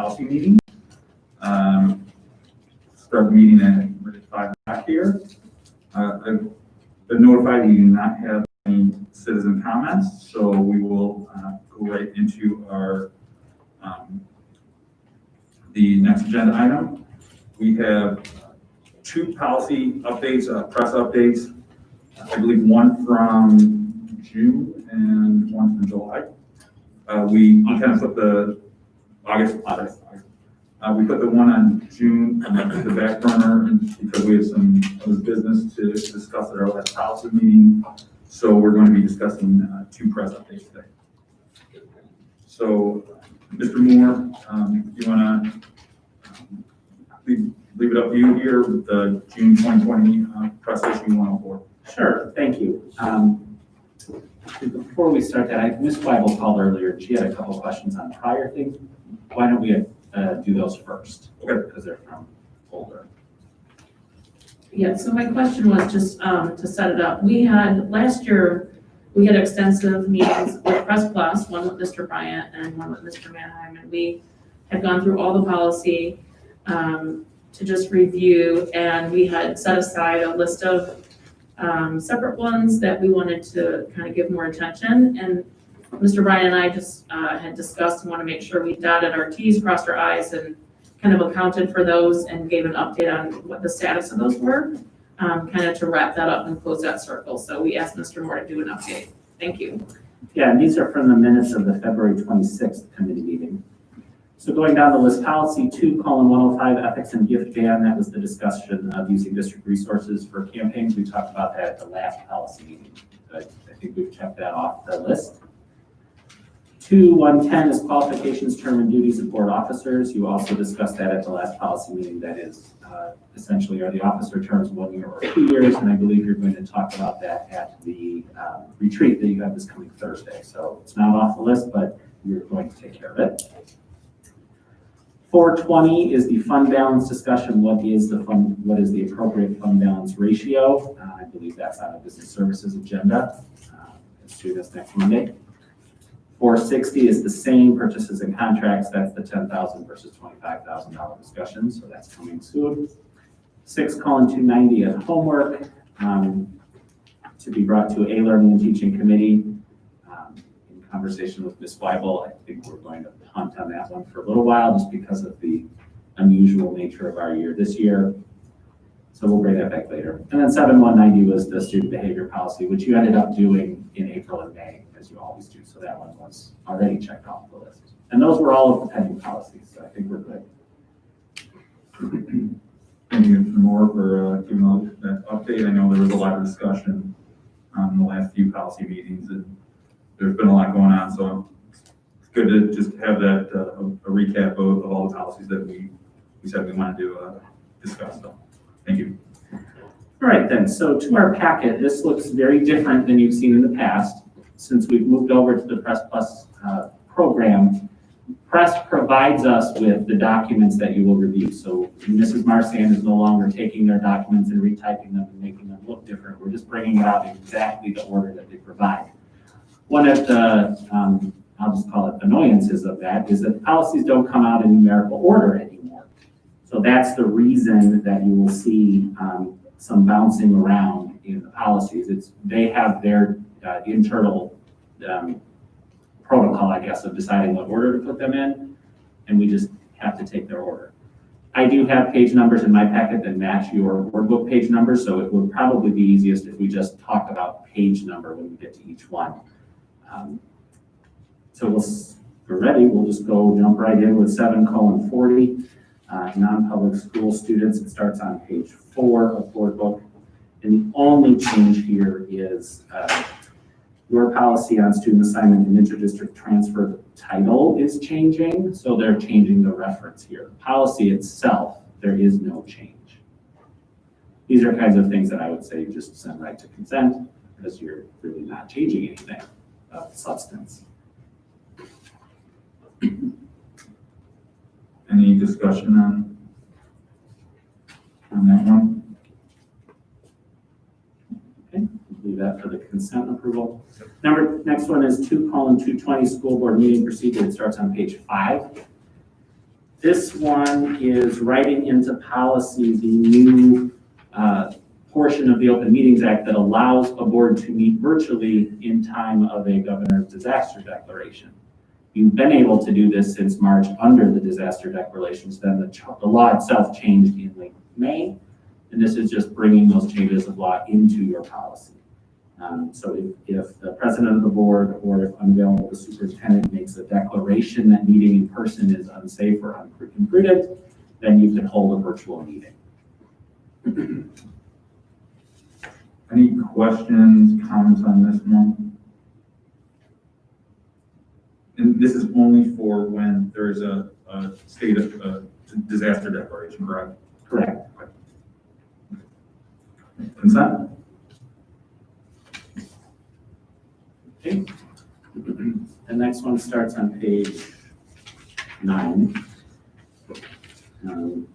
policy meeting. Start the meeting at 5 o'clock here. I've been notified we do not have any citizen comments, so we will go right into our the next agenda item. We have two policy updates, press updates. I believe one from June and one from July. We kind of put the August. We put the one on June on the back burner because we have some other business to discuss at our last policy meeting. So we're going to be discussing two press updates today. So, Mr. Moore, you want to leave it up to you here with the June 2020 press issue 104. Sure, thank you. Before we start that, Ms. Bible called earlier and she had a couple questions on prior things. Why don't we do those first? Okay. Because they're from older. Yeah, so my question was just to set it up. We had, last year, we had extensive meetings with Press Plus, one with Mr. Bryant and one with Mr. Manheim, and we had gone through all the policy to just review, and we had set aside a list of separate ones that we wanted to kind of give more attention. And Mr. Bryant and I just had discussed and want to make sure we dotted our T's, crossed our I's, and kind of accounted for those and gave an update on what the status of those were, kind of to wrap that up and close that circle. So we asked Mr. Moore to do an update. Thank you. Yeah, and these are from the minutes of the February 26th committee meeting. So going down the list, policy 2:105, ethics and gift ban, that was the discussion of using district resources for campaigns. We talked about that at the last policy meeting. I think we've checked that off the list. 2:110 is qualifications, term, and duties of board officers. You also discussed that at the last policy meeting. That is essentially, are the officer terms 1 year or 2 years? And I believe you're going to talk about that at the retreat that you have this coming Thursday. So it's not off the list, but you're going to take care of it. 4:20 is the fund balance discussion. What is the appropriate fund balance ratio? I believe that's on a business services agenda as soon as next Monday. 460 is the same, purchases and contracts. That's the $10,000 versus $25,000 discussion. So that's coming soon. 6:290 at homework to be brought to a learning and teaching committee. In conversation with Ms. Weibel, I think we're going to punt on that one for a little while just because of the unusual nature of our year this year. So we'll bring that back later. And then 7:190 was the student behavior policy, which you ended up doing in April and May, as you always do. So that one was already checked off the list. And those were all of the pending policies. So I think we're good. Thank you, Mr. Moore, for giving that update. I know there was a lot of discussion in the last few policy meetings, and there's been a lot going on. So it's good to just have that a recap of all the policies that we said we wanted to discuss. So thank you. All right, then. So to our packet, this looks very different than you've seen in the past. Since we've moved over to the Press Plus program, Press provides us with the documents that you will review. So Mrs. Marsan is no longer taking their documents and retyping them and making them look different. We're just bringing it out in exactly the order that they provide. One of the, I'll just call it annoyances of that, is that policies don't come out in numerical order anymore. So that's the reason that you will see some bouncing around in the policies. They have their internal protocol, I guess, of deciding what order to put them in, and we just have to take their order. I do have page numbers in my packet that match your word book page numbers, so it would probably be easiest if we just talk about page number when we get to each one. So we're ready. We'll just jump right in with 7:40. Non-public school students. It starts on page 4 of board book. And the only change here is your policy on student assignment and interdistrict transfer, the title is changing. So they're changing the reference here. The policy itself, there is no change. These are kinds of things that I would say just send right to consent because you're really not changing anything of substance. Any discussion on that one? Okay, leave that for the consent approval. Next one is 2:220 school board meeting procedure. It starts on page 5. This one is writing into policy the new portion of the Open Meetings Act that allows a board to meet virtually in time of a governor's disaster declaration. You've been able to do this since March under the disaster declarations. Then the law itself changed in late May, and this is just bringing those changes of law into your policy. So if the president of the board or if unavailable, the superintendent makes a declaration that meeting in person is unsafe or imprudent, then you can hold a virtual meeting. Any questions, comments on this one? And this is only for when there's a state of disaster declaration, correct? Correct. Consent? Okay. The next one starts on page 9. And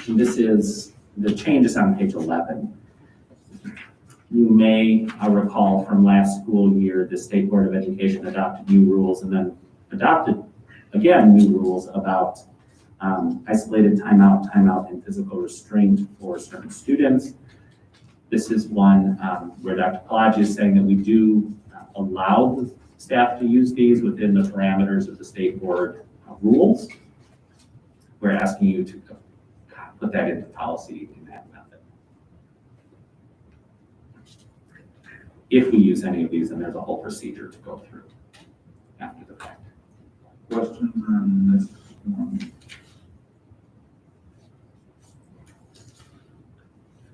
this is, the change is on page 11. You may recall from last school year, the State Board of Education adopted new rules and then adopted, again, new rules about isolated timeout, and physical restraint for certain students. This is one where Dr. Pelagi is saying that we do allow the staff to use these within the parameters of the state board rules. We're asking you to put that into policy in that method. If we use any of these, then there's a whole procedure to go through after the fact. Questions on this one?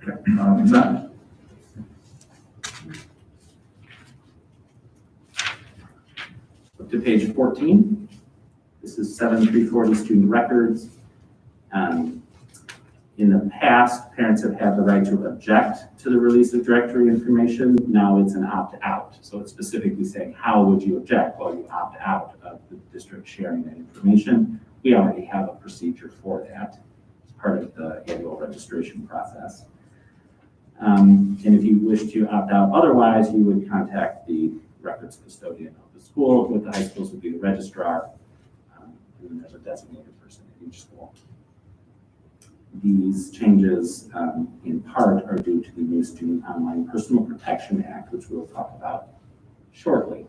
Okay, consent? Up to page 14. This is 7340 student records. In the past, parents have had the right to object to the release of directory information. Now it's an opt-out. So it's specifically saying, how would you object? Well, you opt out of the district sharing that information. We already have a procedure for that. It's part of the annual registration process. And if you wish to opt out otherwise, you would contact the records custodian of the school. With the high schools would be the registrar. And then there's a designated person at each school. These changes, in part, are due to the new Student Online Personal Protection Act, which we'll talk about shortly.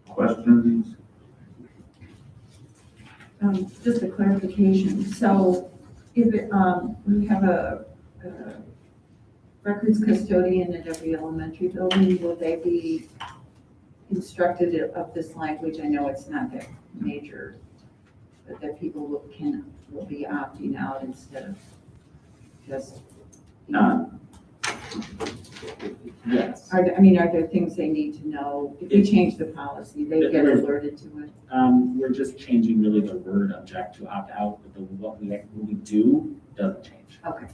Questions? Just a clarification. So if we have a records custodian at every elementary building, will they be instructed of this language? I know it's not that major, but that people will be opting out instead of just. Yes. Are there things they need to know? If we change the policy, they get alerted to it? We're just changing really the word object to opt out, but what we do doesn't change. Okay.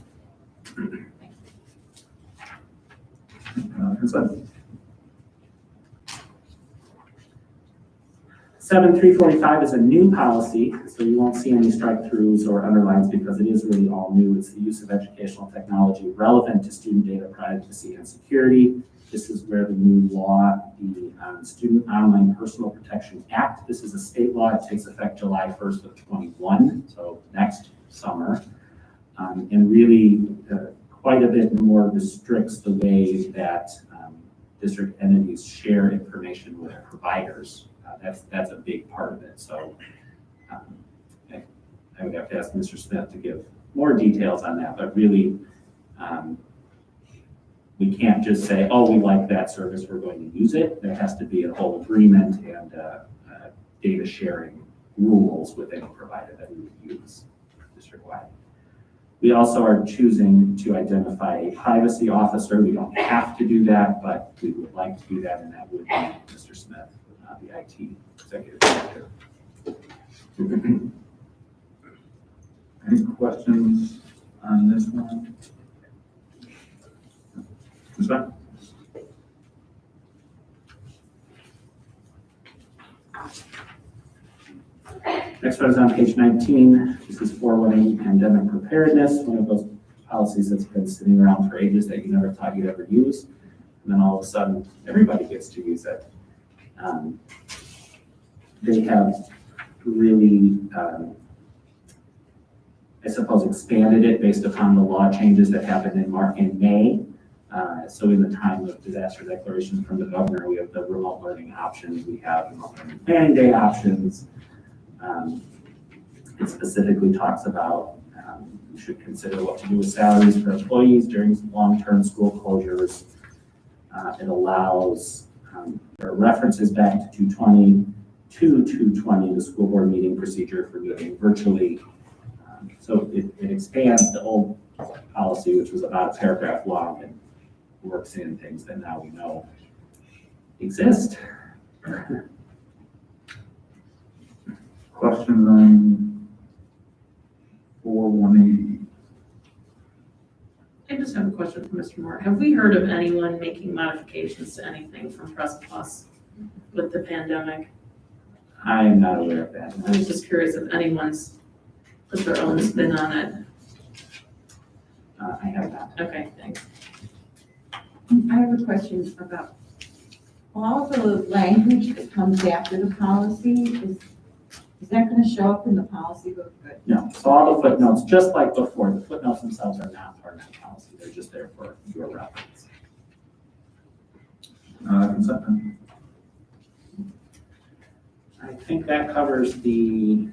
Consent? 7345 is a new policy, so you won't see any strike-throughs or underlines because it is really all new. It's the use of educational technology relevant to student data privacy and security. This is where the new law, the Student Online Personal Protection Act, this is a state law. It takes effect July 1st of 21, so next summer, and really quite a bit more restricts the way that district entities share information with providers. That's a big part of it. So I would have to ask Mr. Smith to give more details on that, but really we can't just say, oh, we like that service, we're going to use it. There has to be a whole agreement and data sharing rules with any provider that we would use district-wide. We also are choosing to identify a privacy officer. We don't have to do that, but we would like to do that, and that would be Mr. Smith, the IT executive director. Any questions on this one? Consent? Next one is on page 19. This is forwarding pandemic preparedness, one of those policies that's been sitting around for ages that you never thought you'd ever use. And then all of a sudden, everybody gets to use it. they have really, I suppose, expanded it based upon the law changes that happened in May. So in the time of disaster declarations from the governor, we have the remote learning options, we have remote learning planning day options. It specifically talks about we should consider what to do with salaries for employees during long-term school closures. It allows, there are references back to 220, the school board meeting procedure for meeting virtually. So it expands the old policy, which was about a paragraph long, and works in things that now we know exist. Questions on 4180? I just have a question for Mr. Moore. Have we heard of anyone making modifications to anything from Press Plus with the pandemic? I am not aware of that. I was just curious if anyone's put their own spin on it. I have not. Okay, thanks. I have a question about all the language that comes after the policy. Is that going to show up in the policy book? Good. No, so all the footnotes, just like before, the footnotes themselves are not part of the policy. They're just there for your reference. Consent. I think that covers the,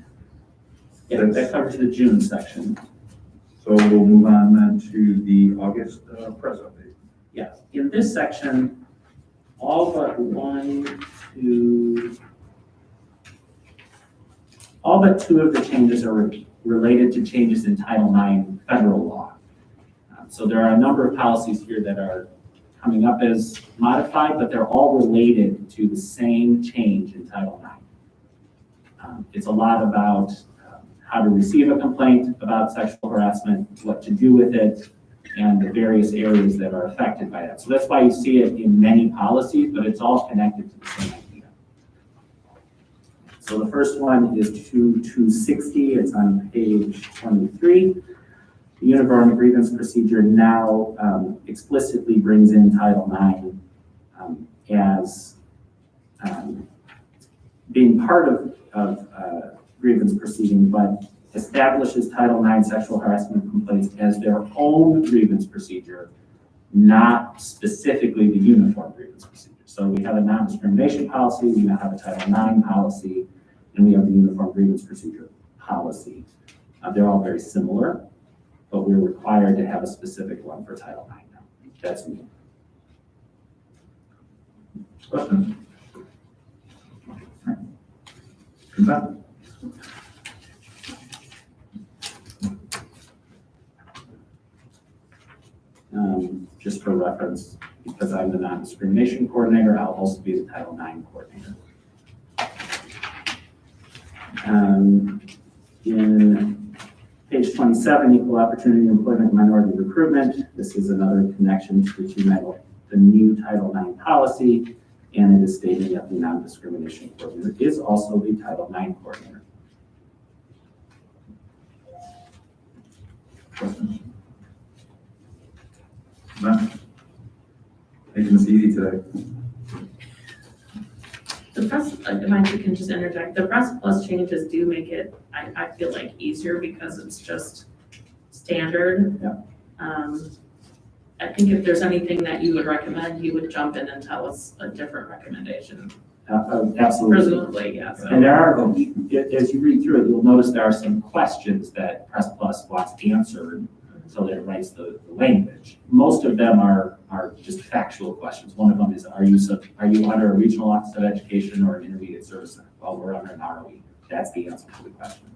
that covers the June section. So we'll move on then to the August press update. Yes, in this section, all but two of the changes are related to changes in Title IX federal law. So there are a number of policies here that are coming up as modified, but they're all related to the same change in Title IX. It's a lot about how to receive a complaint about sexual harassment, what to do with it, and the various areas that are affected by that. So that's why you see it in many policies, but it's all connected to the same idea. So the first one is 2260. It's on page 23. The uniform grievance procedure now explicitly brings in Title IX as being part of grievance proceeding, but establishes Title IX sexual harassment complaints as their own grievance procedure, not specifically the uniform grievance procedure. So we have a non-discrimination policy, we now have a Title IX policy, and we have the uniform grievance procedure policy. They're all very similar, but we're required to have a specific one for Title IX now. That's new. Questions? Consent. Just for reference, because I'm the non-discrimination coordinator, I'll also be the Title IX coordinator. In page 27, equal opportunity employment minority recruitment. This is another connection to the new Title IX policy, and it is stated that the non-discrimination coordinator is also the Title IX coordinator. Questions? None? Making this easy today. The press, if I can just interject, the Press Plus changes do make it, I feel like, easier because it's just standard. Yeah. I think if there's anything that you would recommend, you would jump in and tell us a different recommendation. Absolutely. Presumably, yeah. So. And there are, as you read through it, you'll notice there are some questions that Press Plus wants answered, so that it writes the language. Most of them are just factual questions. One of them is, are you under a regional office of education or an intermediate service center? Well, we're under an ROE. That's the answer to the question.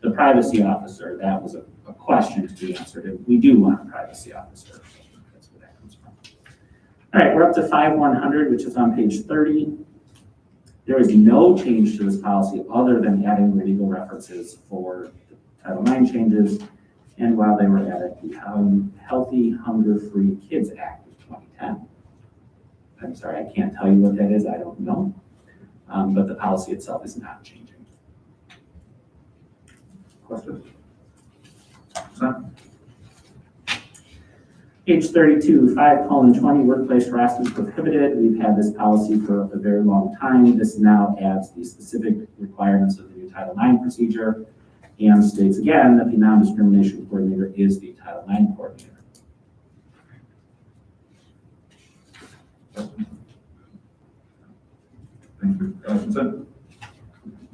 The privacy officer, that was a question to be answered. And we do want a privacy officer. That's where that comes from. All right, we're up to 5100, which is on page 30. There is no change to this policy other than adding the legal references for the Title IX changes. And while they were added, the Healthy Hunger-Free Kids Act of 2010. I'm sorry, I can't tell you what that is, I don't know. But the policy itself is not changing. Questions? Consent. Page 32, 5:20, workplace harassment prohibited. We've had this policy for a very long time. This now adds the specific requirements of the new Title IX procedure and states again that the non-discrimination coordinator is the Title IX coordinator. Thank you. Consent?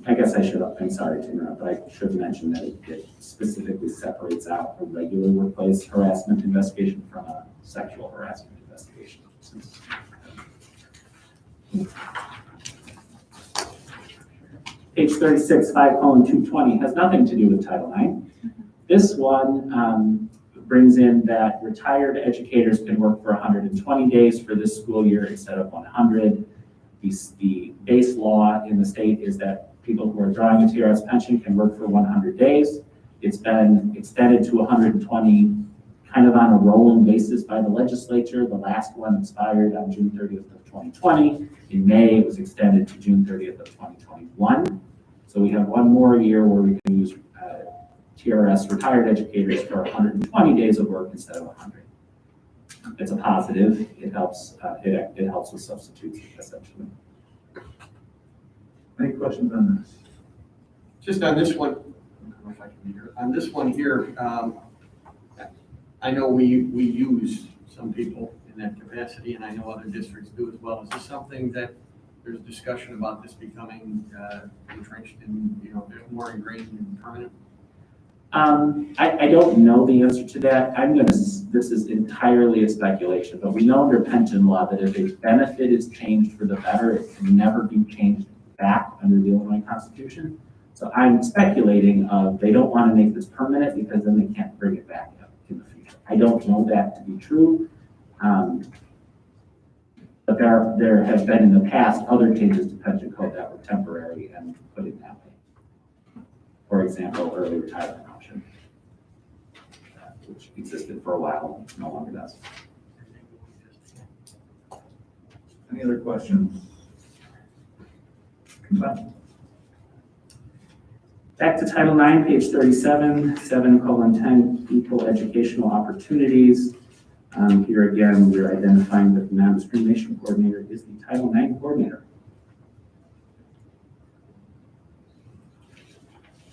I guess I'm sorry to interrupt, but I should mention that it specifically separates out a regular workplace harassment investigation from a sexual harassment investigation. Page 36, 5:220 has nothing to do with Title IX. This one brings in that retired educators can work for 120 days for this school year instead of 100. The base law in the state is that people who are drawing a TRS pension can work for 100 days. It's been extended to 120 kind of on a rolling basis by the legislature. The last one expired on June 30th of 2020. In May, it was extended to June 30th of 2021. So we have one more year where we can use TRS retired educators for 120 days of work instead of 100. It's a positive. It helps. It helps with substitutes essentially. Any questions on this? Just on this one, I don't know if I can be here. On this one here, I know we use some people in that capacity, and I know other districts do as well. Is this something that there's discussion about this becoming entrenched in, more ingrained and permanent? I don't know the answer to that. This is entirely a speculation, but we know under pension law that if a benefit is changed for the better, it can never be changed back under the Illinois Constitution. So I'm speculating they don't want to make this permanent because then they can't bring it back up in the future. I don't know that to be true. But there have been in the past other changes to pension code that were temporary and put in that way. For example, early retirement option, which existed for a while, no longer does. Any other questions? Consent? Back to Title IX, page 37, 7:10, equal educational opportunities. Here again, we're identifying that the non-discrimination coordinator is the Title IX coordinator.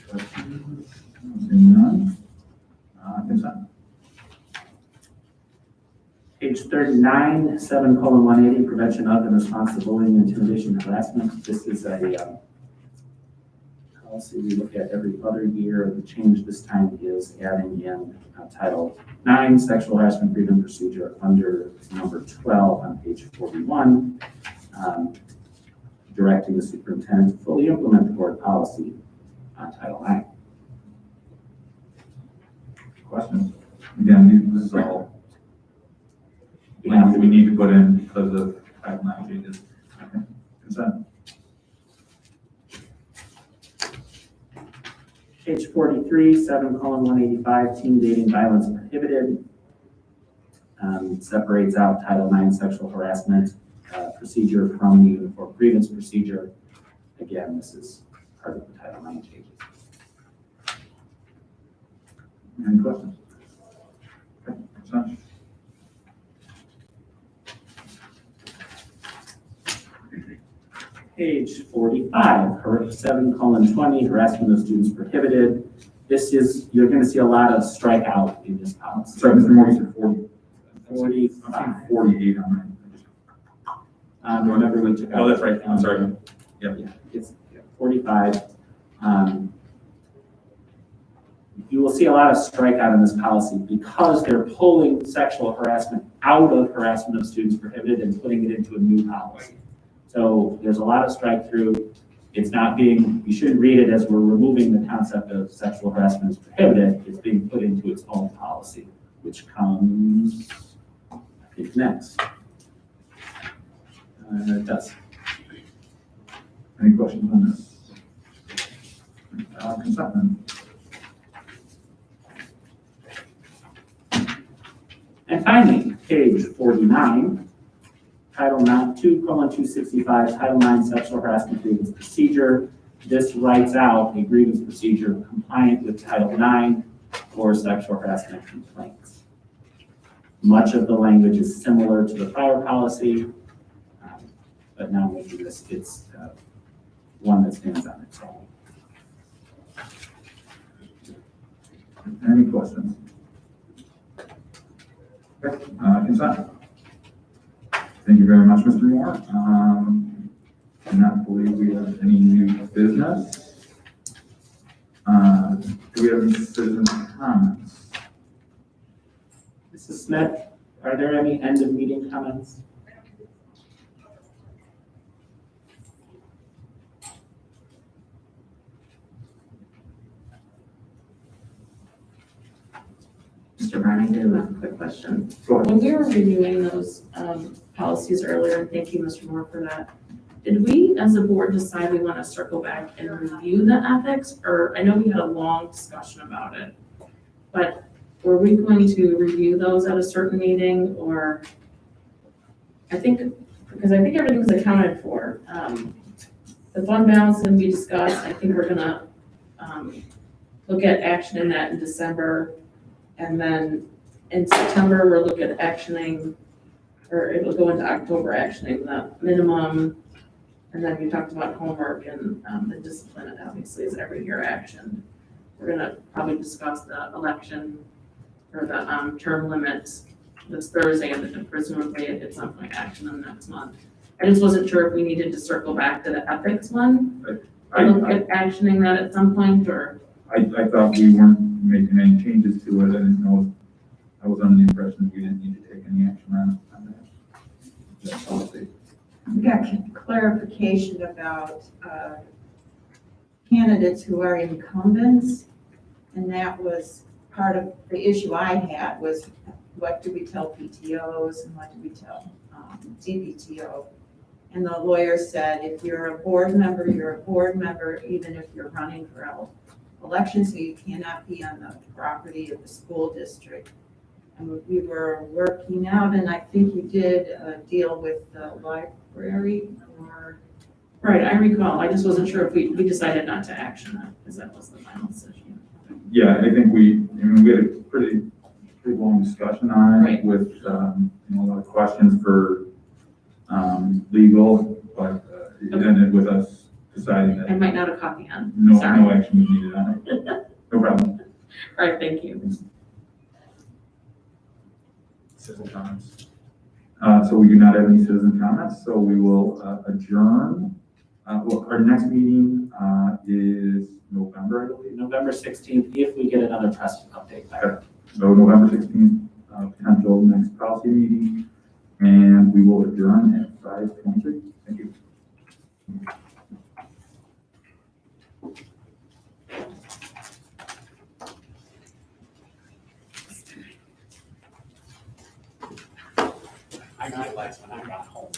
Questions? Seeing none. Consent? Page 39, 7:180, prevention of and response to bullying, intimidation, and harassment. This is a policy we look at every other year. The change this time is adding in Title IX, sexual harassment grievance procedure under number 12 on page 41, directing the superintendent to fully implement the board policy on Title IX. Questions? Again, this is all we need to put in because of Title IX changes. Okay. Consent? Page 43, 7:185, teen dating violence prohibited. Separates out Title IX sexual harassment procedure from the uniform grievance procedure. Again, this is part of the Title IX changes. Any questions? Okay. Consent? Page 45, 7:20, harassment of students prohibited. You're going to see a lot of strikeout in this policy. Sorry, Mr. Moore, you said 40. 45. I'm seeing 48 on Remember we took out. Oh, that's right. I'm sorry. Yep. Yeah, it's 45. You will see a lot of strikeout in this policy because they're pulling sexual harassment out of harassment of students prohibited and putting it into a new policy. So there's a lot of strike through. It's not being, you shouldn't read it as we're removing the concept of sexual harassment as prohibited. It's being put into its own policy, which comes, I think, next. It does. Any questions on this? Consent then? And finally, page 49, Title 2:265, Title IX sexual harassment grievance procedure. This writes out a grievance procedure compliant with Title IX for sexual harassment complaints. Much of the language is similar to the prior policy, but now making this, it's one that stands on its own. Any questions? Okay, consent. Thank you very much, Mr. Moore. I do not believe we have any new business. Do we have any citizen comments? Mrs. Smith, are there any end of meeting comments? Mr. Brown, I do have a quick question. Go ahead. When we were reviewing those policies earlier, and thank you, Mr. Moore, for that, did we, as a board, decide we want to circle back and review the ethics? Or, I know we had a long discussion about it, but were we going to review those at a certain meeting, or? I think, because I think everything's accounted for. The fund balance can be discussed. I think we're gonna look at action in that in December. And then in September, we'll look at actioning, or it'll go into October actioning the minimum. And then we talked about homework and the discipline, and obviously is every year action. We're gonna probably discuss the election or the term limits this Thursday, and then presumably at some point action in the next month. I just wasn't sure if we needed to circle back to the ethics one, or look at actioning that at some point, or. I thought we weren't making any changes to it. I didn't know, I was under the impression we didn't need to take any action on that policy. We got clarification about candidates who are incumbents, and that was part of the issue I had, was what do we tell PTOs and what do we tell DPTO? And the lawyer said, if you're a board member, you're a board member, even if you're running for election, so you cannot be on the property of the school district. And we were working out, and I think you did deal with the library, or? Right, I recall. I just wasn't sure if we decided not to action that, because that was the final decision. Yeah, I think we had a pretty long discussion on it. Right. With, a lot of questions for, legal, but, it ended with us deciding I that might not have caught the end. no Sorry. action was needed on it. No problem. All right, thank you. Citizen comments. So we do not have any citizen comments, so we will adjourn. Well, our next meeting is November, I believe. November 16th, if we get another press update by then. So November 16th, potential next policy meeting, and we will adjourn at 5:23. Thank you. I realized when I got home.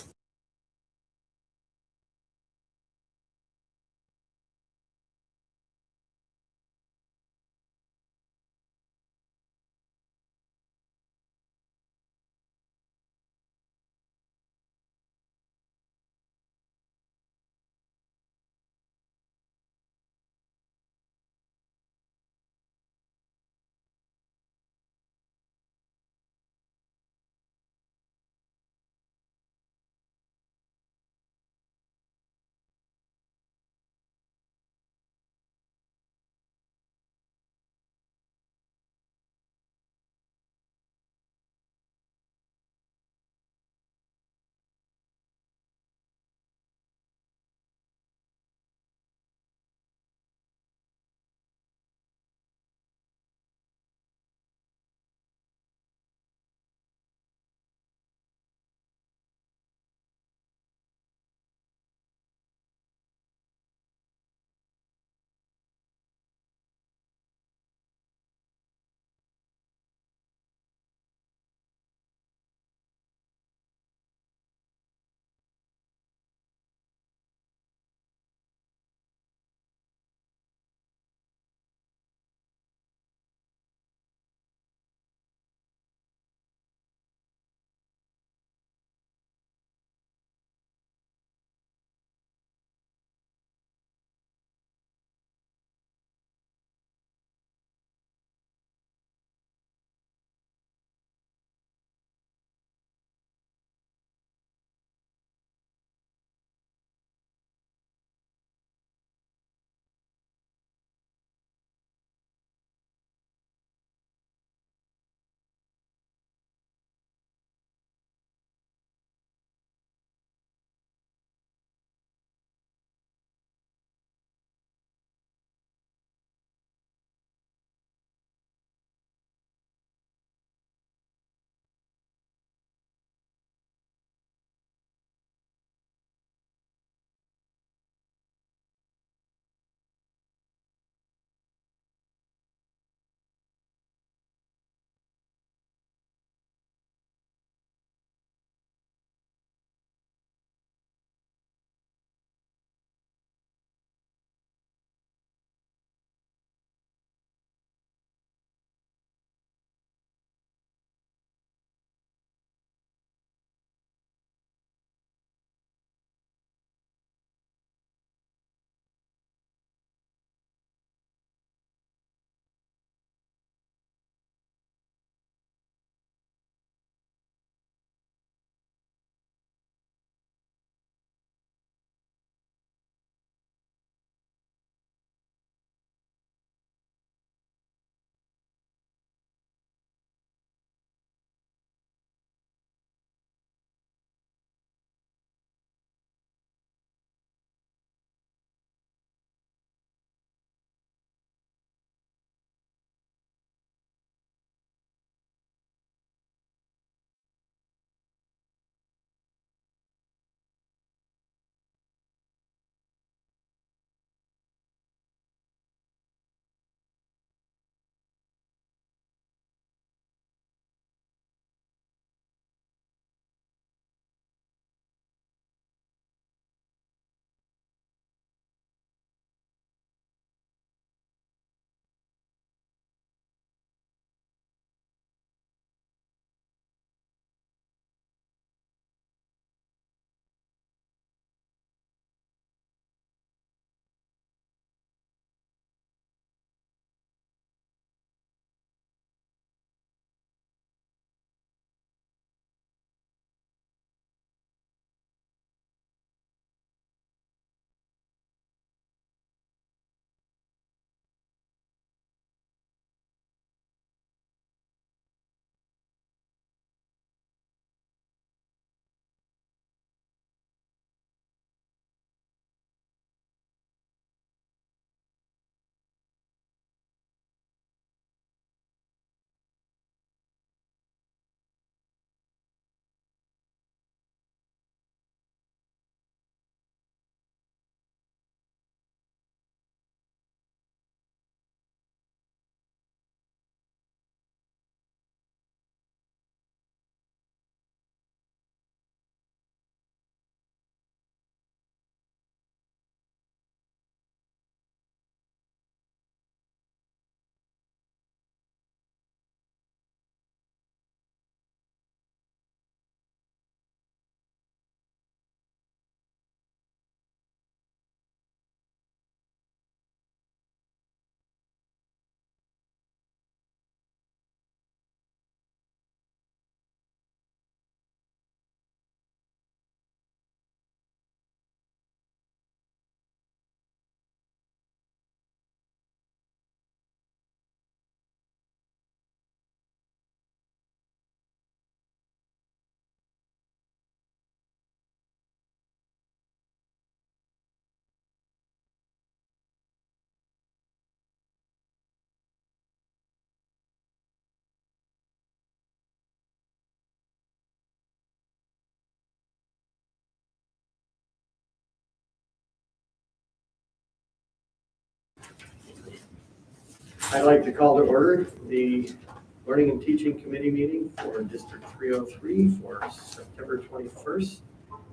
I'd like to call to order the Learning and Teaching Committee meeting for District 303 for September 21st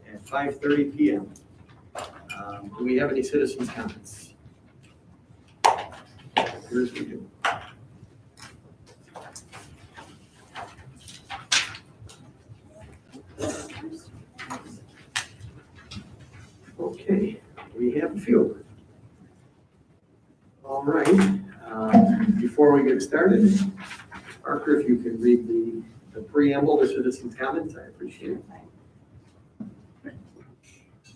at 5:30 PM. Do we have any citizens' comments? Here's we do. Okay, we have a few. All right, before we get started, Parker, if you could read the preamble to citizens' comments, I appreciate it.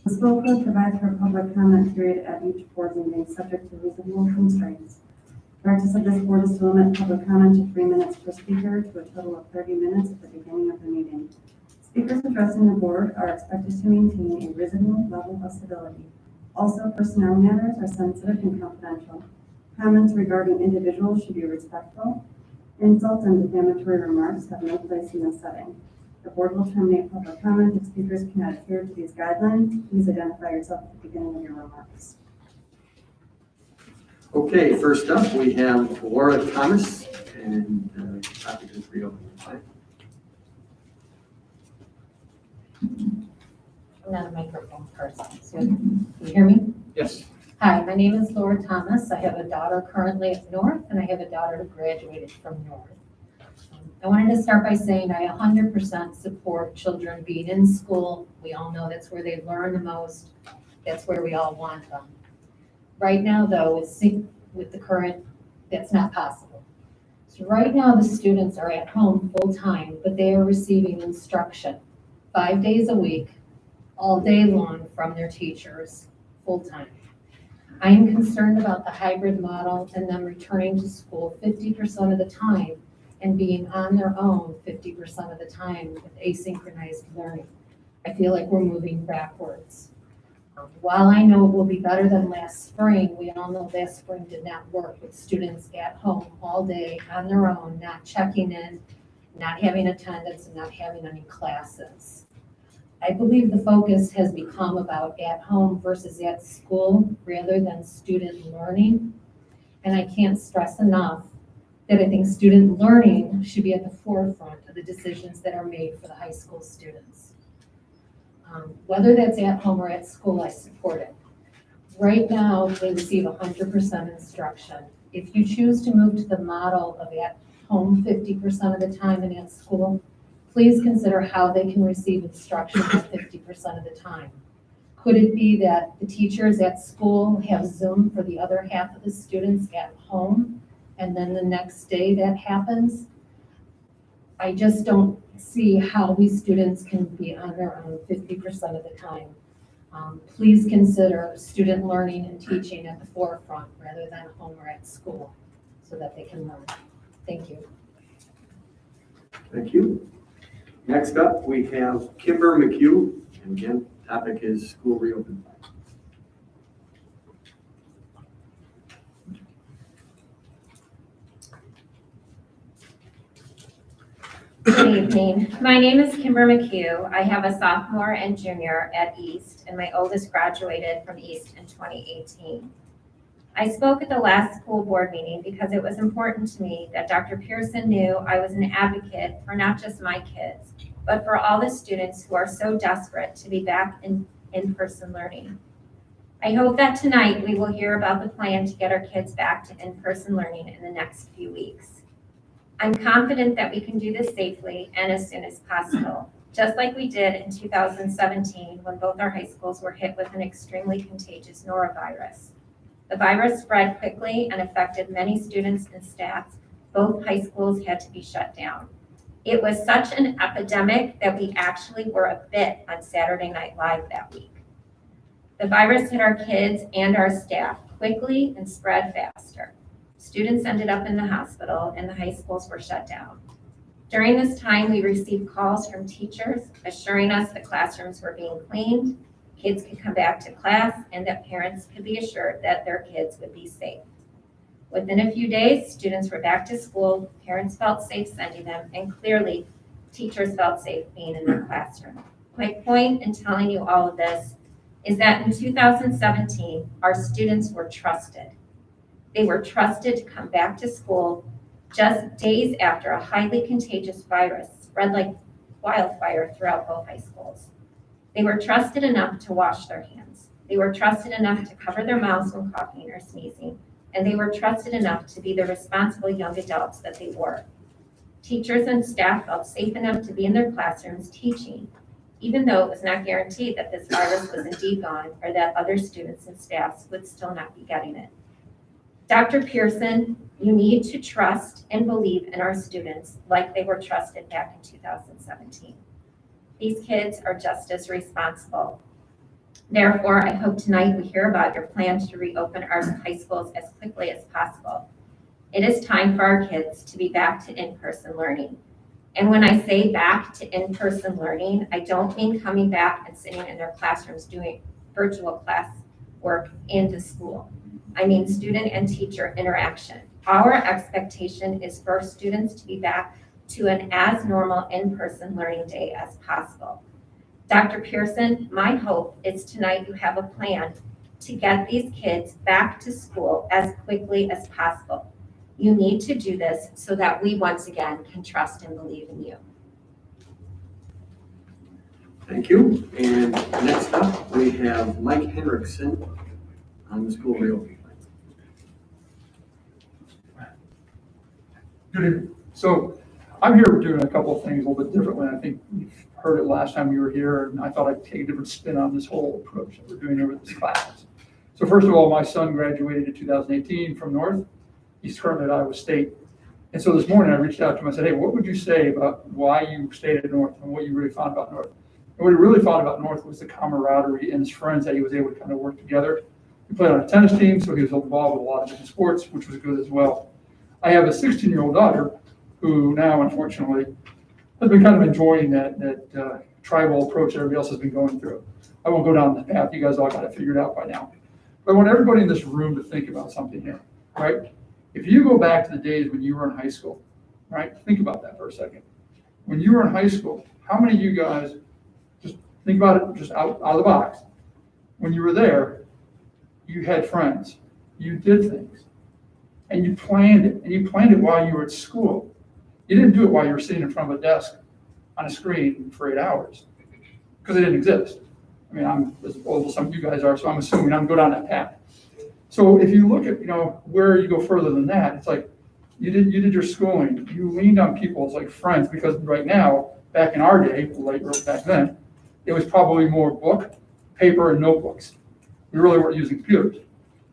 The school code provides for a public comment period at each board meeting, subject to reasonable constraints. Practice of this board is to limit public comment to 3 minutes per speaker to a total of 30 minutes at the beginning of the meeting. Speakers addressing the board are expected to maintain a reasonable level of civility. Also, personnel matters are sensitive and confidential. Comments regarding individuals should be respectful. Insults and defamatory remarks have no place in this setting. The board will terminate public comment if speakers cannot adhere to these guidelines. Please identify yourself at the beginning of your remarks. Okay, first up, we have Laura Thomas, and the topic is reopening. I'm not a microphone person, so can you hear me? Yes. Hi, my name is Laura Thomas. I have a daughter currently at North, and I have a daughter who graduated from North. I wanted to start by saying I 100% support children being in school. We all know that's where they learn the most. That's where we all want them. Right now, though, with the current, that's not possible. So right now, the students are at home full-time, but they are receiving instruction 5 days a week, all day long from their teachers, full-time. I am concerned about the hybrid model and them returning to school 50% of the time and being on their own 50% of the time with asynchronized learning. I feel like we're moving backwards. While I know it will be better than last spring, we all know last spring did not work with students at home all day on their own, not checking in, not having attendance, and not having any classes. I believe the focus has become about at home versus at school rather than student learning. And I can't stress enough that I think student learning should be at the forefront of the decisions that are made for the high school students. Whether that's at home or at school, I support it. Right now, they receive 100% instruction. If you choose to move to the model of at home 50% of the time and at school, please consider how they can receive instruction 50% of the time. Could it be that the teachers at school have Zoom for the other half of the students at home, and then the next day that happens? I just don't see how we students can be on their own 50% of the time. Please consider student learning and teaching at the forefront rather than home or at school so that they can learn. Thank you. Thank you. Next up, we have Kimber Mchugh, and again, topic is school reopening. Good evening. My name is Kimber Mchugh. I have a sophomore and junior at East, and my oldest graduated from East in 2018. I spoke at the last school board meeting because it was important to me that Dr. Pearson knew I was an advocate for not just my kids, but for all the students who are so desperate to be back in in-person learning. I hope that tonight we will hear about the plan to get our kids back to in-person learning in the next few weeks. I'm confident that we can do this safely and as soon as possible, just like we did in 2017 when both our high schools were hit with an extremely contagious norovirus. The virus spread quickly and affected many students and staff. Both high schools had to be shut down. It was such an epidemic that we actually were a bit on Saturday Night Live that week. The virus hit our kids and our staff quickly and spread faster. Students ended up in the hospital and the high schools were shut down. During this time, we received calls from teachers assuring us the classrooms were being cleaned, kids could come back to class, and that parents could be assured that their kids would be safe. Within a few days, students were back to school, parents felt safe sending them, and clearly, teachers felt safe being in their classroom. My point in telling you all of this is that in 2017, our students were trusted. They were trusted to come back to school just days after a highly contagious virus spread like wildfire throughout both high schools. They were trusted enough to wash their hands. They were trusted enough to cover their mouths when coughing or sneezing. And they were trusted enough to be the responsible young adults that they were. Teachers and staff felt safe enough to be in their classrooms teaching, even though it was not guaranteed that this virus was indeed gone or that other students and staffs would still not be getting it. Dr. Pearson, you need to trust and believe in our students like they were trusted back in 2017. These kids are just as responsible. Therefore, I hope tonight we hear about your plan to reopen our high schools as quickly as possible. It is time for our kids to be back to in-person learning. And when I say back to in-person learning, I don't mean coming back and sitting in their classrooms doing virtual class work into school. I mean student and teacher interaction. Our expectation is for students to be back to an as normal in-person learning day as possible. Dr. Pearson, my hope is tonight you have a plan to get these kids back to school as quickly as possible. You need to do this so that we once again can trust and believe in you. Thank you. And next up, we have Mike Henriksen on the school reopening plan. Good evening. So I'm here doing a couple of things a little bit differently. I think you heard it last time you were here, and I thought I'd take a different spin on this whole approach that we're doing over this class. So first of all, my son graduated in 2018 from North. He's currently at Iowa State. And so this morning I reached out to him. I said, hey, what would you say about why you stayed at North and what you really found about North? And what he really found about North was the camaraderie and his friends that he was able to kind of work together. He played on a tennis team, so he was involved with a lot of different sports, which was good as well. I have a 16-year-old daughter who now, unfortunately, has been kind of enjoying that tribal approach that everybody else has been going through. I won't go down that path. You guys all got it figured out by now. But I want everybody in this room to think about something here, right? If you go back to the days when you were in high school, right? Think about that for a second. When you were in high school, how many of you guys, just think about it just out of the box. When you were there, you had friends, you did things, and you planned it, and you planned it while you were at school. You didn't do it while you were sitting in front of a desk on a screen for 8 hours, because it didn't exist. I mean, I'm as old as some of you guys are, so I'm assuming I'm going down that path. So if you look at, where you go further than that, it's like you did your schooling, you leaned on people as like friends, because right now, back in our day, like back then, it was probably more book, paper, and notebooks. We really weren't using computers,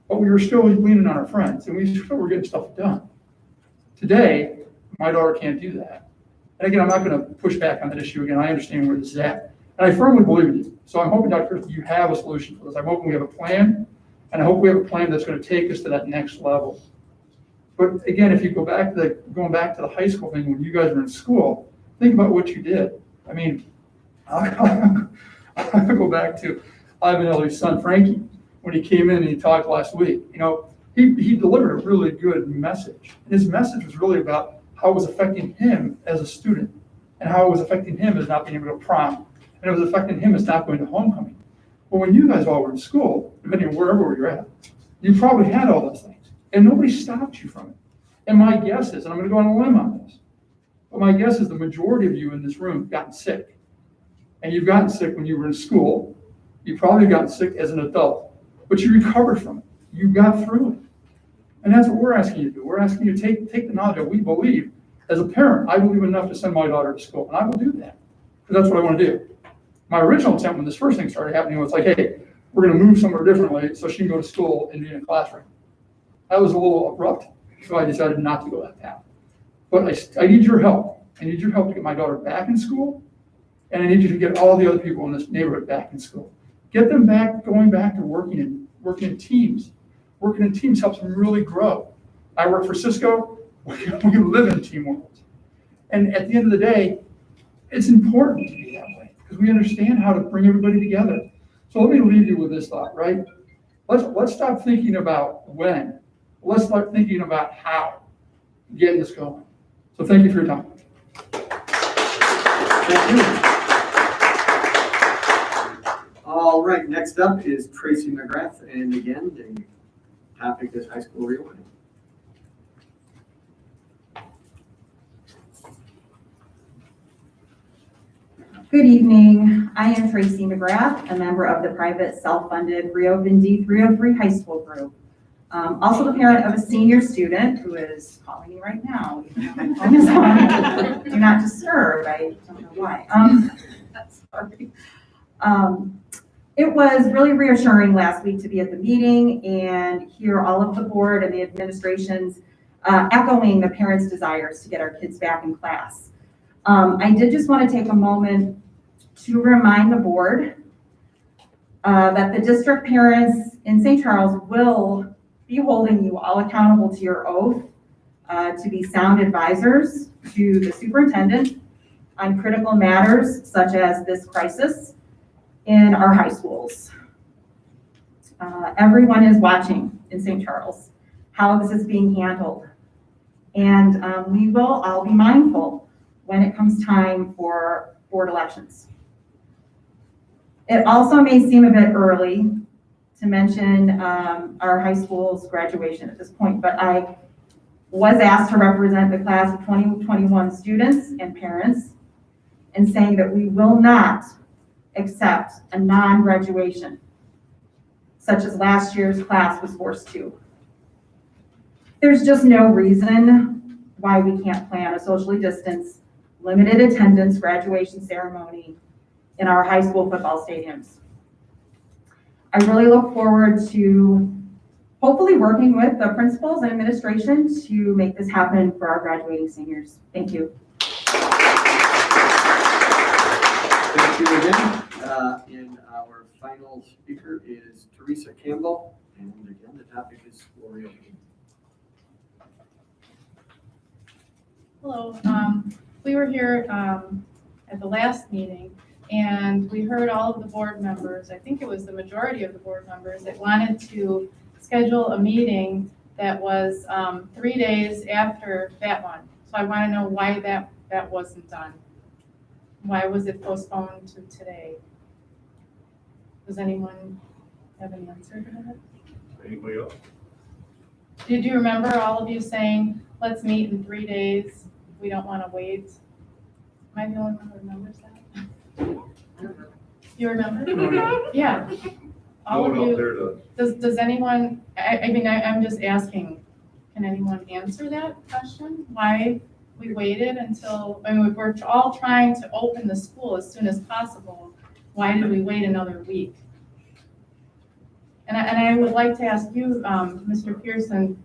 but we were still leaning on our friends, and we still were getting stuff done. Today, my daughter can't do that. And again, I'm not going to push back on that issue again. I understand where this is at, and I firmly believe in you. So I'm hoping, Dr., you have a solution for this. I'm hoping we have a plan. And I hope we have a plan that's going to take us to that next level. But again, if you go back to going back to the high school thing when you guys were in school, think about what you did. I mean, I'll go back to Ivan Ellie's son, Frankie, when he came in and he talked last week. He delivered a really good message. And his message was really about how it was affecting him as a student and how it was affecting him as not being able to go to prom. And it was affecting him as not going to homecoming. Well, when you guys all were in school, depending on wherever you're at, you probably had all those things, and nobody stopped you from it. And my guess is, and I'm going to go on a limb on this, but my guess is the majority of you in this room have gotten sick. And you've gotten sick when you were in school. You've probably gotten sick as an adult, but you recovered from it. You got through it. And that's what we're asking you to do. We're asking you to take the knowledge that we believe. As a parent, I believe enough to send my daughter to school, and I will do that, because that's what I want to do. My original intent when this first thing started happening was like, hey, we're going to move somewhere differently so she can go to school and be in a classroom. That was a little abrupt, so I decided not to go that path. But I need your help. I need your help to get my daughter back in school, and I need you to get all the other people in this neighborhood back in school. Get them back, going back to working in teams. Working in teams helps them really grow. I work for Cisco. We live in team worlds. And at the end of the day, it's important to be that way, because we understand how to bring everybody together. So let me leave you with this thought, right? Let's stop thinking about when. Let's start thinking about how to get this going. So thank you for your time. Thank you. All right, next up is Tracy McGrath, and again, topic is high school reopening. Good evening. I am Tracy McGrath, a member of the private self-funded Reopen D303 High School group. Also the parent of a senior student who is calling me right now. My phone is on. Do not disturb. I don't know why. Sorry. It was really reassuring last week to be at the meeting and hear all of the board and the administrations echoing the parents' desires to get our kids back in class. I did just want to take a moment to remind the board that the district parents in St. Charles will be holding you all accountable to your oath to be sound advisors to the superintendent on critical matters such as this crisis in our high schools. Everyone is watching in St. Charles how this is being handled. And we will all be mindful when it comes time for board elections. It also may seem a bit early to mention our high school's graduation at this point, but I was asked to represent the class of 2021 students and parents in saying that we will not accept a non-graduation, such as last year's class was forced to. There's just no reason why we can't plan a socially distanced, limited attendance graduation ceremony in our high school football stadiums. I really look forward to hopefully working with the principals and administration to make this happen for our graduating seniors. Thank you. Thank you again. And our final speaker is Teresa Campbell. And again, the topic is school reopening. Hello. We were here at the last meeting, and we heard all of the board members, I think it was the majority of the board members, that wanted to schedule a meeting that was 3 days after that one. So I want to know why that wasn't done. Why was it postponed to today? Does anyone have an answer to that? Anybody else? Did you remember all of you saying, let's meet in 3 days? We don't want to wait. Am I the only one who remembers that? You remember? Yeah. All of you. Does anyone, I'm just asking, can anyone answer that question? Why we waited until, we're all trying to open the school as soon as possible. Why did we wait another week? And I would like to ask you, Mr. Pearson,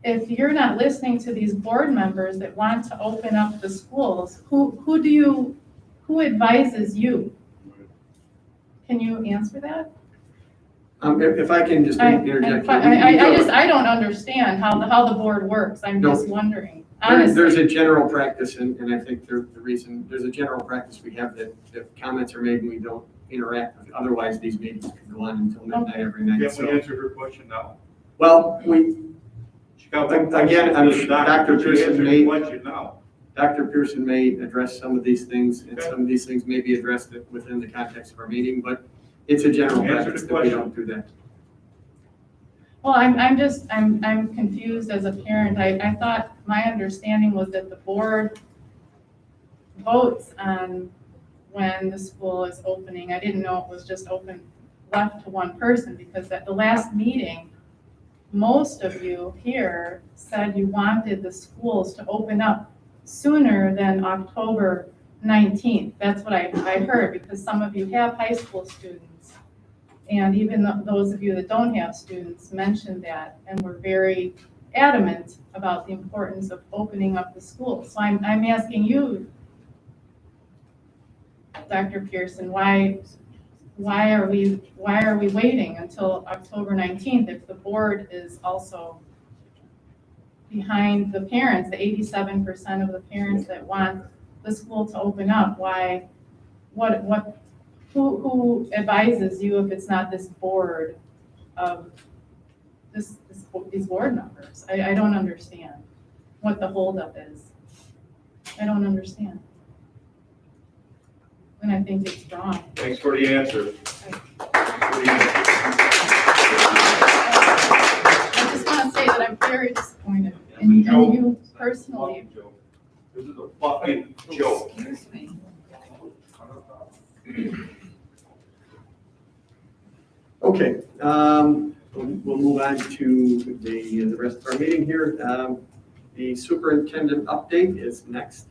if you're not listening to these board members that want to open up the schools, who advises you? Can you answer that? If I can just interject. I don't understand how the board works. I'm just wondering, honestly. There's a general practice, and I think the reason, there's a general practice we have that if comments are made and we don't interact with, otherwise these meetings can go on until midnight every night. Can we answer her question now? Well, again, Dr. Pearson may address some of these things, and some of these things may be addressed within the context of our meeting, but it's a general practice that we don't do that. Well, I'm confused as a parent. I thought my understanding was that the board votes on when the school is opening. I didn't know it was just left to one person, because at the last meeting, most of you here said you wanted the schools to open up sooner than October 19th. That's what I heard, because some of you have high school students. And even those of you that don't have students mentioned that and were very adamant about the importance of opening up the schools. So I'm asking you, Dr. Pearson, why are we waiting until October 19th if the board is also behind the parents, the 87% of the parents that want the school to open up? Who advises you if it's not this board of these board members? I don't understand what the holdup is. I don't understand. And I think it's wrong. Thanks for the answer. And you personally, This is a fucking joke. Excuse me. Okay, we'll move on to the rest of our meeting here. The superintendent update is next.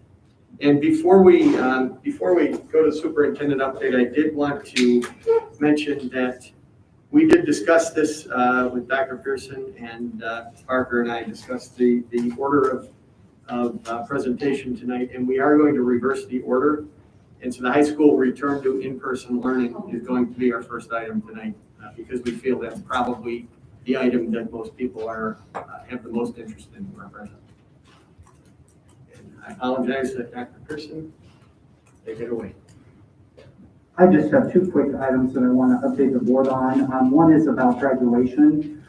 And before we go to superintendent update, I did want to mention that we did discuss this with Dr. Pearson, and Parker and I discussed the order of presentation tonight, and we are going to reverse the order. And so the high school return to in-person learning is going to be our first item tonight, because we feel that's probably the item that most people have the most interest in our present. And I apologize that Dr. Pearson, take it away. I just have two quick items that I want to update the board on. One is about graduation.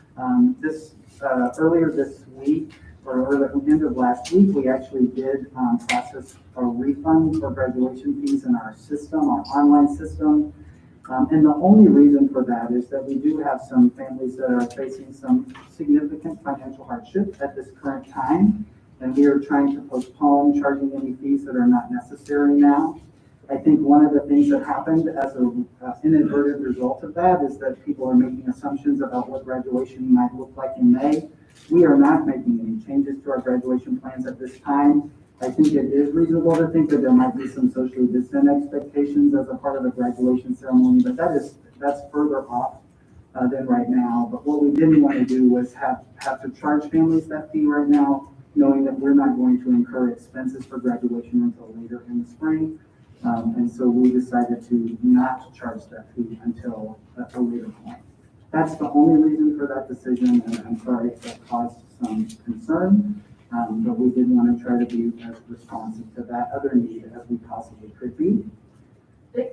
Earlier this week, or at the end of last week, we actually did process a refund for graduation fees in our system, our online system. And the only reason for that is that we do have some families that are facing some significant financial hardship at this current time. And we are trying to postpone charging any fees that are not necessary now. I think one of the things that happened as an inadvertent result of that is that people are making assumptions about what graduation might look like in May. We are not making any changes to our graduation plans at this time. I think it is reasonable to think that there might be some socially distant expectations as a part of the graduation ceremony, but that's further off than right now. But what we didn't want to do was have to charge families that fee right now, knowing that we're not going to incur expenses for graduation until later in the spring. And so we decided to not charge that fee until a later point. That's the only reason for that decision, and I'm sorry if that caused some concern, but we did want to try to be as responsive to that other need as we possibly could be.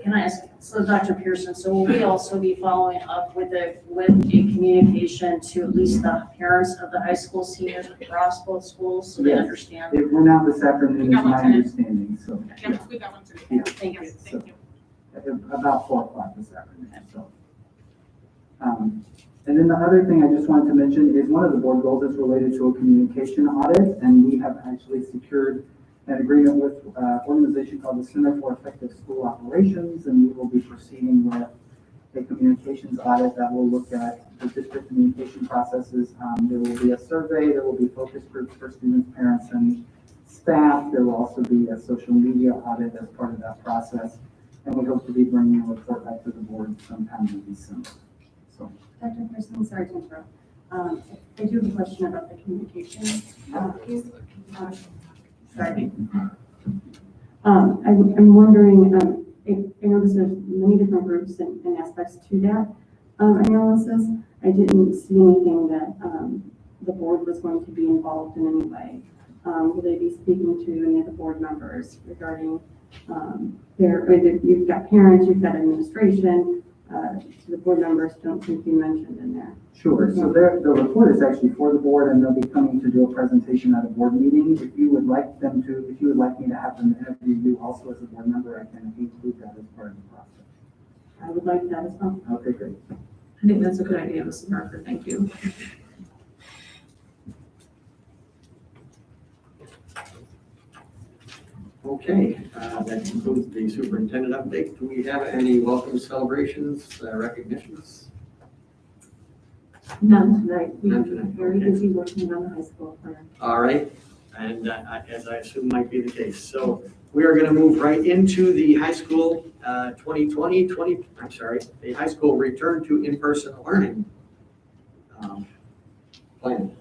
Can I ask, so Dr. Pearson, so will we also be following up with a communication to at least the parents of the high school seniors across both schools so they Yes. understand? It went out this afternoon, is my understanding, so. yeah, we got one too. Yeah. Thank you. Thank you. About 4 o'clock this afternoon, so. And then the other thing I just wanted to mention is one of the board goals is related to a communication audit, and we have actually secured an agreement with an organization called the Center for Effective School Operations, and we will be proceeding with a communications audit that will look at the district communication processes. There will be a survey, there will be focus groups for students, parents, and staff. There will also be a social media audit as part of that process, and we hope to be bringing a report back to the board sometime in December. So. Dr. Pearson, sorry to interrupt. I do have a question about the communication. Sorry. I'm wondering, I noticed there's many different groups and aspects to that analysis. I didn't see anything that the board was going to be involved in any way. Will they be speaking to any of the board members regarding you've got parents, you've got administration, the board members don't think you mentioned in there. Sure, so the report is actually for the board, and they'll be coming to do a presentation at a board meeting. If you would like me to have them interview you also as a board member, I can include that as part of the process. I would like that as well. Okay, great. I think that's a good idea, Mrs. Barker. Thank you. Okay, that concludes the superintendent update. Do we have any welcome celebrations, recognitions? None tonight. We've None been tonight, very okay. busy working on the high school plan. All right, and as I assume might be the case. So we are going to move right into the high school the high school return to in-person learning plan.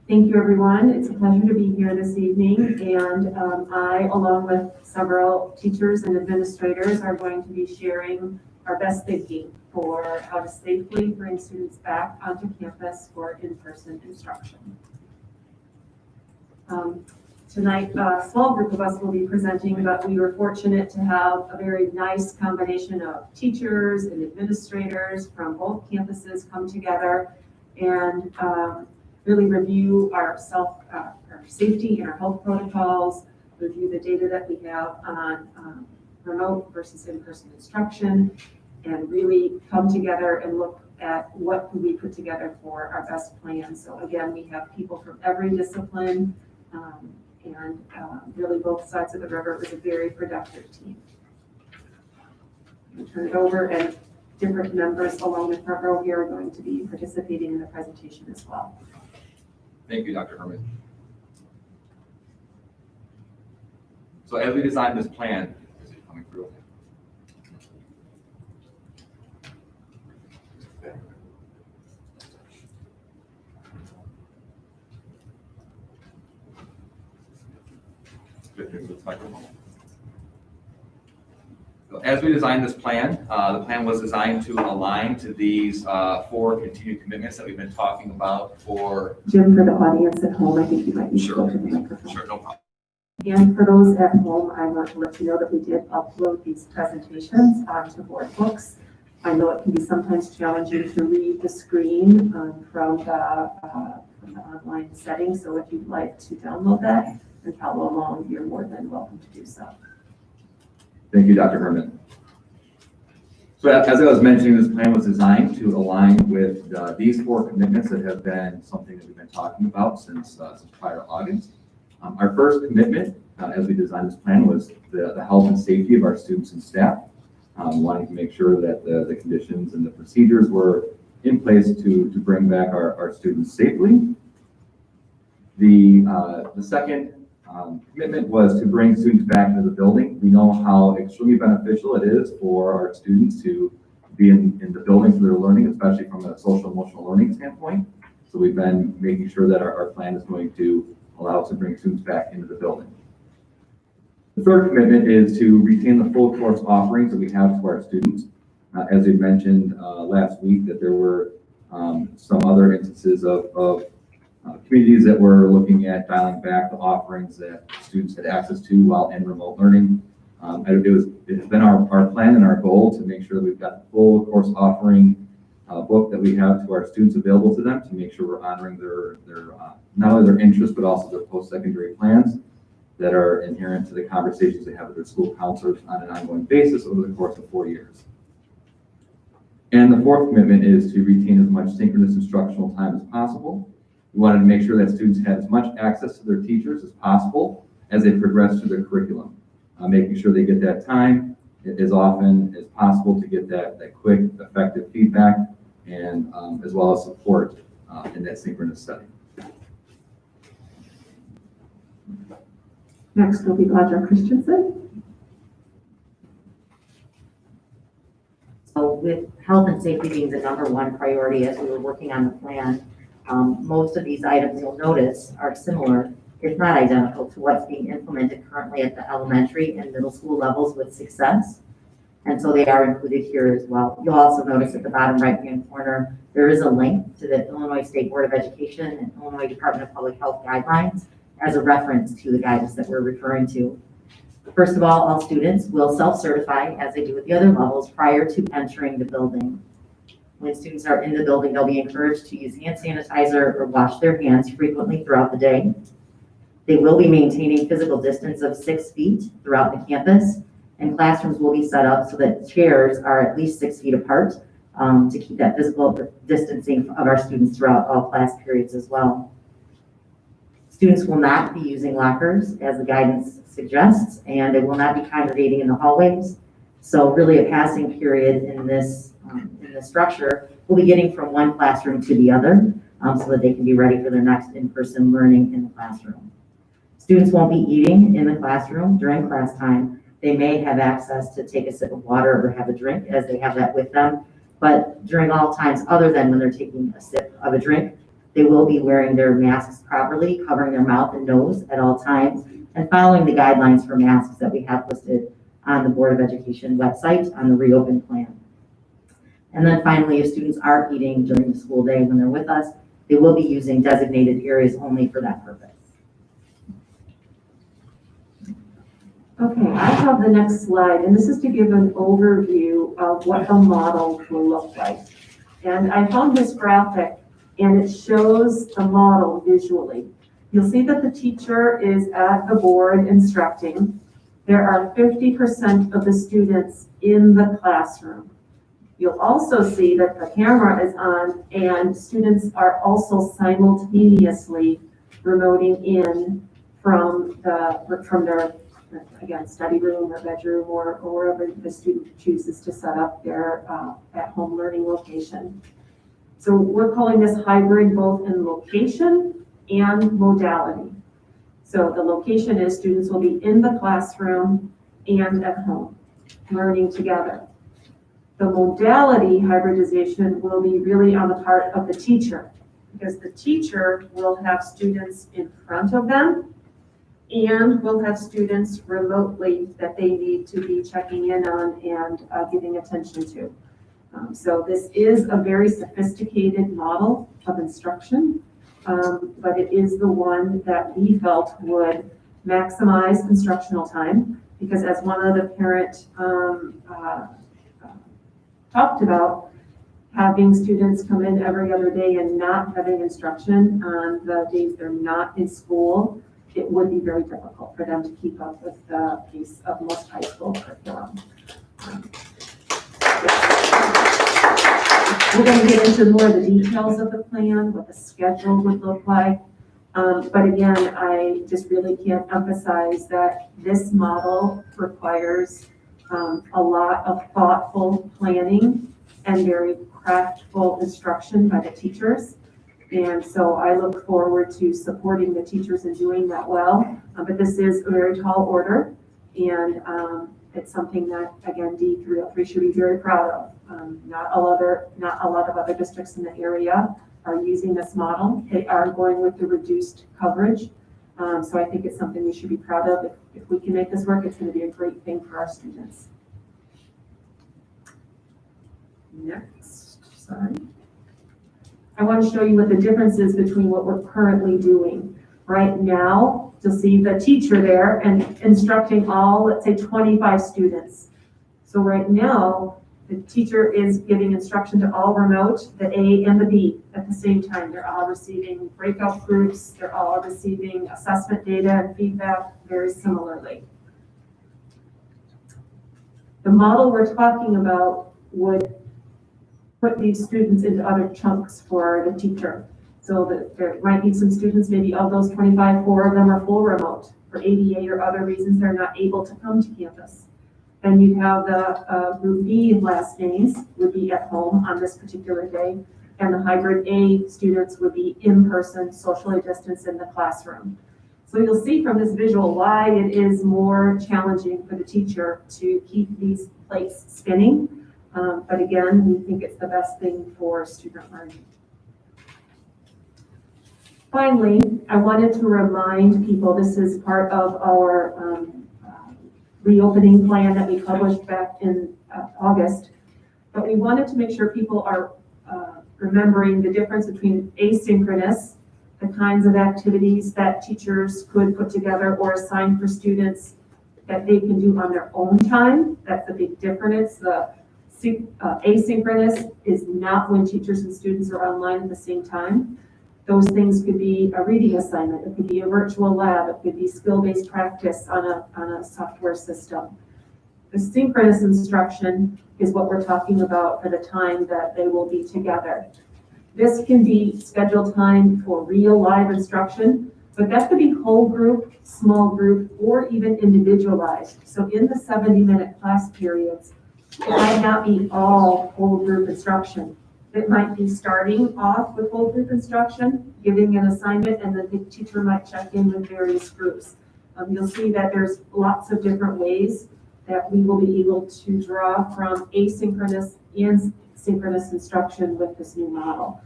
Thank you, everyone. It's a pleasure to be here this evening, and I, along with several teachers and administrators, are going to be sharing our best thinking for how to safely bring students back onto campus for in-person instruction. Tonight, a small group of us will be presenting, but we were fortunate to have a very nice combination of teachers and administrators from both campuses come together and really review our safety and our health protocols, review the data that we have on remote versus in-person instruction, and really come together and look at what can we put together for our best plan. So again, we have people from every discipline, and really both sides of the river. It was a very productive team. I'll turn it over, and different members along the front row here are going to be participating in the presentation as well. Thank you, Dr. Herman. So as we designed this plan, is it coming through? So as we designed this plan, the plan was designed to align to these 4 continued commitments that we've been talking about for. Jim, for the audience at home, I think you might need to go to the microphone. Sure, no problem. And for those at home, I want to let you know that we did upload these presentations onto board books. I know it can be sometimes challenging to read the screen from the online setting, so if you'd like to download that and follow along, you're more than welcome to do so. Thank you, Dr. Herman. So as I was mentioning, this plan was designed to align with these 4 commitments that have been something that we've been talking about since prior to August. Our first commitment, as we designed this plan, was the health and safety of our students and staff, wanting to make sure that the conditions and the procedures were in place to bring back our students safely. The second commitment was to bring students back into the building. We know how extremely beneficial it is for our students to be in the building for their learning, especially from a social emotional learning standpoint. So we've been making sure that our plan is going to allow us to bring students back into the building. The third commitment is to retain the full course offerings that we have to our students. As we mentioned last week, that there were some other instances of communities that were looking at dialing back the offerings that students had access to while in remote learning. It has been our plan and our goal to make sure that we've got the full course offering book that we have to our students available to them, to make sure we're honoring their not only their interests, but also their post-secondary plans that are inherent to the conversations they have with their school counselors on an ongoing basis over the course of 4 years. And the fourth commitment is to retain as much synchronous instructional time as possible. We wanted to make sure that students had as much access to their teachers as possible as they progress through their curriculum, making sure they get that time as often as possible to get that quick, effective feedback, and as well as support in that synchronous setting. Next will be Audra Christensen. So with health and safety being the #1 priority as we were working on the plan, most of these items you'll notice are similar, if not identical, to what's being implemented currently at the elementary and middle school levels with success. And so they are included here as well. You'll also notice at the bottom right-hand corner, there is a link to the Illinois State Board of Education and Illinois Department of Public Health guidelines as a reference to the guidance that we're referring to. First of all students will self-certify, as they do with the other levels, prior to entering the building. When students are in the building, they'll be encouraged to use hand sanitizer or wash their hands frequently throughout the day. They will be maintaining physical distance of 6 feet throughout the campus, and classrooms will be set up so that chairs are at least 6 feet apart to keep that physical distancing of our students throughout all class periods as well. Students will not be using lockers, as the guidance suggests, and they will not be congregating in the hallways. So really a passing period in this structure will be getting from one classroom to the other so that they can be ready for their next in-person learning in the classroom. Students won't be eating in the classroom during class time. They may have access to take a sip of water or have a drink as they have that with them. But during all times other than when they're taking a sip of a drink, they will be wearing their masks properly, covering their mouth and nose at all times, and following the guidelines for masks that we have listed on the Board of Education website on the reopen plan. And then finally, if students are eating during the school day when they're with us, they will be using designated areas only for that purpose. Okay, I have the next slide, and this is to give an overview of what the model will look like. And I found this graphic, and it shows the model visually. You'll see that the teacher is at the board instructing. There are 50% of the students in the classroom. You'll also see that the camera is on and students are also simultaneously remoting in from their, again, study room or bedroom or wherever the student chooses to set up their at-home learning location. So we're calling this hybrid both in location and modality. So the location is students will be in the classroom and at home, learning together. The modality hybridization will be really on the part of the teacher, because the teacher will have students in front of them and will have students remotely that they need to be checking in on and giving attention to. So this is a very sophisticated model of instruction, but it is the one that we felt would maximize instructional time, because as one of the parent talked about, having students come in every other day and not having instruction on the days they're not in school, it would be very difficult for them to keep up with the pace of most high school curriculum. We're going to get into more of the details of the plan, what the schedule would look like. But again, I just really can't emphasize that this model requires a lot of thoughtful planning and very craftful instruction by the teachers. And so I look forward to supporting the teachers in doing that well. But this is a very tall order, and it's something that, again, D303 should be very proud of. Not a lot of other districts in the area are using this model. They are going with the reduced coverage. So I think it's something we should be proud of. If we can make this work, it's going to be a great thing for our students. Next, sorry. I want to show you what the difference is between what we're currently doing. Right now, you'll see the teacher there and instructing all, let's say 25 students. So right now, the teacher is giving instruction to all remote, the A and the B at the same time. They're all receiving breakout groups. They're all receiving assessment data and feedback very similarly. The model we're talking about would put these students into other chunks for the teacher. So that there might be some students, maybe of those 25, 4 of them are full remote. For ADA or other reasons, they're not able to come to campus. Then you have the group B last names would be at home on this particular day, and the hybrid A students would be in person, socially distanced in the classroom. So you'll see from this visual why it is more challenging for the teacher to keep these plates spinning. But again, we think it's the best thing for student learning. Finally, I wanted to remind people, this is part of our reopening plan that we published back in August, but we wanted to make sure people are remembering the difference between asynchronous, the kinds of activities that teachers could put together or assign for students that they can do on their own time. That's the big difference. The asynchronous is not when teachers and students are online at the same time. Those things could be a reading assignment, it could be a virtual lab, it could be skill-based practice on a software system. The synchronous instruction is what we're talking about for the time that they will be together. This can be scheduled time for real live instruction, but that could be whole group, small group, or even individualized. So in the 70-minute class periods, it might not be all whole group instruction. It might be starting off with whole group instruction, giving an assignment, and then the teacher might check in with various groups. You'll see that there's lots of different ways that we will be able to draw from asynchronous and synchronous instruction with this new model.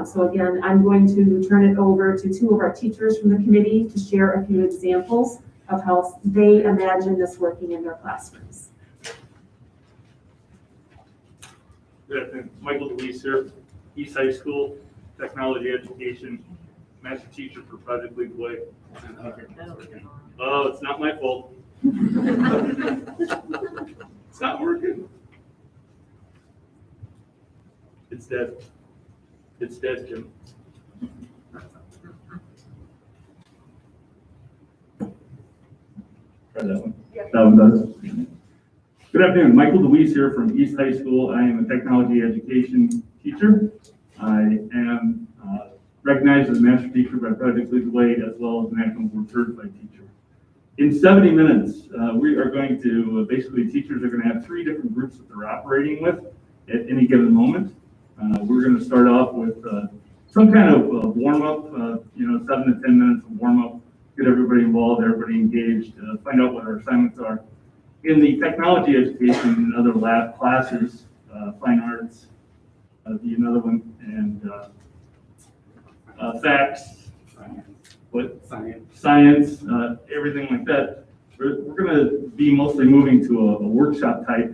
So again, I'm going to turn it over to 2 of our teachers from the committee to share a few examples of how they imagine this working in their classrooms. Good afternoon, Michael DeWeese here, East High School, Technology Education, Master Teacher for Project Lead the Way. Oh, it's not my fault. It's not working. It's dead. It's dead, Jim. Try that one. That one does. Good afternoon, Michael DeWeese here from East High School. I am a technology education teacher. I am recognized as a master teacher by Project Lead the Way, as well as a National Board Certified teacher. In 70 minutes, we are going to, basically teachers are going to have 3 different groups that they're operating with at any given moment. We're going to start off with some kind of warm-up, 7 to 10 minutes of warm-up, get everybody involved, everybody engaged, find out what our assignments are. In the technology education and other lab classes, fine arts, be another one, and facts, science, everything like that. We're going to be mostly moving to a workshop type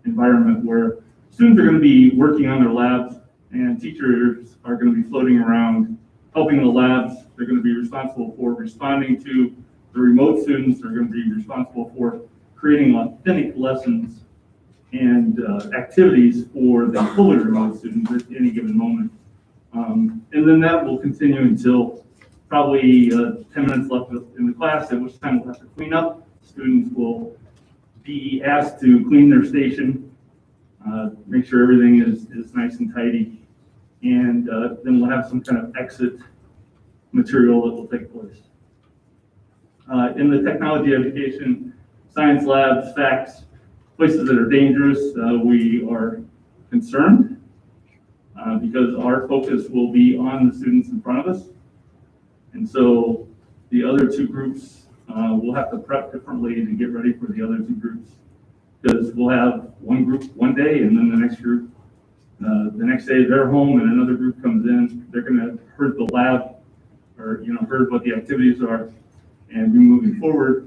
environment where students are going to be working on their labs and teachers are going to be floating around helping the labs. They're going to be responsible for responding to the remote students. They're going to be responsible for creating authentic lessons and activities for the fully remote students at any given moment. And then that will continue until probably 10 minutes left in the class, at which time we'll have to clean up. Students will be asked to clean their station, make sure everything is nice and tidy, and then we'll have some kind of exit material that will take place. In the technology education, science labs, facts, places that are dangerous, we are concerned because our focus will be on the students in front of us. And so the other 2 groups, we'll have to prep differently to get ready for the other 2 groups. Because we'll have one group one day and then the next group, the next day they're home and another group comes in. They're going to heard the lab or, heard what the activities are and be moving forward.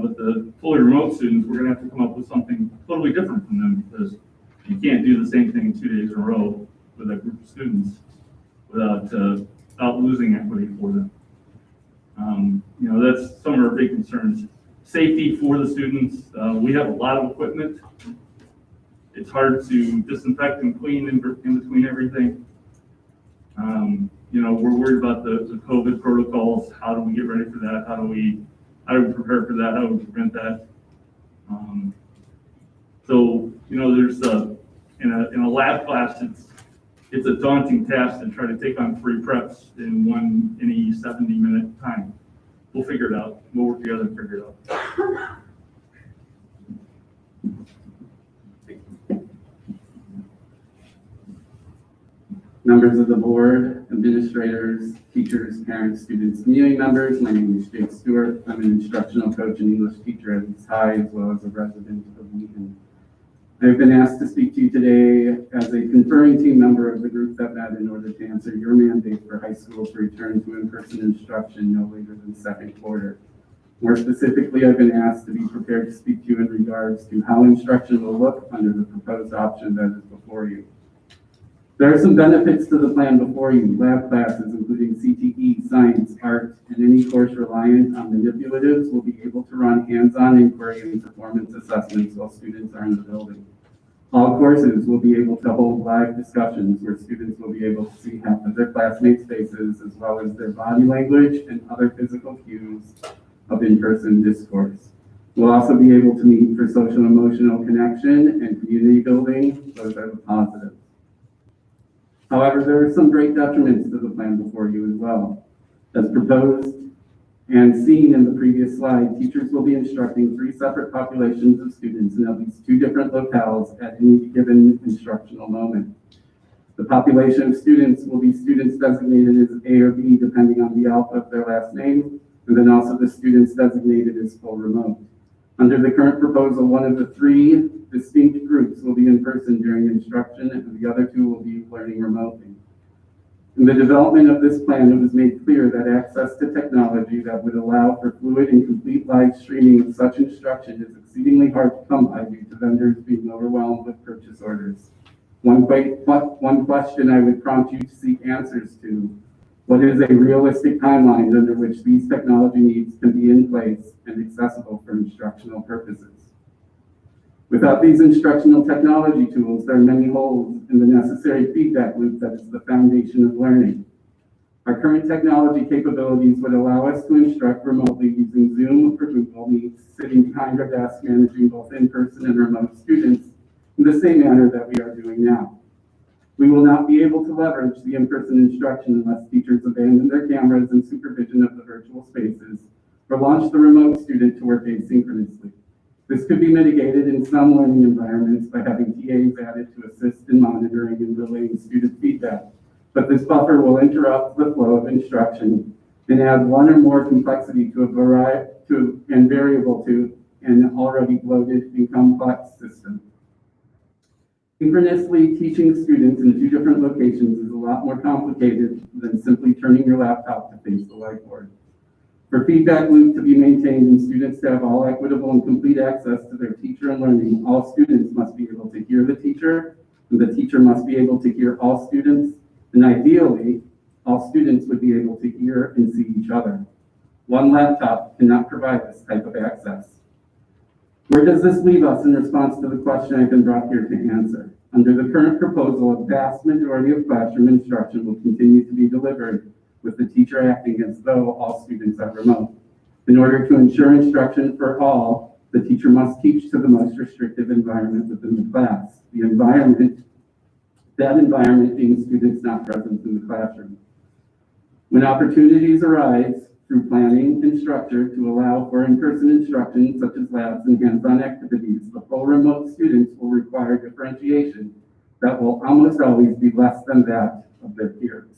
But the fully remote students, we're going to have to come up with something totally different from them because you can't do the same thing 2 days in a row with a group of students without losing equity for them. That's some of our big concerns. Safety for the students. We have a lot of equipment. It's hard to disinfect and clean in between everything. We're worried about the COVID protocols. How do we get ready for that? How do we prepare for that? How do we prevent that? There's in a lab class, it's a daunting task to try to take on 3 preps in any 70-minute time. We'll figure it out. We'll work together and figure it out. Members of the board, administrators, teachers, parents, students, community members, my name is Jake Stewart. I'm an instructional coach and English teacher at East High, as well as a resident of Wheaton. I've been asked to speak to you today as a conferring team member of the group that met in order to answer your mandate for high school to return to in-person instruction no later than second quarter. More specifically, I've been asked to be prepared to speak to you in regards to how instruction will look under the proposed option that is before you. There are some benefits to the plan before you. Lab classes, including CTE, science, art, and any course reliant on manipulatives will be able to run hands-on inquiry and performance assessments while students are in the building. All courses will be able to hold live discussions where students will be able to see half of their classmates' faces as well as their body language and other physical cues of in-person discourse. We'll also be able to meet for social and emotional connection and community building. Those are the positives. However, there are some great detriments to the plan before you as well. As proposed and seen in the previous slide, teachers will be instructing 3 separate populations of students in at least 2 different locales at any given instructional moment. The population of students will be students designated as A or B depending on the alpha of their last name, and then also the students designated as full remote. Under the current proposal, one of the 3 distinct groups will be in person during instruction, and the other 2 will be learning remotely. In the development of this plan, it was made clear that access to technology that would allow for fluid and complete live streaming of such instruction is exceedingly hard to come by due to vendors being overwhelmed with purchase orders. One question I would prompt you to seek answers to: what is a realistic timeline under which these technology needs can be in place and accessible for instructional purposes? Without these instructional technology tools, there are many holes in the necessary feedback loop that is the foundation of learning. Our current technology capabilities would allow us to instruct remotely using Zoom or Google Meets, sitting behind our desk managing both in-person and remote students in the same manner that we are doing now. We will not be able to leverage the in-person instruction unless teachers abandon their cameras and supervision of the virtual spaces or launch the remote student to work asynchronously. This could be mitigated in some learning environments by having TAs added to assist in monitoring and relaying student feedback. But this buffer will interrupt the flow of instruction and add one or more complexity to a variety and variable to an already bloated and complex system. Synchronously teaching students in 2 different locations is a lot more complicated than simply turning your laptop to face the whiteboard. For feedback loop to be maintained and students to have all equitable and complete access to their teacher and learning, all students must be able to hear the teacher, and the teacher must be able to hear all students, and ideally, all students would be able to hear and see each other. One laptop cannot provide this type of access. Where does this leave us in response to the question I've been brought here to answer? Under the current proposal, a vast majority of classroom instruction will continue to be delivered with the teacher acting as though all students are remote. In order to ensure instruction for all, the teacher must teach to the most restrictive environment within the class. That environment being students not present in the classroom. When opportunities arise through planning and structure to allow for in-person instruction, such as labs and hands-on activities, the full remote students will require differentiation that will almost always be less than that of their peers.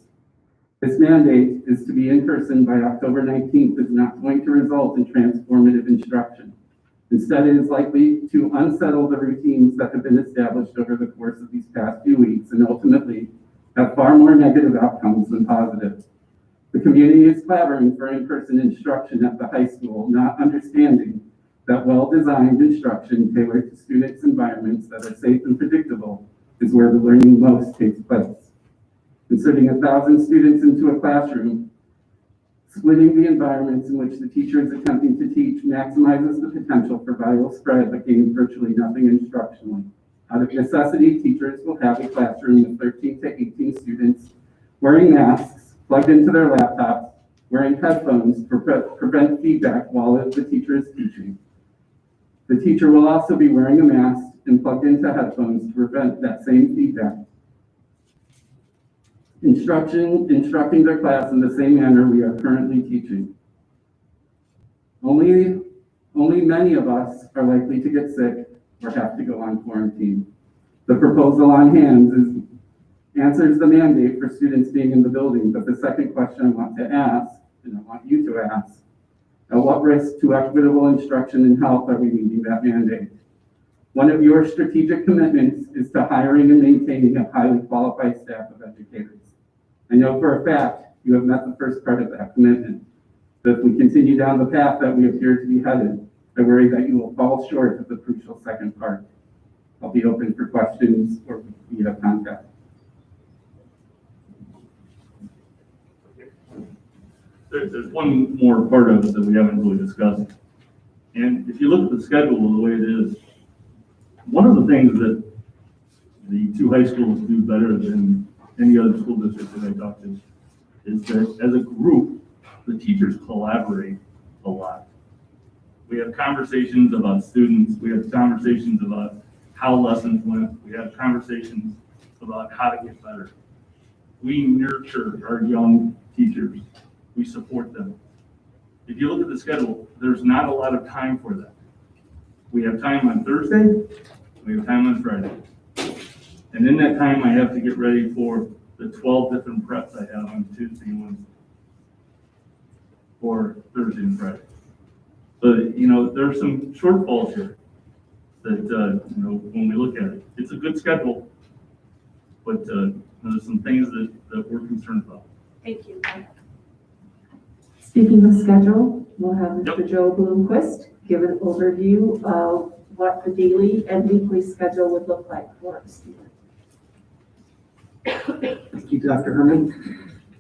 This mandate is to be in person by October 19th is not going to result in transformative instruction. Instead, it is likely to unsettle the routines that have been established over the course of these past few weeks and ultimately have far more negative outcomes than positive. The community is clamoring for in-person instruction at the high school, not understanding that well-designed instruction tailored to students' environments that are safe and predictable is where the learning most takes place. Inserting 1,000 students into a classroom, splitting the environments in which the teacher is attempting to teach maximizes the potential for viral spread but gains virtually nothing instructionally. Out of necessity, teachers will have a classroom with 13 to 18 students wearing masks, plugged into their laptops, wearing headphones to prevent feedback while the teacher is teaching. The teacher will also be wearing a mask and plugged into headphones to prevent that same feedback. Instructing their class in the same manner we are currently teaching. Only many of us are likely to get sick or have to go on quarantine. The proposal on hand answers the mandate for students being in the building, but the second question I want to ask, and I want you to ask, at what risk to equitable instruction and health are we meeting that mandate? One of your strategic commitments is to hiring and maintaining a highly qualified staff of educators. I know for a fact you have met the first part of that commitment. But if we continue down the path that we appear to be headed, I worry that you will fall short of the crucial second part. I'll be open for questions or via contact. There's one more part of it that we haven't really discussed. And if you look at the schedule the way it is, one of the things that the 2 high schools do better than any other school district that I talk to is that as a group, the teachers collaborate a lot. We have conversations about students. We have conversations about how lessons went. We have conversations about how to get better. We nurture our young teachers. We support them. If you look at the schedule, there's not a lot of time for that. We have time on Thursday. We have time on Friday. And in that time, I have to get ready for the 12 different preps I have on Tuesday and Wednesday, or Thursday and Friday. So, there are some shortfalls here that, when we look at it, it's a good schedule, but there's some things that we're concerned about. Thank you. Speaking of schedule, we'll have Mr. Yep. Joe Bloomquist give an overview of what the daily and weekly schedule would look like for a student. Thank you, Dr. Herman.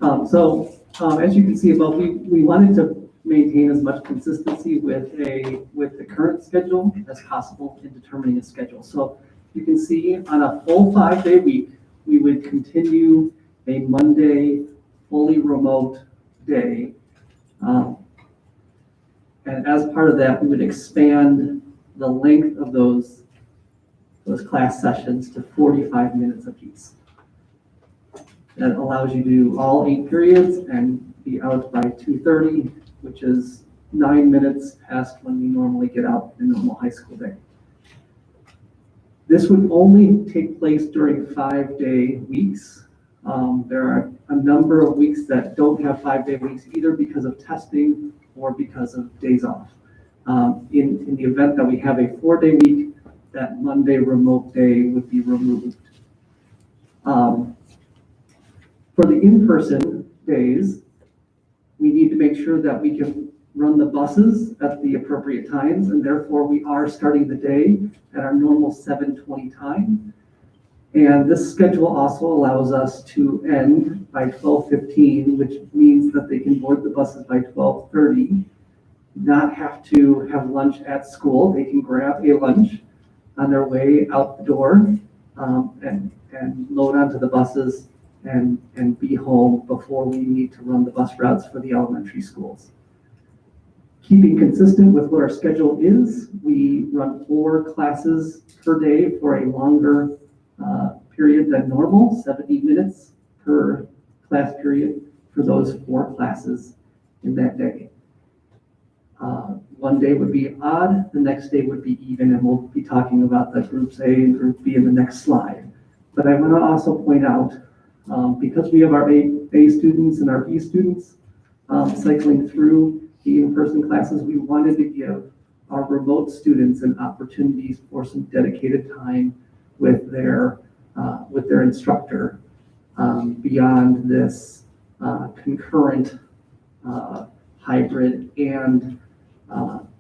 As you can see above, we wanted to maintain as much consistency with the current schedule as possible in determining a schedule. So you can see on a full 5-day week, we would continue a Monday fully remote day. And as part of that, we would expand the length of those class sessions to 45 minutes apiece. That allows you to do all 8 periods and be out by 2:30, which is 9 minutes past when we normally get out in a normal high school day. This would only take place during 5-day weeks. There are a number of weeks that don't have 5-day weeks, either because of testing or because of days off. In the event that we have a 4-day week, that Monday remote day would be removed. For the in-person days, we need to make sure that we can run the buses at the appropriate times, and therefore we are starting the day at our normal 7:20 time. And this schedule also allows us to end by 12:15, which means that they can board the buses by 12:30, not have to have lunch at school. They can grab a lunch on their way out the door and load onto the buses and be home before we need to run the bus routes for the elementary schools. Keeping consistent with what our schedule is, we run 4 classes per day for a longer period than normal, 70 minutes per class period for those 4 classes in that day. One day would be odd, the next day would be even, and we'll be talking about the groups A and group B in the next slide. But I want to also point out, because we have our A students and our B students cycling through the in-person classes, we wanted to give our remote students an opportunity for some dedicated time with their instructor beyond this concurrent hybrid and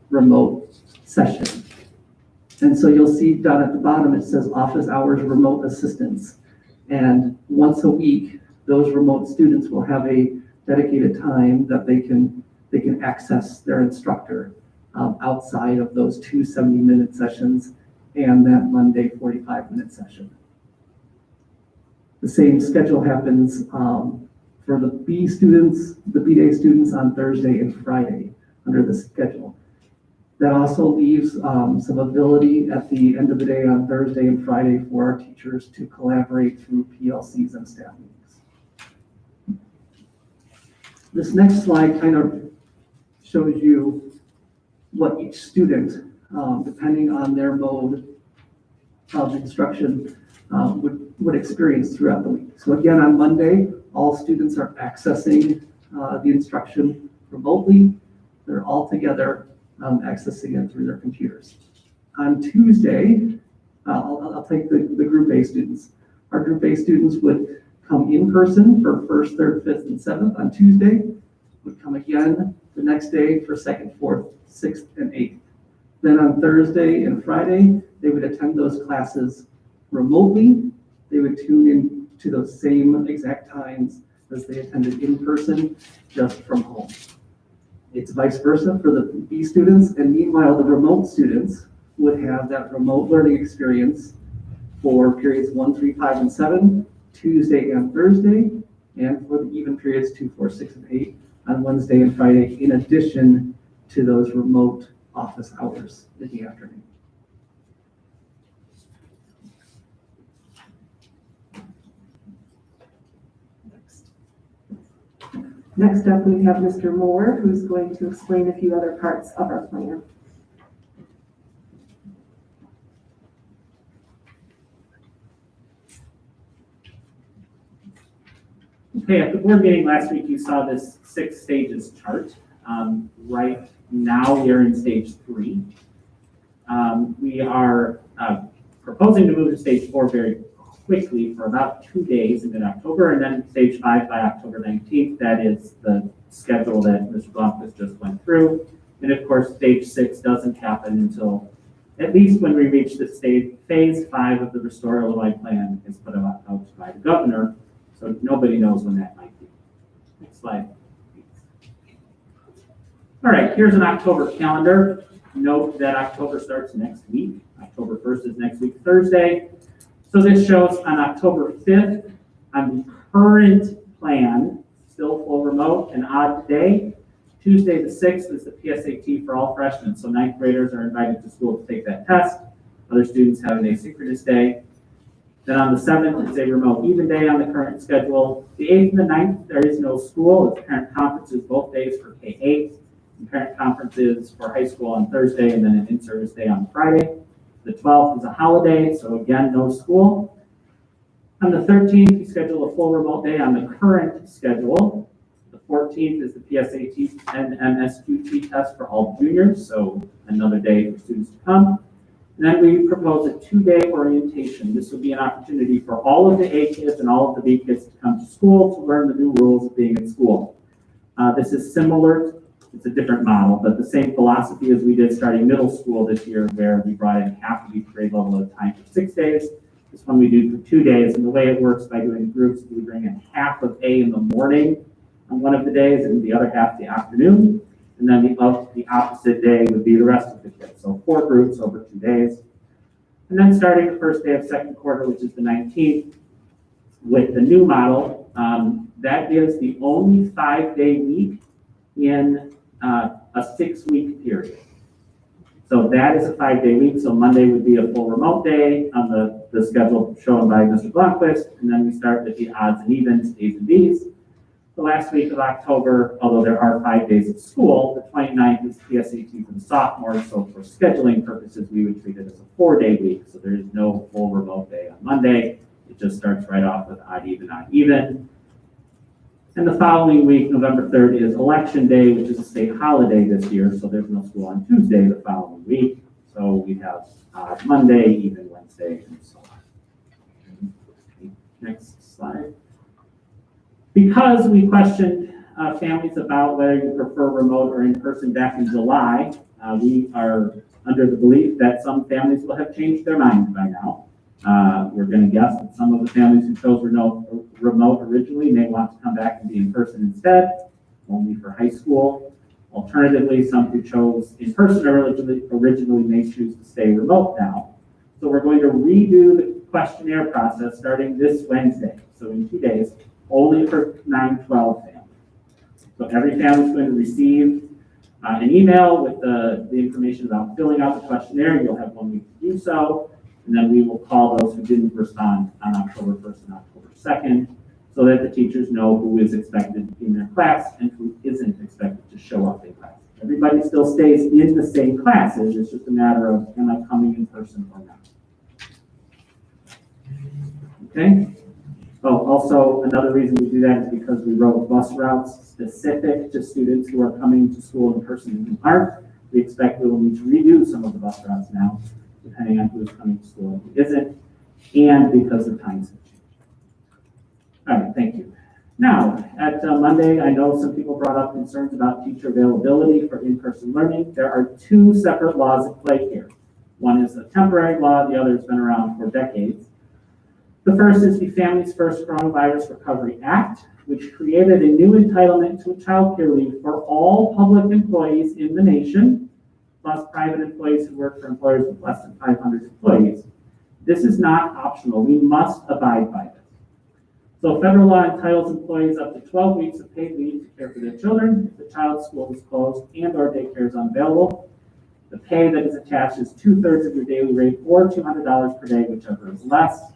remote session. And so you'll see down at the bottom, it says office hours remote assistance. And once a week, those remote students will have a dedicated time that they can access their instructor outside of those 2 70-minute sessions and that Monday 45-minute session. The same schedule happens for the B students, the B-Day students on Thursday and Friday under the schedule. That also leaves some ability at the end of the day on Thursday and Friday for our teachers to collaborate through PLCs and staff meetings. This next slide kind of shows you what each student, depending on their mode of instruction, would experience throughout the week. So again, on Monday, all students are accessing the instruction remotely. They're all together accessing it through their computers. On Tuesday, I'll take the Group A students. Our Group A students would come in person for 1st, 3rd, 5th, and 7th on Tuesday, would come again the next day for 2nd, 4th, 6th, and 8th. Then on Thursday and Friday, they would attend those classes remotely. They would tune in to those same exact times as they attended in person, just from home. It's vice versa for the B students, and meanwhile, the remote students would have that remote learning experience for periods 1, 3, 5, and 7, Tuesday and Thursday, and for the even periods 2, 4, 6, and 8 on Wednesday and Friday, in addition to those remote office hours in the afternoon. Next up, we have Mr. Moore, who's going to explain a few other parts of our plan. Okay, at the board meeting last week, you saw this 6 stages chart. Right now, we are in stage 3. We are proposing to move to stage 4 very quickly for about 2 days in mid-October, and then stage 5 by October 19th. That is the schedule that Mr. Blomquist just went through. And of course, stage 6 doesn't happen until at least when we reach the phase 5 of the Restore Illinois plan is put out by the governor. So nobody knows when that might be. Next slide. All right, here's an October calendar. Note that October starts next week. October 1st is next week, Thursday. So this shows on October 5th, on the current plan, still full remote, and odd day. Tuesday, the 6th, is the PSAT for all freshmen, so ninth graders are invited to school to take that test. Other students have an asynchronous day. Then on the 7th, it's a remote even day on the current schedule. The 8th and the 9th, there is no school. It's parent conferences both days for K-8, and parent conferences for high school on Thursday, and then an in-service day on Friday. The 12th is a holiday, so again, no school. On the 13th, we schedule a full remote day on the current schedule. The 14th is the PSAT and MSQT test for all juniors, so another day for students to come. And then we propose a 2-day orientation. This will be an opportunity for all of the A kids and all of the B kids to come to school to learn the new rules of being in school. This is similar, it's a different model, but the same philosophy as we did starting middle school this year, where we brought in half of each grade level at a time for 6 days. This one we do for 2 days, and the way it works by doing groups, we bring in half of A in the morning on one of the days and the other half the afternoon. And then the opposite day would be the rest of the kids. So 4 groups over 2 days. And then starting the first day of second quarter, which is the 19th, with the new model, that is the only 5-day week in a 6-week period. So that is a 5-day week. So Monday would be a full remote day on the schedule shown by Mr. Blomquist. And then we start with the odds and evens, A's and B's. The last week of October, although there are 5 days of school, the 29th is PSAT for the sophomores. So for scheduling purposes, we would treat it as a 4-day week. So there is no full remote day on Monday. It just starts right off with odd, even, odd, even. And the following week, November 3rd, is Election Day, which is a state holiday this year. So there's no school on Tuesday the following week. So we have odd Monday, even Wednesday, and so on. Next slide. Because we questioned families about whether you prefer remote or in-person back in July, we are under the belief that some families will have changed their minds by now. We're going to guess that some of the families who chose remote originally may want to come back and be in person instead, only for high school. Alternatively, some who chose in person originally may choose to stay remote now. So we're going to redo the questionnaire process starting this Wednesday, so in 2 days, only for 9-12 families. So every family is going to receive an email with the information about filling out the questionnaire. You'll have 1 week to do so. And then we will call those who didn't respond on October 1st and October 2nd, so that the teachers know who is expected in their class and who isn't expected to show up in class. Everybody still stays in the same classes. It's just a matter of, am I coming in person or not? Okay. Oh, also, another reason we do that is because we wrote bus routes specific to students who are coming to school in person and who aren't. We expect we will need to redo some of the bus routes now, depending on who's coming to school and who isn't, and because the times have changed. All right, thank you. Now, at Monday, I know some people brought up concerns about teacher availability for in-person learning. There are 2 separate laws at play here. One is a temporary law, the other has been around for decades. The first is the Families First Coronavirus Recovery Act, which created a new entitlement to child care leave for all public employees in the nation, plus private employees who work for employers with less than 500 employees. This is not optional. We must abide by this. So federal law entitles employees up to 12 weeks of paid leave to care for their children if the child's school is closed and or daycare is unavailable. The pay that is attached is 2/3 of your daily rate or $200 per day, whichever is less.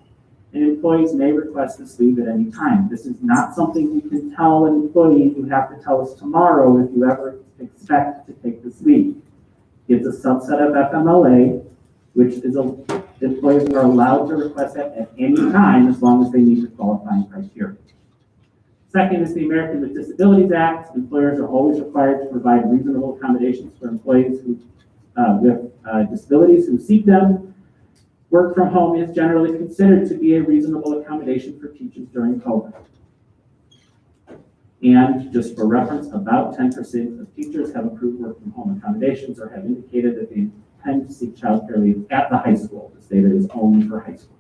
And employees may request this leave at any time. This is not something you can tell an employee, you have to tell us tomorrow if you ever expect to take this leave. It's a subset of FMLA, which is employees are allowed to request that at any time as long as they meet the qualifying criteria. Second is the American with Disabilities Act. Employers are always required to provide reasonable accommodations for employees who, with disabilities who seek them. Work from home is generally considered to be a reasonable accommodation for teachers during COVID. And just for reference, about 10% of teachers have approved work from home accommodations or have indicated that they intend to seek child care leave at the high school. The state is only for high school.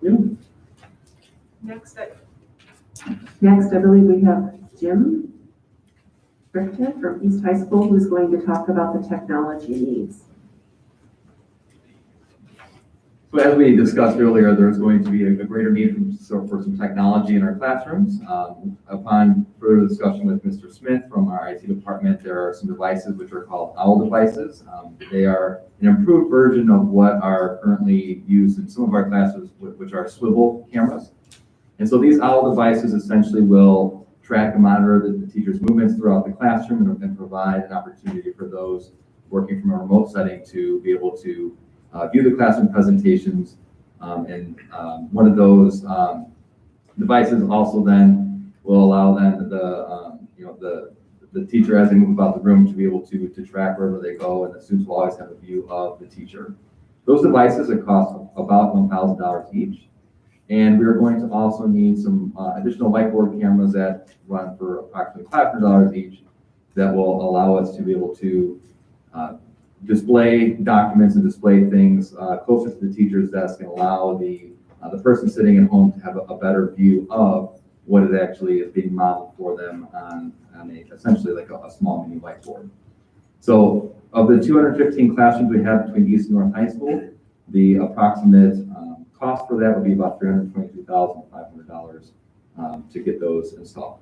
You? Next, I believe we have Jim Brickhead from East High School, who's going to talk about the technology needs. So as we discussed earlier, there's going to be a greater need for some technology in our classrooms. Upon further discussion with Mr. Smith from our IT department, there are some devices which are called OWL devices. They are an improved version of what are currently used in some of our classes, which are swivel cameras. And so these OWL devices essentially will track and monitor the teacher's movements throughout the classroom and provide an opportunity for those working from a remote setting to be able to view the classroom presentations. One of those devices also then will allow then the teacher, as they move about the room, to be able to track wherever they go, and the students will always have a view of the teacher. Those devices cost about $1,000 each. And we're going to also need some additional whiteboard cameras that run for approximately $500 each that will allow us to be able to display documents and display things closer to the teacher's desk and allow the person sitting at home to have a better view of what it actually is being modeled for them on essentially like a small mini whiteboard. So of the 215 classrooms we have between East and North High School, the approximate cost for that would be about $322,500 to get those installed.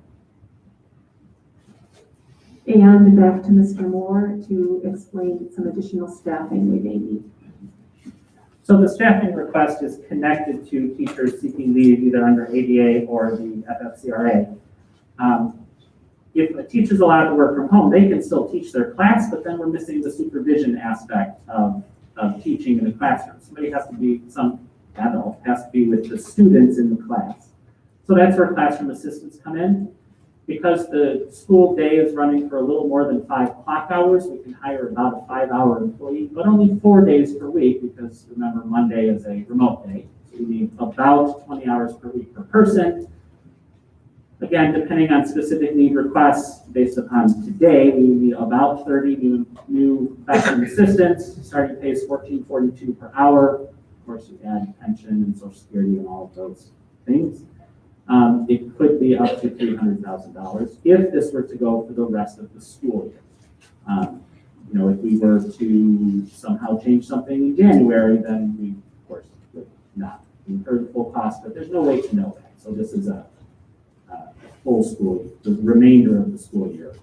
And back to Mr. Moore to explain some additional staffing we may need. So the staffing request is connected to teachers seeking leave either under ADA or the FFCRA. If a teacher's allowed to work from home, they can still teach their class, but then we're missing the supervision aspect of teaching in the classroom. Somebody has to be, some adult has to be with the students in the class. So that's where classroom assistants come in. Because the school day is running for a little more than 5 clock hours, we can hire about a 5-hour employee, but only 4 days per week, because remember, Monday is a remote day. So we need about 20 hours per week per person. Again, depending on specific need requests, based upon today, we need about 30 new classroom assistants. Starting pay is $14.42 per hour. Of course, you add pension and Social Security and all of those things. It could be up to $300,000 if this were to go for the rest of the school year. If we were to somehow change something in January, then we, of course, would not incur the full cost, but there's no way to know that. So this is a full school, the remainder of the school year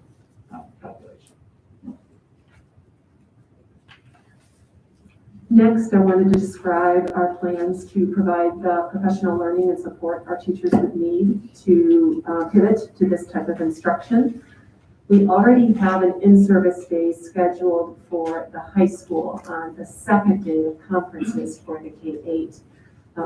calculation. Next, I wanted to describe our plans to provide the professional learning and support our teachers would need to pivot to this type of instruction. We already have an in-service day scheduled for the high school on the second day of conferences for the K-8.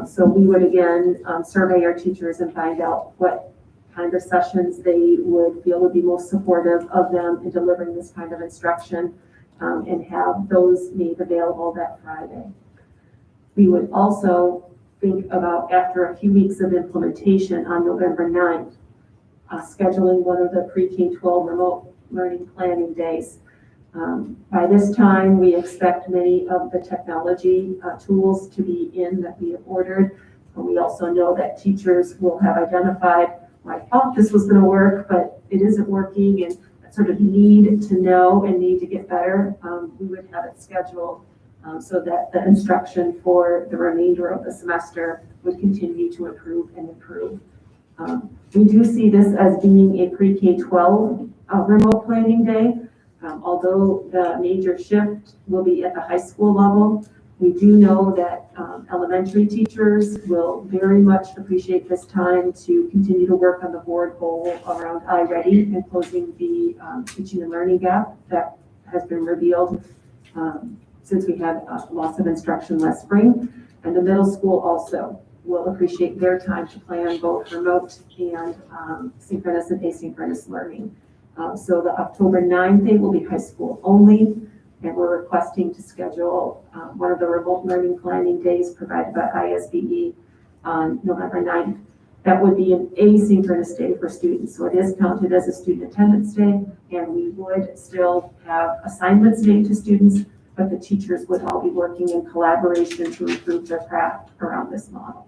So we would again survey our teachers and find out what kind of sessions they would feel would be most supportive of them in delivering this kind of instruction. And have those made available that Friday. We would also think about, after a few weeks of implementation on November 9th, scheduling one of the pre-K-12 remote learning planning days. By this time, we expect many of the technology tools to be in that we have ordered. And we also know that teachers will have identified, well, I thought this was going to work, but it isn't working, and sort of need to know and need to get better. We would have it scheduled so that the instruction for the remainder of the semester would continue to improve and improve. We do see this as being a pre-K-12 remote planning day. Although the major shift will be at the high school level, we do know that elementary teachers will very much appreciate this time to continue to work on the board goal around iReady and closing the teaching and learning gap that has been revealed since we had loss of instruction last spring. And the middle school also will appreciate their time to plan both remote and synchronous and asynchronous learning. So the October 9th day will be high school only. And we're requesting to schedule one of the remote learning planning days provided by ISBE on November 9th. That would be an asynchronous day for students. So it is counted as a student attendance day, and we would still have assignments made to students, but the teachers would all be working in collaboration to improve their craft around this model.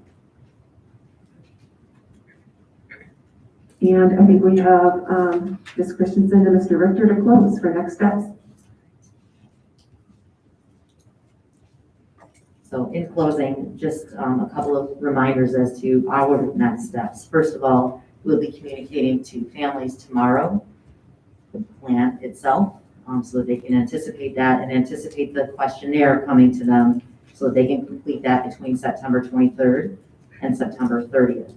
And I think we have Ms. Christensen and Mr. Richter to close for next steps. So in closing, just a couple of reminders as to our next steps. First of all, we'll be communicating to families tomorrow, the plan itself, so that they can anticipate that and anticipate the questionnaire coming to them so that they can complete that between September 23rd and September 30th.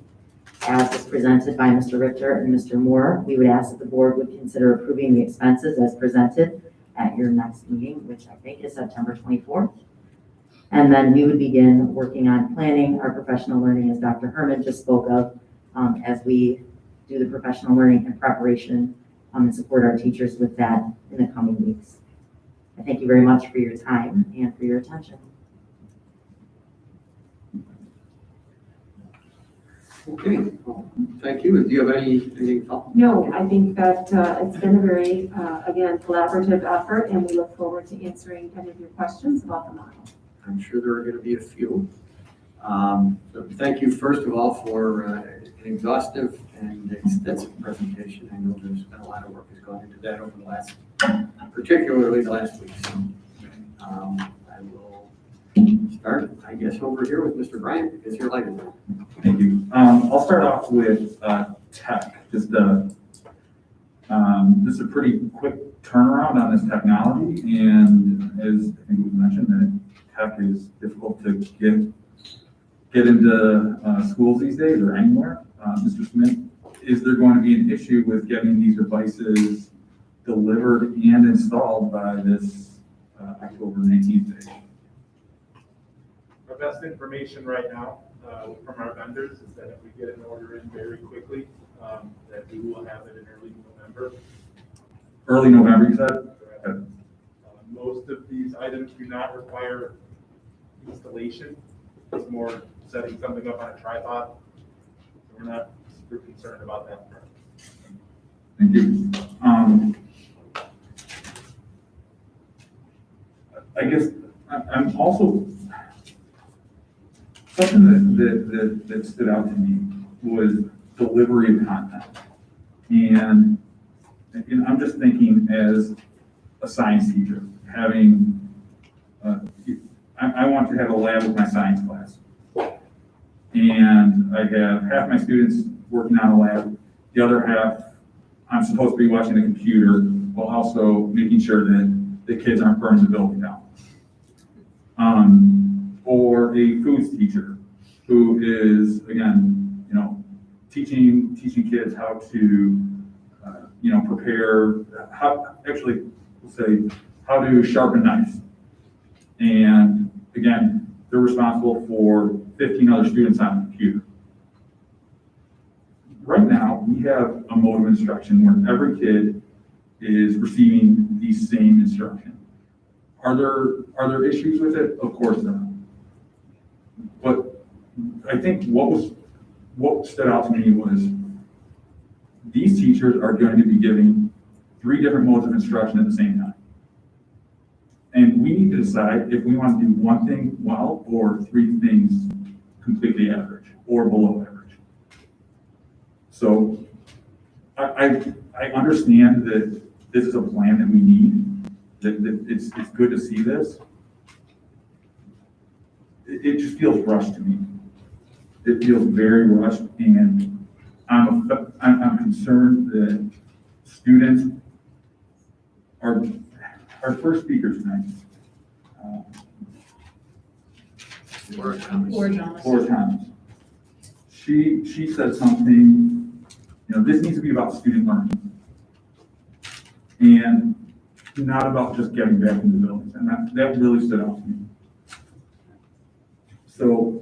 As was presented by Mr. Richter and Mr. Moore, we would ask that the board would consider approving the expenses as presented at your next meeting, which I think is September 24th. And then we would begin working on planning our professional learning, as Dr. Herman just spoke of, as we do the professional learning and preparation and support our teachers with that in the coming weeks. I thank you very much for your time and for your attention. Okay, well, thank you. Do you have anything else? No, I think that it's been a very, again, collaborative effort, and we look forward to answering any of your questions about the model. I'm sure there are going to be a few. So thank you, first of all, for an exhaustive and extensive presentation. I know there's been a lot of work has gone into that over the last, particularly the last week. So I will start, I guess, over here with Mr. Bryant, because you're lighted. Thank you. I'll start off with tech. Just this is a pretty quick turnaround on this technology, and as I think we mentioned, that tech is difficult to get into schools these days or anywhere. Mr. Smith, is there going to be an issue with getting these devices delivered and installed by this October 19th date? Our best information right now from our vendors is that if we get an order in very quickly, that we will have it in early November. Early November, you said? Okay. Most of these items do not require installation. It's more setting something up on a tripod. So we're not super concerned about that. Thank you. I guess I'm also, something that stood out to me was delivery of content. And I'm just thinking as a science teacher, having, I want to have a lab with my science class. And I have half my students working on a lab, the other half, I'm supposed to be watching the computer while also making sure that the kids aren't burning the building down. Or a foods teacher who is, again, teaching kids how to, prepare, how to sharpen knives. And again, they're responsible for 15 other students on the computer. Right now, we have a mode of instruction where every kid is receiving the same instruction. Are there issues with it? Of course there are. But I think what stood out to me was these teachers are going to be giving 3 different modes of instruction at the same time. And we need to decide if we want to do one thing well or 3 things completely average or below average. So I understand that this is a plan that we need, that it's good to see this. It just feels rushed to me. It feels very rushed, and I'm concerned that students are our first speaker tonight. Laura Thomas. She said something, this needs to be about student learning and not about just getting back into the buildings. And that really stood out to me. So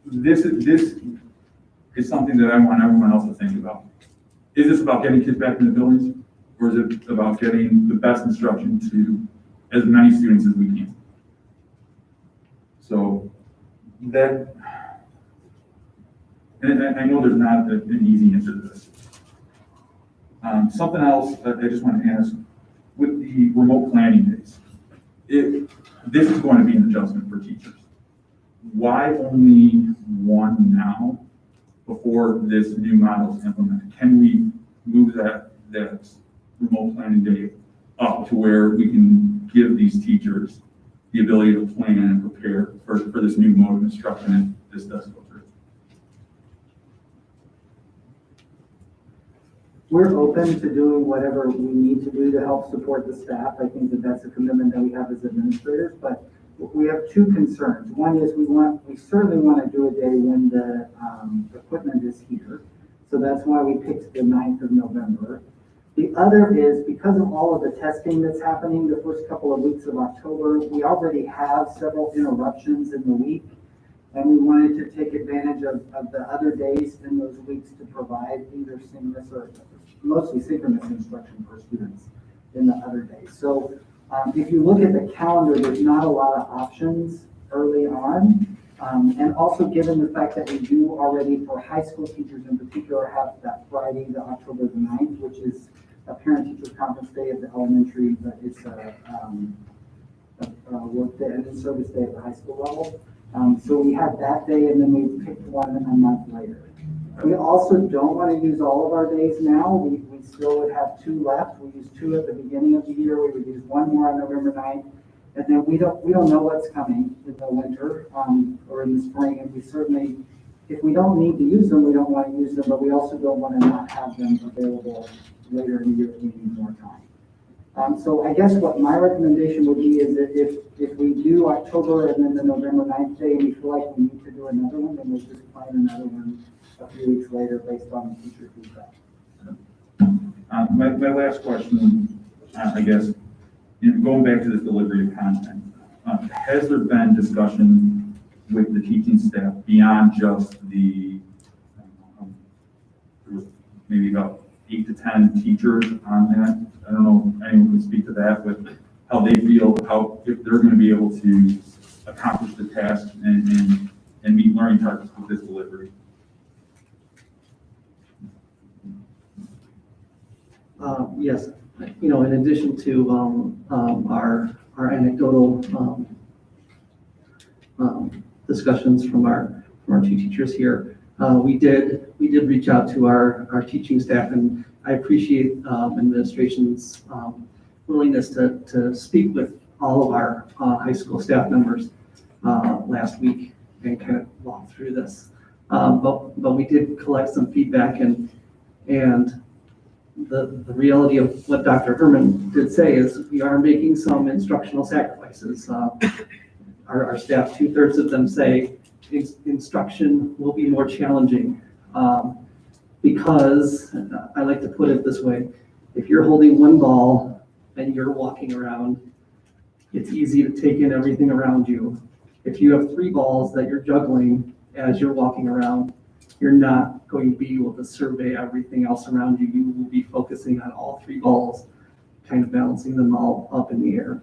this is something that I want everyone else to think about. Is this about getting kids back in the buildings, or is it about getting the best instruction to as many students as we can? So that, and I know there's not an easy answer to this. Something else that I just want to ask, with the remote planning days, this is going to be an adjustment for teachers. Why only 1 now before this new model is implemented? Can we move that remote planning day up to where we can give these teachers the ability to plan and prepare for this new mode of instruction if this does go through. We're open to doing whatever we need to do to help support the staff. I think that that's a commitment that we have as administrators, but we have two concerns. One is we certainly want to do a day when the equipment is here. So that's why we picked the 9th of November. The other is because of all of the testing that's happening the first couple of weeks of October, we already have several interruptions in the week. And we wanted to take advantage of the other days in those weeks to provide either synchronous or mostly synchronous instruction for students in the other days. So if you look at the calendar, there's not a lot of options early on. And also given the fact that we do already for high school teachers in particular have that Friday, the October the 9th, which is a parent-teacher conference day at the elementary, but it's a work day and a service day at the high school level. So we had that day and then we picked one a month later. We also don't want to use all of our days now. We still would have 2 left. We used 2 at the beginning of the year. We would use 1 more on November 9th. And then we don't know what's coming in the winter or in the spring. And we certainly, if we don't need to use them, we don't want to use them, but we also don't want to not have them available later in the year if we need more time. So I guess what my recommendation would be is that if we do October and then the November 9th day, and we feel like we need to do another one, then we'll just plan another one a few weeks later based on the teacher feedback. My last question, I guess, going back to this delivery of content, has there been discussion with the teaching staff beyond just there was maybe about 8 to 10 teachers on that? I don't know if anyone can speak to that, but how they feel, if they're going to be able to accomplish the task and meet learning targets with this delivery. Yes, in addition to our anecdotal discussions from our 2 teachers here, we did reach out to our teaching staff, and I appreciate administration's willingness to speak with all of our high school staff members last week and kind of walk through this. But we did collect some feedback, and the reality of what Dr. Herman did say is we are making some instructional sacrifices. Our staff, 2/3 of them say instruction will be more challenging because, I like to put it this way, if you're holding 1 ball and you're walking around, it's easy to take in everything around you. If you have 3 balls that you're juggling as you're walking around, you're not going to be able to survey everything else around you. You will be focusing on all 3 balls, kind of balancing them all up in the air.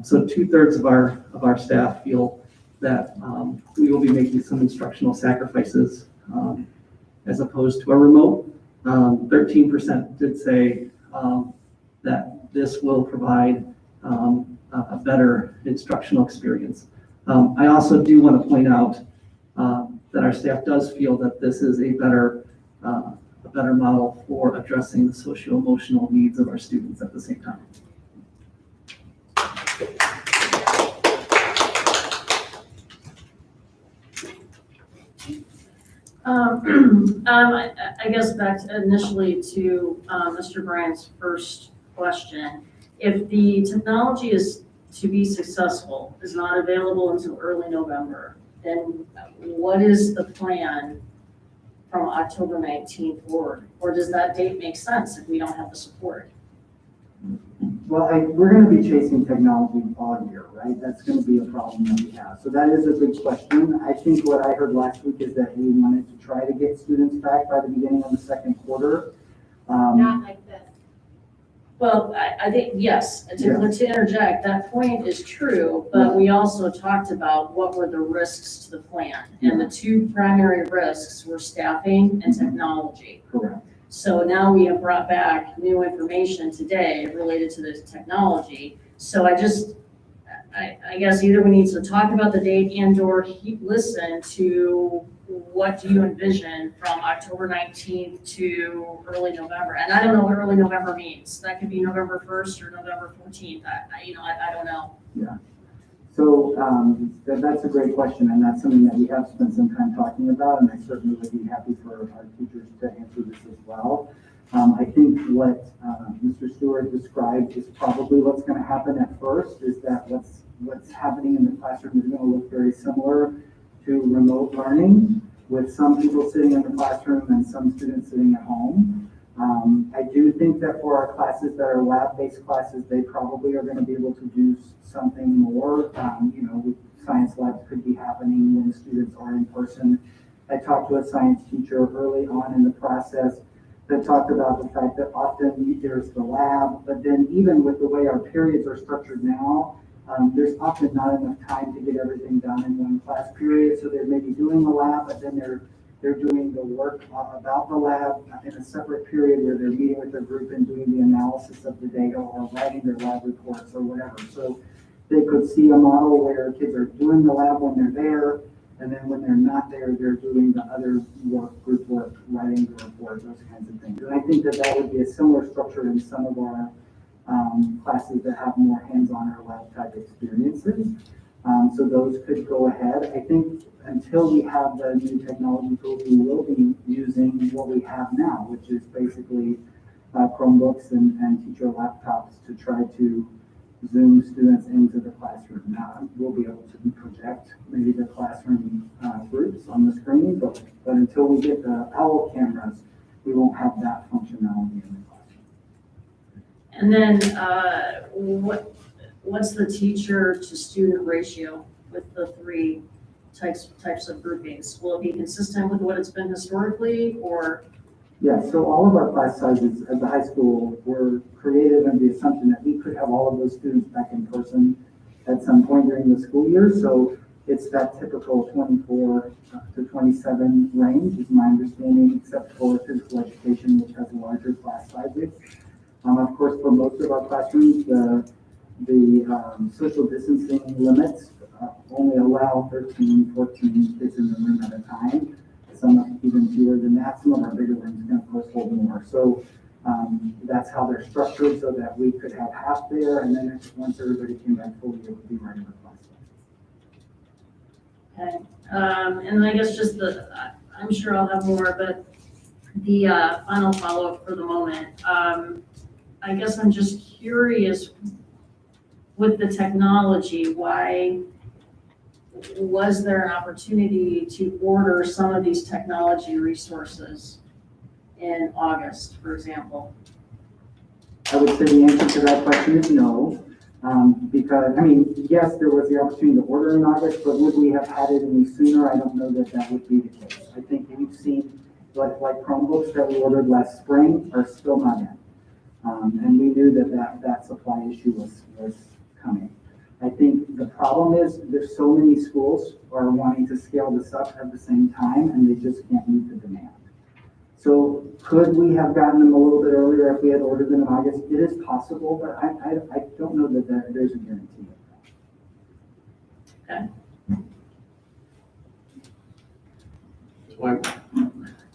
So 2/3 of our staff feel that we will be making some instructional sacrifices as opposed to a remote. 13% did say that this will provide a better instructional experience. I also do want to point out that our staff does feel that this is a better model for addressing the socio-emotional needs of our students at the same time. I guess back initially to Mr. Bryant's first question. If the technology is to be successful, is not available until early November, then what is the plan from October 19th forward? Or does that date make sense if we don't have the support? Well, we're going to be chasing technology all year, right? That's going to be a problem that we have. So that is a big question. I think what I heard last week is that we wanted to try to get students back by the beginning of the second quarter. Not like this. Well, I think, yes, to interject, that point is true, but we also talked about what were the risks to the plan. And the 2 primary risks were staffing and technology. Correct. So now we have brought back new information today related to the technology. So I guess either we need to talk about the date and or listen to what do you envision from October 19th to early November? And I don't know what early November means. That could be November 1st or November 14th. I don't know. Yeah. So that's a great question, and that's something that we have spent some time talking about, and I certainly would be happy for our teachers to answer this as well. I think what Mr. Stewart described is probably what's going to happen at first, is that what's happening in the classroom is going to look very similar to remote learning, with some people sitting in the classroom and some students sitting at home. I do think that for our classes that are lab-based classes, they probably are going to be able to do something more. Science labs could be happening when students are in person. I talked to a science teacher early on in the process that talked about the fact that often there's the lab, but then even with the way our periods are structured now, there's often not enough time to get everything done in one class period. So they're maybe doing the lab, but then they're doing the work about the lab in a separate period where they're meeting with their group and doing the analysis of the data or writing their lab reports or whatever. So they could see a model where kids are doing the lab when they're there, and then when they're not there, they're doing the other work, group work, writing the report, those kinds of things. And I think that would be a similar structure in some of our classes that have more hands-on or lab type experiences. So those could go ahead. I think until we have the new technology tools, we will be using what we have now, which is basically Chromebooks and teacher laptops to try to Zoom students into the classroom. Now we'll be able to project maybe the classroom groups on the screen, but until we get the OWL cameras, we won't have that functionality in the classroom. And then what's the teacher to student ratio with the three types of groupings? Will it be consistent with what it's been historically, or? Yeah, so all of our class sizes at the high school were created under the assumption that we could have all of those students back in person at some point during the school year. So it's that typical 24 to 27 range is my understanding, except for physical education, which has larger class sizes. Of course, for most of our classrooms, the social distancing limits only allow 13, 14 kids in the room at a time. Some even fewer than that. Some of our bigger rooms can of course hold more. So that's how they're structured, so that we could have half there, and then once everybody came back fully, it would be regular class. Okay. And I guess just I'm sure I'll have more, but the final follow-up for the moment. I guess I'm just curious, with the technology, why was there an opportunity to order some of these technology resources in August, for example? I would say the answer to that question is no. Because, yes, there was the opportunity to order in August, but would we have had it any sooner? I don't know that would be the case. I think we've seen like Chromebooks that we ordered last spring are still not in. And we knew that supply issue was coming. I think the problem is there's so many schools are wanting to scale this up at the same time, and they just can't meet the demand. So could we have gotten them a little bit earlier if we had ordered them in August? It is possible, but I don't know that there's a guarantee of Okay.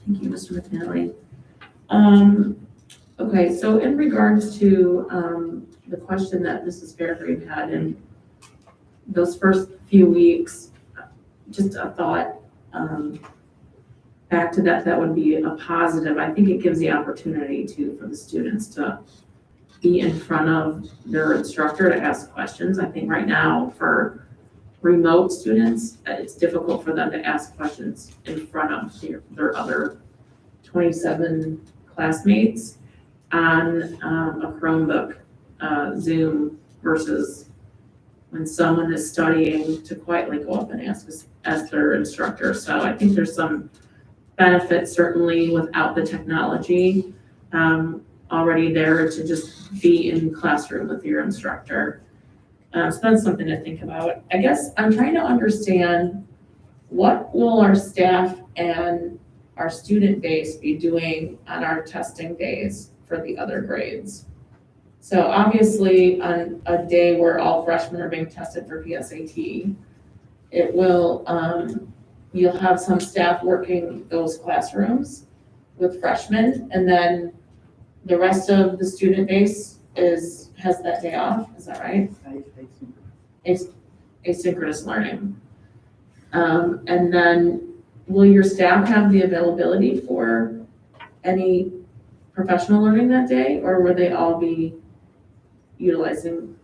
Thank you, Mr. McNally. Okay, so in regards to the question that Mrs. Fairgrave had in those first few weeks, just a thought back to that would be a positive. I think it gives the opportunity for the students to be in front of their instructor to ask questions. I think right now for remote students, it's difficult for them to ask questions in front of their other 27 classmates on a Chromebook, Zoom, versus when someone is studying to quietly go up and ask their instructor. So I think there's some benefit certainly without the technology already there to just be in classroom with your instructor. So that's something to think about. I guess I'm trying to understand, what will our staff and our student base be doing on our testing days for the other grades? So obviously on a day where all freshmen are being tested for PSAT, it will, you'll have some staff working those classrooms with freshmen, and then the rest of the student base has that day off, is that right? asynchronous learning. And then will your staff have the availability for any professional learning that day, or will they all be utilizing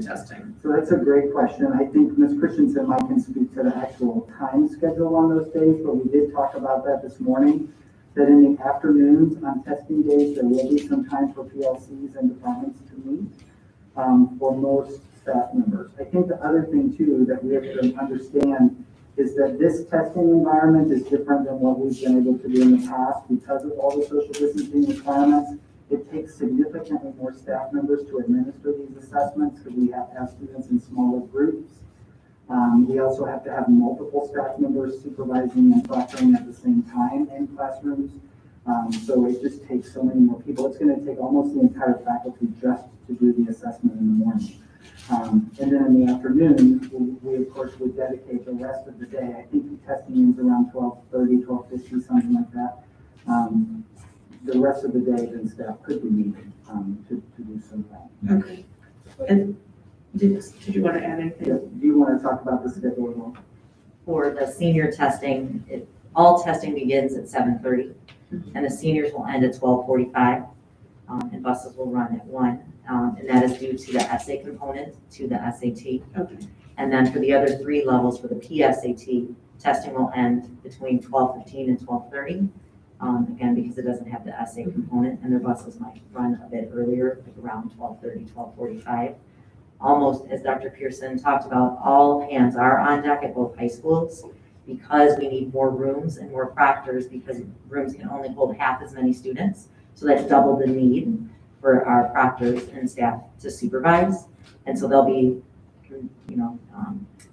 testing? So that's a great question. I think Ms. Christensen might can speak to the actual time schedule on those days, but we did talk about that this morning, that in the afternoons on testing days, there will be some time for PLCs and departments to meet for most staff members. I think the other thing too that we have to understand is that this testing environment is different than what we've been able to do in the past because of all the social distancing requirements. It takes significantly more staff members to administer these assessments because we have to have students in smaller groups. We also have to have multiple staff members supervising and proctoring at the same time in classrooms. So it just takes so many more people. It's going to take almost the entire faculty just to do the assessment in the morning. And then in the afternoon, we of course would dedicate the rest of the day. I think the testing is around 12:30, 12:50, something like that. The rest of the day, then staff could be meeting to do something. Okay. And did you want to add anything? Yeah. Do you want to talk about the schedule at all? For the senior testing, all testing begins at 7:30, and the seniors will end at 12:45, and buses will run at 1, and that is due to the essay component to the SAT. Okay. And then for the other 3 levels for the PSAT, testing will end between 12:15 and 12:30, again, because it doesn't have the essay component, and their buses might run a bit earlier, like around 12:30, 12:45. Almost, as Dr. Pearson talked about, all hands are on deck at both high schools because we need more rooms and more proctors because rooms can only hold half as many students. So that's double the need for our proctors and staff to supervise. And so they'll be,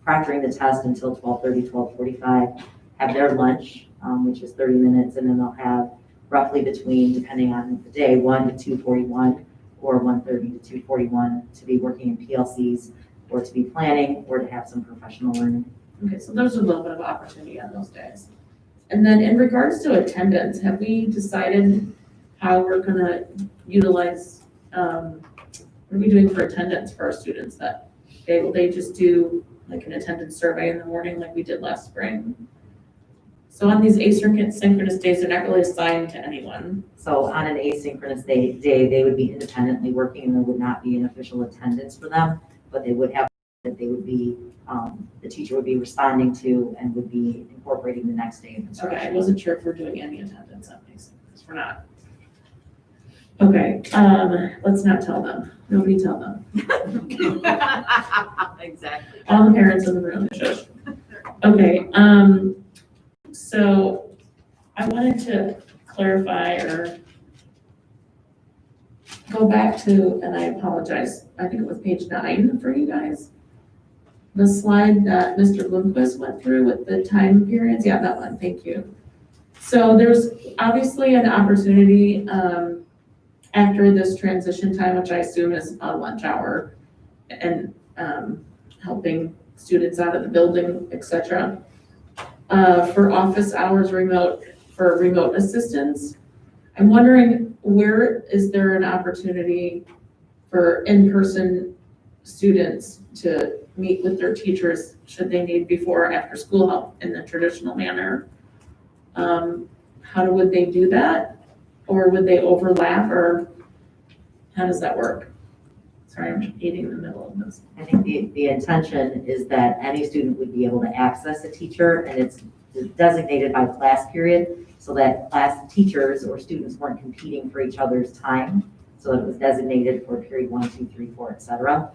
proctoring the test until 12:30, 12:45, have their lunch, which is 30 minutes, and then they'll have roughly between, depending on the day, 1 to 2:41 or 1:30 to 2:41 to be working in PLCs or to be planning or to have some professional learning. Okay, so there's a little bit of opportunity on those days. And then in regards to attendance, have we decided how we're gonna utilize, what are we doing for attendance for our students that day? Will they just do like an attendance survey in the morning like we did last spring? So on these asynchronous days, they're not really assigned to anyone. So on an asynchronous day, they would be independently working and there would not be an official attendance for them, but they would have, that they would be, the teacher would be responding to and would be incorporating the next day of instruction. Okay, I wasn't sure if we're doing any attendance on asynchronous. We're not. Okay, let's not tell them. Nobody tell them. Exactly. All the parents in the room, shush. Okay, so I wanted to clarify or go back to, and I apologize, I think it was page 9 for you guys. The slide that Mr. Lundquist went through with the time periods. Yeah, that one, thank you. So there's obviously an opportunity after this transition time, which I assume is a lunch hour, and helping students out of the building, et cetera. For office hours for remote assistance. I'm wondering, where is there an opportunity for in-person students to meet with their teachers should they need before or after school help in the traditional manner? How would they do that? Or would they overlap, or how does that work? Sorry, I'm eating in the middle of this. I think the intention is that any student would be able to access a teacher, and it's designated by class period so that class teachers or students weren't competing for each other's time. So it was designated for period 1, 2, 3, 4, et cetera.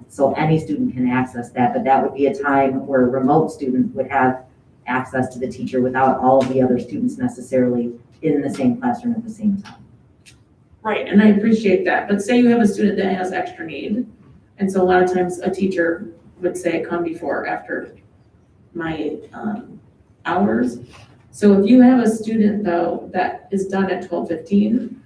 So any student can access that, but that would be a time where a remote student would have access to the teacher without all of the other students necessarily in the same classroom at the same time. Right, and I appreciate that, but say you have a student that has extra need, and so a lot of times a teacher would say, come before or after my hours. So if you have a student though that is done at 12:15,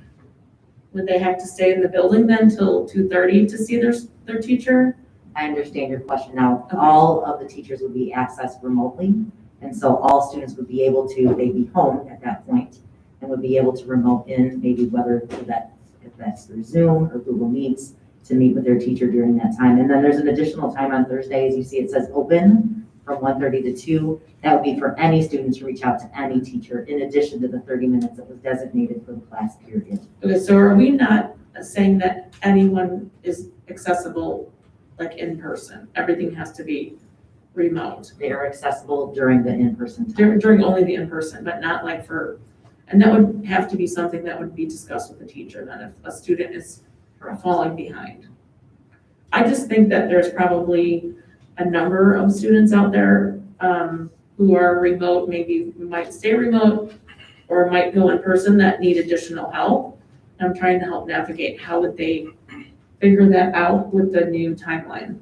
would they have to stay in the building then till 2:30 to see their teacher? I understand your question now. Okay. All of the teachers would be accessed remotely, and so all students would be able to, they'd be home at that point and would be able to remote in, maybe whether if that's through Zoom or Google Meets, to meet with their teacher during that time. And then there's an additional time on Thursday, as you see, it says open from 1:30 to 2. That would be for any student to reach out to any teacher in addition to the 30 minutes that was designated for the class period. Okay, so are we not saying that anyone is accessible, like in person? Everything has to be remote? They are accessible during the in-person time. During only the in-person, but not like for, and that would have to be something that would be discussed with the teacher then if a student is falling behind. I just think that there's probably a number of students out there who are remote, maybe might stay remote or might go in person that need additional help. I'm trying to help navigate how would they figure that out with the new timeline.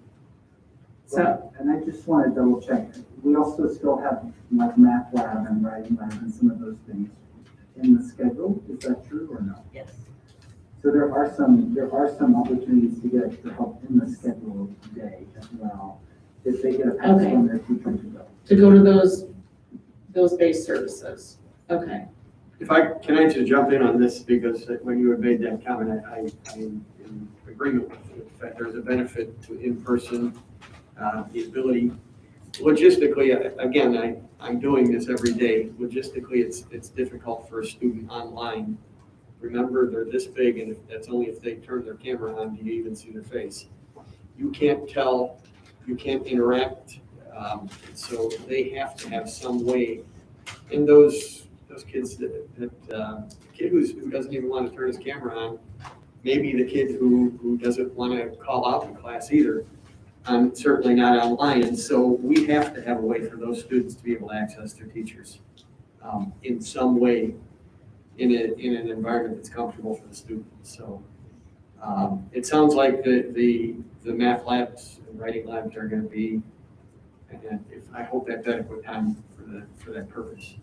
So, And I just want to double check, we also still have like math lab and writing lab and some of those things in the schedule, is that true or no? Yes. So there are some opportunities to get the help in the schedule day as well, if they get a pass Okay. from their teacher to go. to go to those base services, okay. Can I just jump in on this, because when you had made that comment, I'm in agreement with the fact there's a benefit to in-person, the ability, logistically, again, I'm doing this every day, logistically, it's difficult for a student online. Remember, they're this big, and that's only if they turn their camera on, do you even see their face. You can't tell, you can't interact, so they have to have some way, and those kids kid who doesn't even want to turn his camera on, maybe the kid who doesn't want to call out in class either, certainly not online. And so we have to have a way for those students to be able to access their teachers in some way in an environment that's comfortable for the students. So it sounds like the math labs and writing labs are going to be, and I hope that's adequate time for that purpose.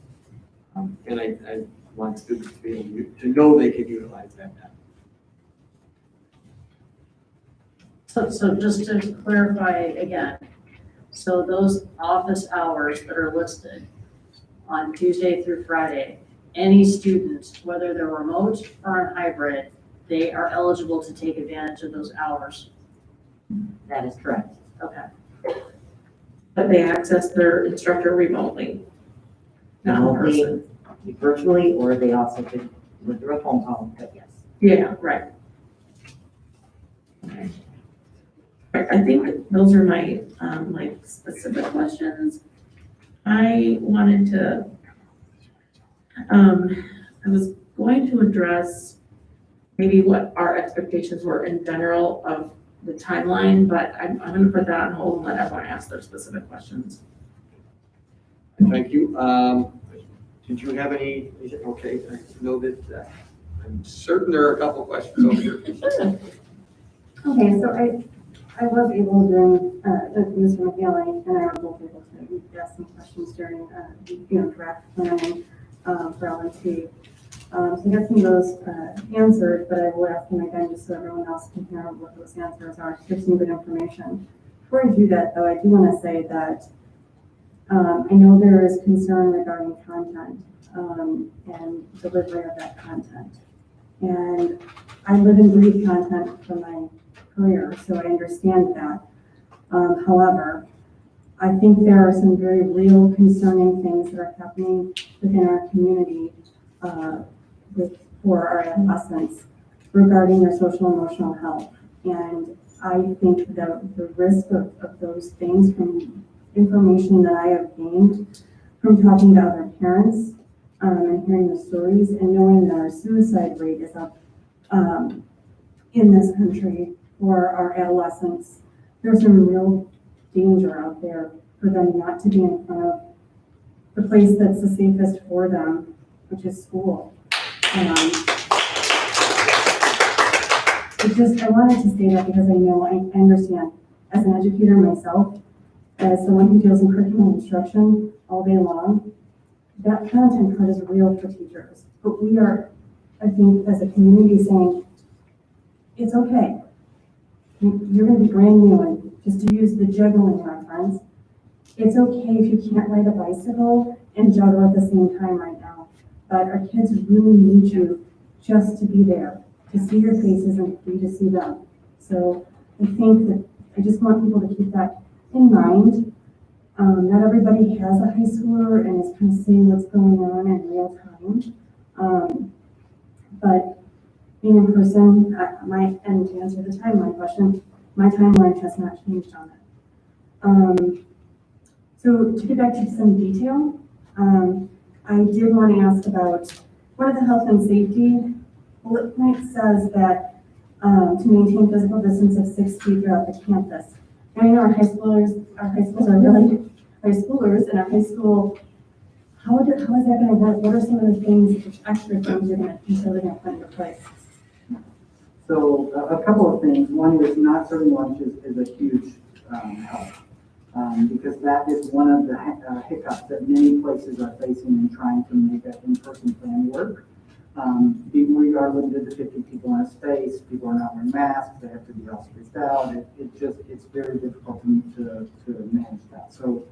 And I want students to be able to know they can utilize that time. So just to clarify again, so those office hours that are listed on Tuesday through Friday, any student, whether they're remote or on hybrid, they are eligible to take advantage of those hours? That is correct. Okay. But they access their instructor remotely, not in Remotely, person. virtually, or they also could with through a phone call, but yes. Yeah, right. Okay. Right, I think those are my, like specific questions. I wanted to, I was going to address maybe what our expectations were in general of the timeline, but I'm gonna put that on hold and let everyone ask their specific questions. Thank you. Did you have any, okay, I know that I'm certain there are a couple questions over here. Okay, so I was able during, Mr. McNeely and I were both able to ask some questions during, draft planning for L&T. So I got some of those answered, but I will ask them again just so everyone else can hear what those answers are, to give some good information. Before I do that, though, I do want to say that I know there is concern regarding content and delivery of that content. And I live and breathe content for my career, so I understand that. However, I think there are some very real concerning things that are happening within our community for our adolescents regarding their social and emotional health. And I think that the risk of those things from information that I have gained from talking to other parents and hearing the stories and knowing that our suicide rate is up in this country for our adolescents, there's some real danger out there for them not to be in front of the place that's the safest for them, which is school. I wanted to say that because I know, I understand, as an educator myself, as someone who deals in curriculum instruction all day long, that content part is real for teachers. But we are, I think, as a community saying, it's okay. You're going to be brand new, and just to use the juggling reference, it's okay if you can't ride a bicycle and juggle at the same time right now. But our kids really need you just to be there, to see your faces and for you to see them. So I think that, I just want people to keep that in mind. Not everybody has a high schooler and is kind of seeing what's going on in real time. But being in person, and to answer the timeline question, my timeline has not changed on it. So to get back to some detail, I did want to ask about one of the health and safety bullet points says that to maintain physical distance of 6 feet throughout the campus. And I know our high schools are really high schoolers, and our high school, how is that going to work? What are some of the things, extra things you're going to put into place? So a couple of things. One is not serving lunch is a huge help. Because that is one of the hiccups that many places are facing in trying to make an in-person plan work. We are limited to 50 people in a space, people are not wearing masks, they have to be all spaced out. It's very difficult to manage that. So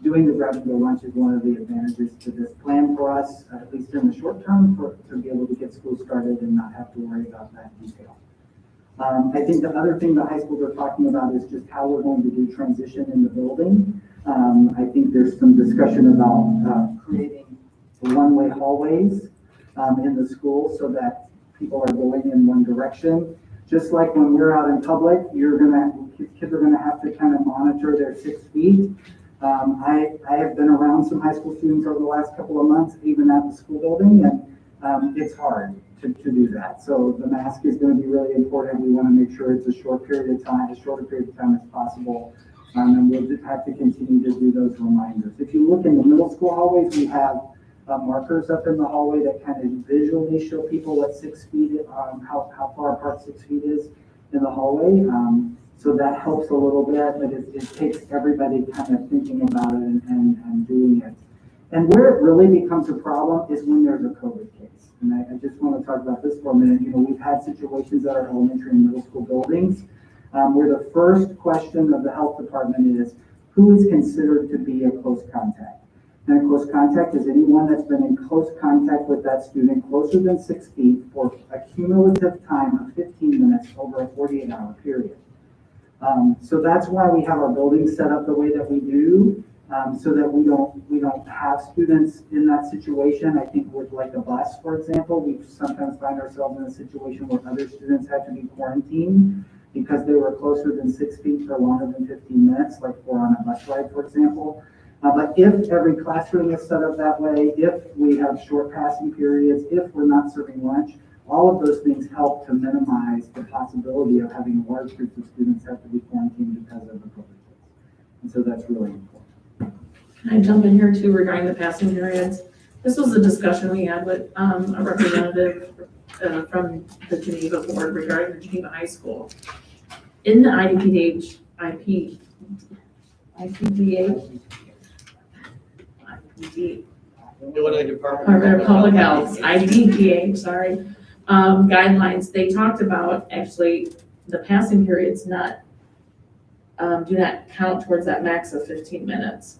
doing the grab-and-go lunch is one of the advantages to this plan for us, at least in the short term, to be able to get school started and not have to worry about that detail. I think the other thing the high schools are talking about is just how we're going to do transition in the building. I think there's some discussion about creating one-way hallways in the school so that people are going in one direction. Just like when we're out in public, kids are gonna have to kind of monitor their 6 feet. I have been around some high school students over the last couple of months, even at the school building, and it's hard to do that. So the mask is going to be really important. We want to make sure it's a short period of time, as short a period of time as possible. And we'll just have to continue to do those reminders. If you look in the middle school hallways, we have markers up in the hallway that kind of visually show people what 6 feet, how far apart 6 feet is in the hallway. So that helps a little bit, but it takes everybody kind of thinking about it and doing it. And where it really becomes a problem is when there's a COVID case. And I just want to talk about this for a minute. You know, we've had situations at our elementary and middle school buildings where the first question of the health department is, who is considered to be a close contact? And a close contact is anyone that's been in close contact with that student closer than 6 feet for a cumulative time of 15 minutes over a 48-hour period. So that's why we have our buildings set up the way that we do. So that we don't have students in that situation. I think with like a bus, for example, we sometimes find ourselves in a situation where other students have to be quarantined because they were closer than 6 feet for longer than 15 minutes, like we're on a bus ride, for example. But if every classroom is set up that way, if we have short passing periods, if we're not serving lunch, all of those things help to minimize the possibility of having large groups of students have to be quarantined because of the COVID case. And so that's really important. Can I jump in here too regarding the passing periods? This was a discussion we had with a representative from the Geneva board regarding the Geneva High School. In the IDPH, Department of Public Health, IDPH, sorry, guidelines, they talked about actually the passing periods do not count towards that max of 15 minutes.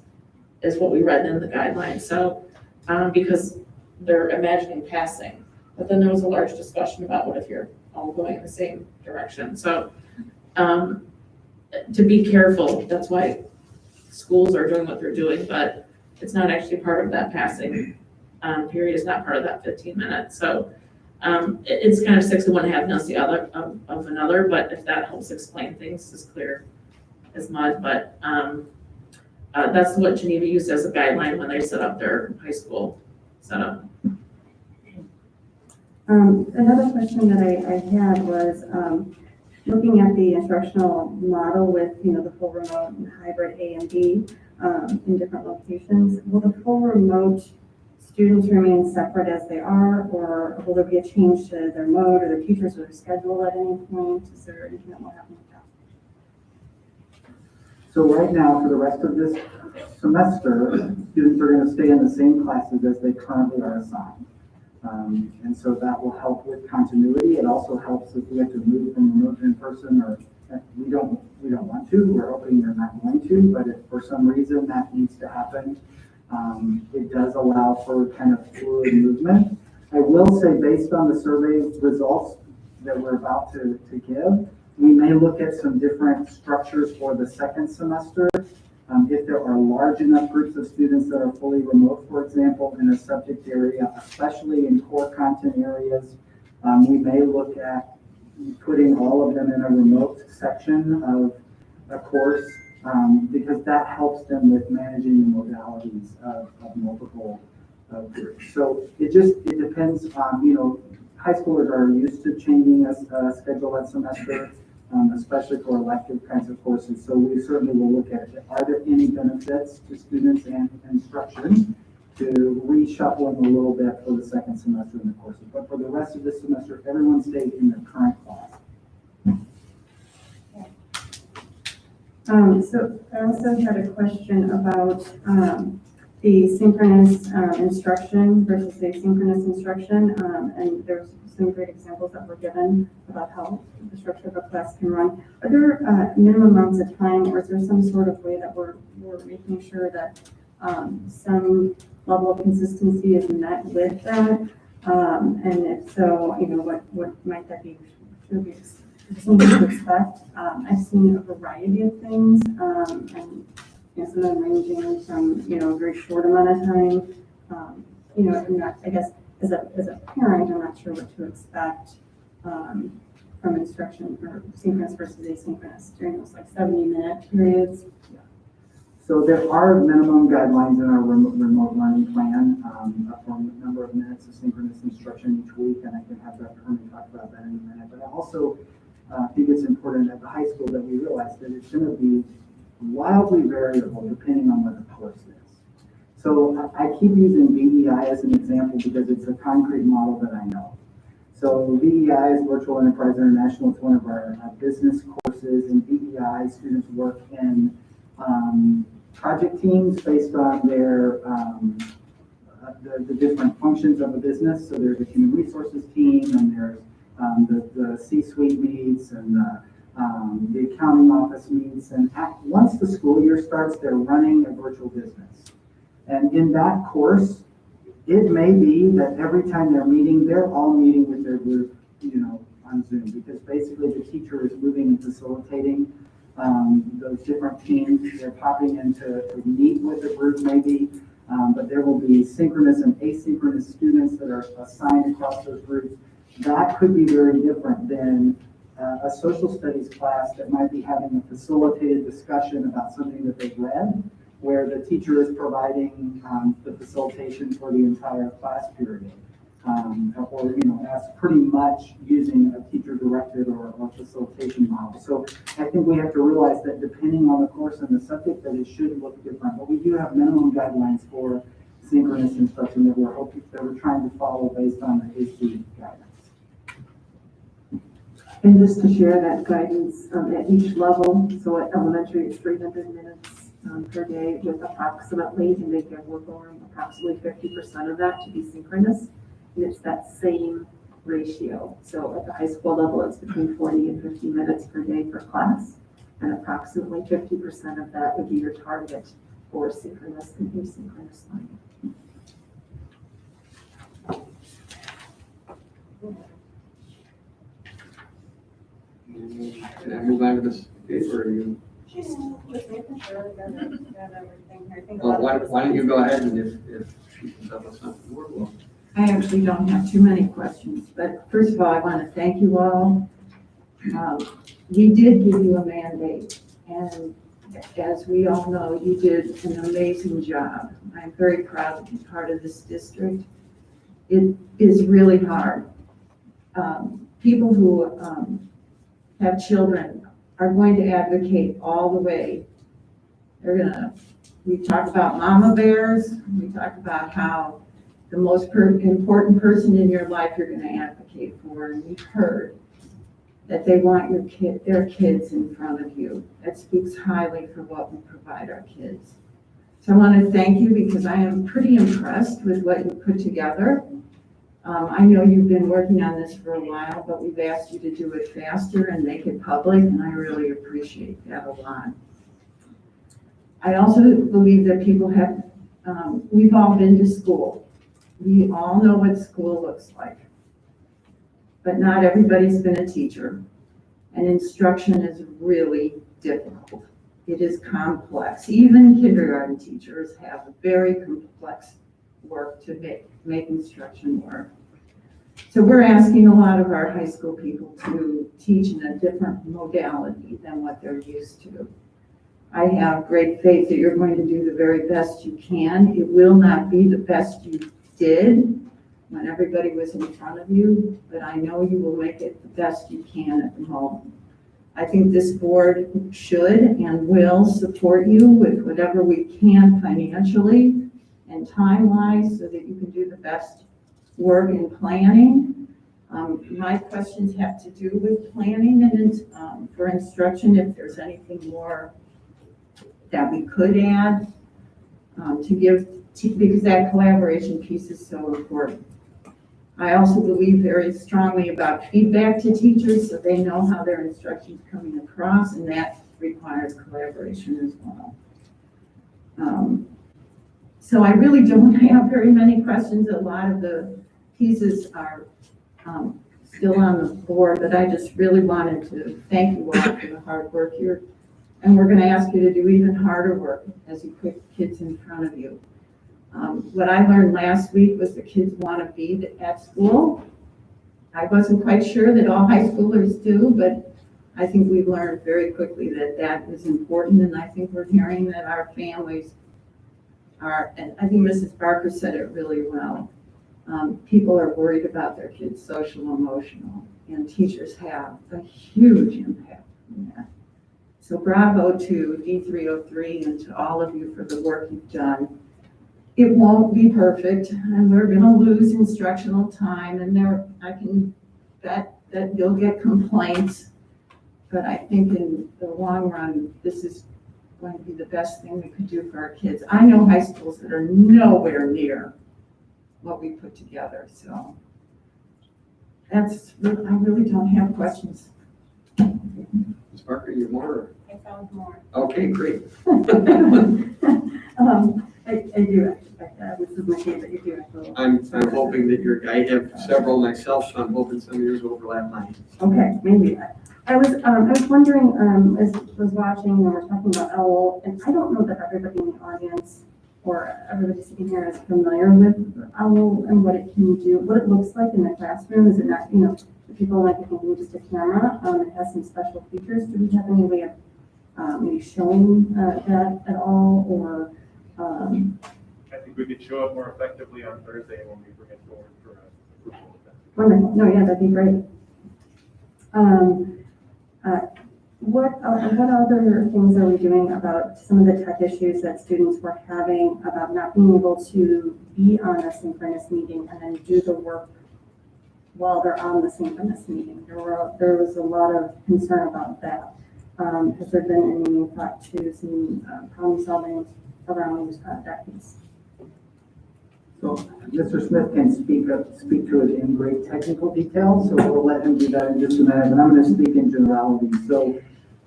Is what we read in the guidelines. So, because they're imagining passing, but then there was a large discussion about what if you're all going in the same direction. So, to be careful, that's why schools are doing what they're doing, but it's not actually part of that passing period. It's not part of that 15 minutes. So, it's kind of 6 of one, half dozen the other of another. But if that helps explain things, as clear as mud. But that's what Geneva used as a guideline when they set up their high school setup. Another question that I had was looking at the instructional model with, the full remote and hybrid A and B in different locations. Will the full remote students remain separate as they are, or will there be a change to their mode or their teachers or their schedule at any point? Is there anything that will happen with that? So right now, for the rest of this semester, students are going to stay in the same classes as they currently are assigned. And so that will help with continuity. It also helps if we have to move from remote to in-person, or we don't want to. We're hoping they're not going to, but if for some reason that needs to happen, it does allow for kind of fluid movement. I will say, based on the survey results that we're about to give, We may look at some different structures for the second semester. If there are large enough groups of students that are fully remote, for example, in a subject area, especially in core content areas, we may look at putting all of them in a remote section of a course, because that helps them with managing the modalities of multiple groups. So it depends on, high schoolers are used to changing a schedule that semester, especially for elective kinds of courses. So we certainly will look at it. Are there any benefits to students and instruction to reshuffling a little bit for the second semester in the courses? But for the rest of the semester, everyone stayed in their current class. So I also had a question about the synchronous instruction versus asynchronous instruction. And there's some great examples that were given about how the structure of a class can run. Are there minimum amounts of time, or is there some sort of way that we're making sure that some level of consistency is met with that? And if so, what might that be? Should we something to expect? I've seen a variety of things, and some of them ranging from a very short amount of time. I guess as a parent, I'm not sure what to expect from instruction for synchronous versus asynchronous during those 70-minute periods. So there are minimum guidelines in our remote learning plan for the number of minutes of synchronous instruction each week, and I can have Dr. Herman talk about that in a minute. But I also think it's important at the high school that we realize that it's going to be wildly variable depending on what the course is. So I keep using VEI as an example because it's a concrete model that I know. So VEI is Virtual Enterprise International. It's one of our business courses. In VEI, students work in project teams based on their the different functions of a business. So there's a human resources team, and there's the C-suite meets, and the accounting office meets. And once the school year starts, they're running a virtual business. And in that course, it may be that every time they're meeting, they're all meeting with their group, on Zoom, because basically the teacher is moving and facilitating those different teams. They're popping in to meet with the group maybe, but there will be synchronous and asynchronous students that are assigned across those groups. That could be very different than a social studies class that might be having a facilitated discussion about something that they've read, where the teacher is providing the facilitation for the entire class period. Or as pretty much using a teacher-directed or facilitation model. So I think we have to realize that depending on the course and the subject, that it should look different. But we do have minimum guidelines for synchronous instruction that we're trying to follow based on the AC guidance. And just to share that guidance at each level, so at elementary, it's 300 minutes per day with approximately, and they can work on approximately 50% of that to be synchronous. And it's that same ratio. So at the high school level, it's between 40 and 50 minutes per day per class, and approximately 50% of that would be your target for synchronous and asynchronous learning. Can I move on to this paper, or you? Just making sure we got everything here. I think Well, why don't you go ahead, and if she can tell us something more, well. I actually don't have too many questions, but first of all, I want to thank you all. We did give you a mandate, and as we all know, you did an amazing job. I'm very proud to be part of this district. It is really hard. People who have children are going to advocate all the way. We talk about mama bears, we talk about how the most important person in your life you're going to advocate for, and we've heard that they want their kids in front of you. That speaks highly for what we provide our kids. So I want to thank you because I am pretty impressed with what you put together. I know you've been working on this for a while, but we've asked you to do it faster and make it public, and I really appreciate that a lot. I also believe that people have, we've all been to school. We all know what school looks like, but not everybody's been a teacher. And instruction is really difficult. It is complex. Even kindergarten teachers have very complex work to make instruction work. So we're asking a lot of our high school people to teach in a different modality than what they're used to. I have great faith that you're going to do the very best you can. It will not be the best you did when everybody was in front of you, but I know you will make it the best you can at the moment. I think this board should and will support you with whatever we can financially and time-wise so that you can do the best work in planning. My questions have to do with planning and for instruction, if there's anything more that we could add to give, because that collaboration piece is so important. I also believe very strongly about feedback to teachers so they know how their instruction is coming across, and that requires collaboration as well. So I really don't have very many questions. A lot of the pieces are still on the board, but I just really wanted to thank you all for the hard work here. And we're going to ask you to do even harder work as you put kids in front of you. What I learned last week was the kids want to be at school. I wasn't quite sure that all high schoolers do, but I think we've learned very quickly that that is important, and I think we're hearing that our families are, and I think Mrs. Barker said it really well, people are worried about their kids' social, emotional, and teachers have a huge impact on that. So bravo to D303 and to all of you for the work you've done. It won't be perfect, and we're going to lose instructional time, and I can bet that you'll get complaints, but I think in the long run, this is going to be the best thing we could do for our kids. I know high schools that are nowhere near what we put together, so I really don't have questions. Ms. Barker, you have more? I found more. Okay, great. I do, this is my favorite, you do. I'm hoping that I have several myself, so I'm hoping some of yours overlap mine. Okay, maybe. I was wondering, as I was watching, and we're talking about OWL, and I don't know that everybody in the audience or everybody sitting here is familiar with OWL and what it can do, what it looks like in the classroom. Is it not, the people might be thinking just a camera. It has some special features. Do we have any way of maybe showing that at all, or? I think we could show it more effectively on Thursday when we bring it forward for approval. Wonderful. No, yeah, that'd be great. What other things are we doing about some of the tech issues that students were having about not being able to be on a synchronous meeting and then do the work while they're on the synchronous meeting? There was a lot of concern about that. Has there been any thought to some problem solving around that piece? So Mr. Smith can speak to it in great technical detail, so we'll let him do that in just a minute, but I'm going to speak in generality. So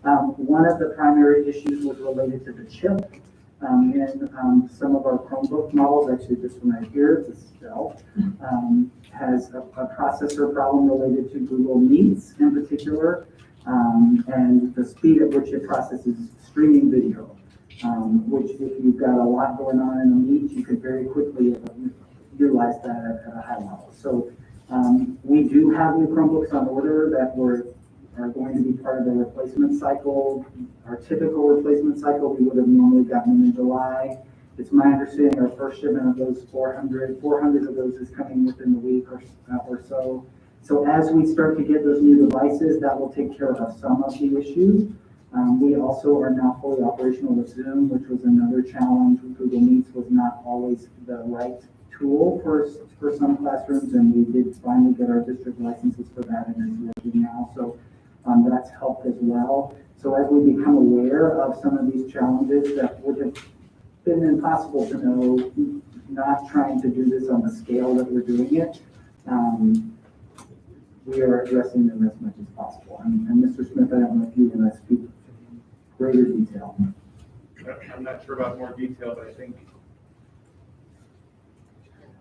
one of the primary issues was related to the chip in some of our Chromebook models. Actually, this one right here, this Dell, has a processor problem related to Google Meets in particular, and the speed at which it processes streaming video. Which if you've got a lot going on in a meet, you could very quickly utilize that at a high level. So we do have new Chromebooks on order that are going to be part of the replacement cycle. Our typical replacement cycle, we would have normally gotten them in July. It's my understanding our first shipment of those 400 of those is coming within the week or so. So as we start to get those new devices, that will take care of some of the issues. We also are now fully operational with Zoom, which was another challenge. Google Meets was not always the right tool for some classrooms, and we did finally get our district licenses for that, and it's working now. So that's helped as well. So as we become aware of some of these challenges that would have been impossible to know, not trying to do this on the scale that we're doing it, we are addressing them as much as possible. And Mr. Smith, I don't know if you want to speak greater detail. I'm not sure about more detail, but I think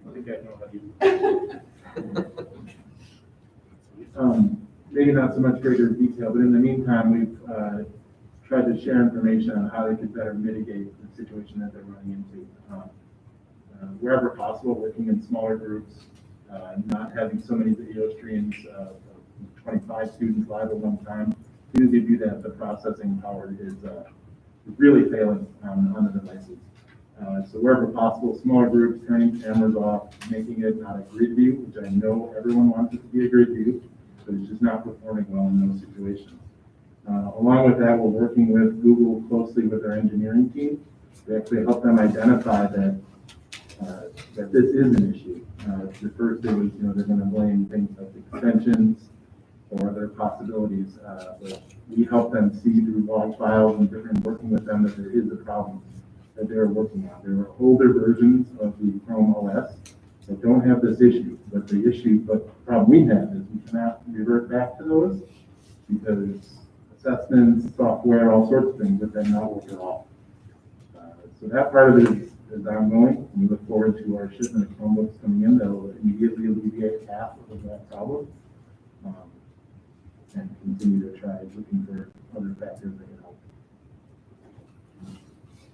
I know how to use it. maybe not so much greater detail, but in the meantime, we've tried to share information on how they could better mitigate the situation that they're running into. Wherever possible, working in smaller groups, not having so many video streams, 25 students live at one time. Because you do that, the processing power is really failing on the devices. So wherever possible, smaller groups, turning cameras off, making it not a grid view, which I know everyone wants it to be a grid view, but it's just not performing well in those situations. Along with that, we're working with Google closely with our engineering team to actually help them identify that this is an issue. The first it was, they're going to blame things like extensions or other possibilities, but we help them see through log files and different working with them that there is a problem that they're working on. There are older versions of the Chrome OS that don't have this issue, but the problem we have is we cannot revert back to those because assessments, software, all sorts of things that then not work at all. So that part of it is ongoing. We look forward to our shipment of Chromebooks coming in that will immediately alleviate half of that problem. And continue to try looking for other factors that can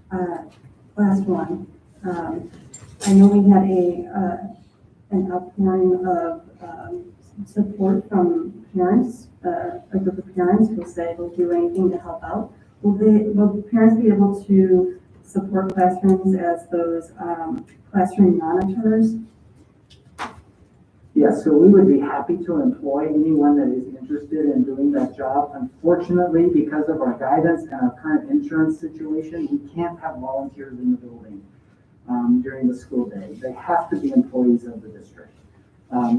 help. Last one. I know we had an outpouring of support from parents, a group of parents who said they'll do anything to help out. Will parents be able to support classrooms as those classroom monitors? Yes, so we would be happy to employ anyone that is interested in doing that job. Unfortunately, because of our guidance and our current insurance situation, we can't have volunteers in the building during the school day. They have to be employees of the district.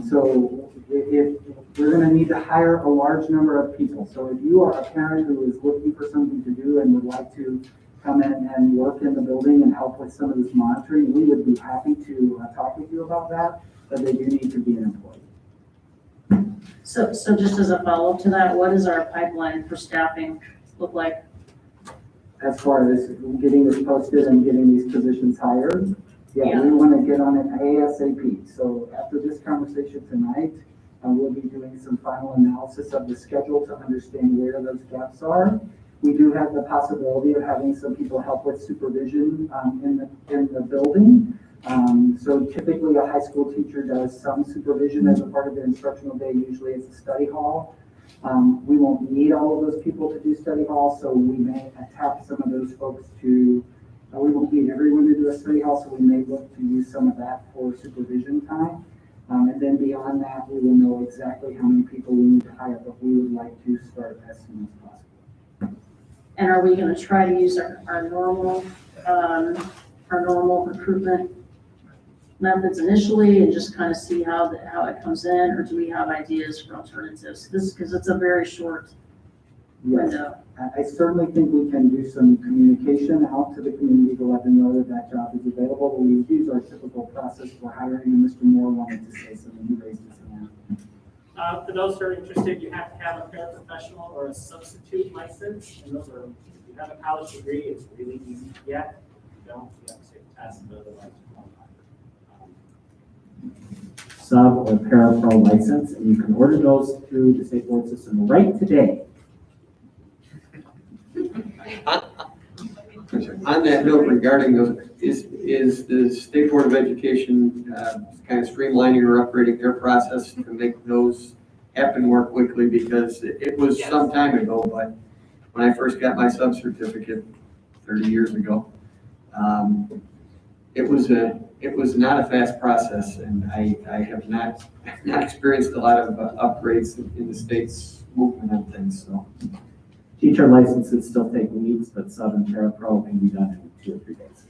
So if we're going to need to hire a large number of people. So if you are a parent who is looking for something to do and would like to come in and work in the building and help with some of this monitoring, we would be happy to talk with you about that. But they do need to be an employee. So just as a follow-up to that, what does our pipeline for staffing look like? As far as getting this posted and getting these positions hired, yeah, we want to get on it ASAP. So after this conversation tonight, we'll be doing some final analysis of the schedule to understand where those gaps are. We do have the possibility of having some people help with supervision in the building. So typically a high school teacher does some supervision as a part of their instructional day. Usually it's a study hall. We won't need all of those people to do study hall, so we may tap some of those folks to, we won't need everyone to do a study hall, so we may look to use some of that for supervision time. And then beyond that, we will know exactly how many people we need to hire, but we would like to start as soon as possible. And are we going to try to use our normal recruitment methods initially and just kind of see how it comes in, or do we have ideas for alternatives? Because it's a very short window. I certainly think we can do some communication out to the community to let them know that that job is available. We use our typical process for hiring, and Mr. Moore wanted to say something. He raised his hand. For those who are interested, you have to have a paraprofessional or a substitute license, and those are, if you have a college degree, it's really easy to get. If you don't, you have to take the test, but otherwise you qualify. Sub or parapro license, and you can order those through the state board system right today. On that note regarding those, is the State Board of Education kind of streamlining or upgrading their process to make those happen more quickly? Because it was some time ago, but when I first got my sub certificate 30 years ago, it was not a fast process, and I have not experienced a lot of upgrades in the state's movement on things, so. Teacher licenses still take weeks, but sub and parapro can be done in 2 or 3 days.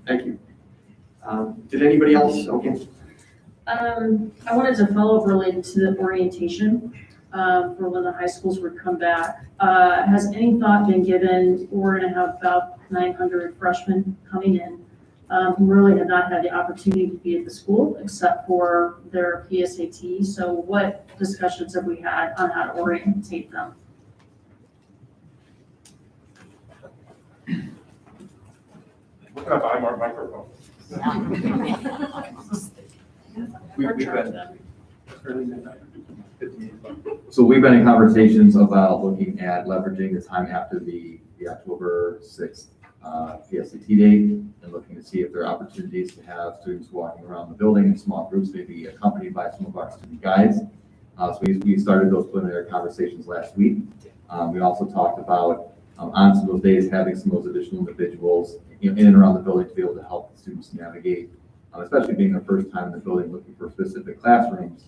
Thank you. Did anybody else? Okay. I wanted to follow up related to the orientation for when the high schools would come back. Has any thought been given? We're going to have about 900 freshmen coming in who really have not had the opportunity to be at the school except for their PSAT. So what discussions have we had on how to orientate them? We're going to buy more microphones. We've been early midnight. So we've been in conversations about looking at leveraging the time after the October 6th PSAT date and looking to see if there are opportunities to have students walking around the building in small groups, maybe accompanied by some of our student guides. So we started those preliminary conversations last week. We also talked about on some of those days having some of those additional individuals in and around the building to be able to help the students navigate, especially being their first time in the building looking for specific classrooms,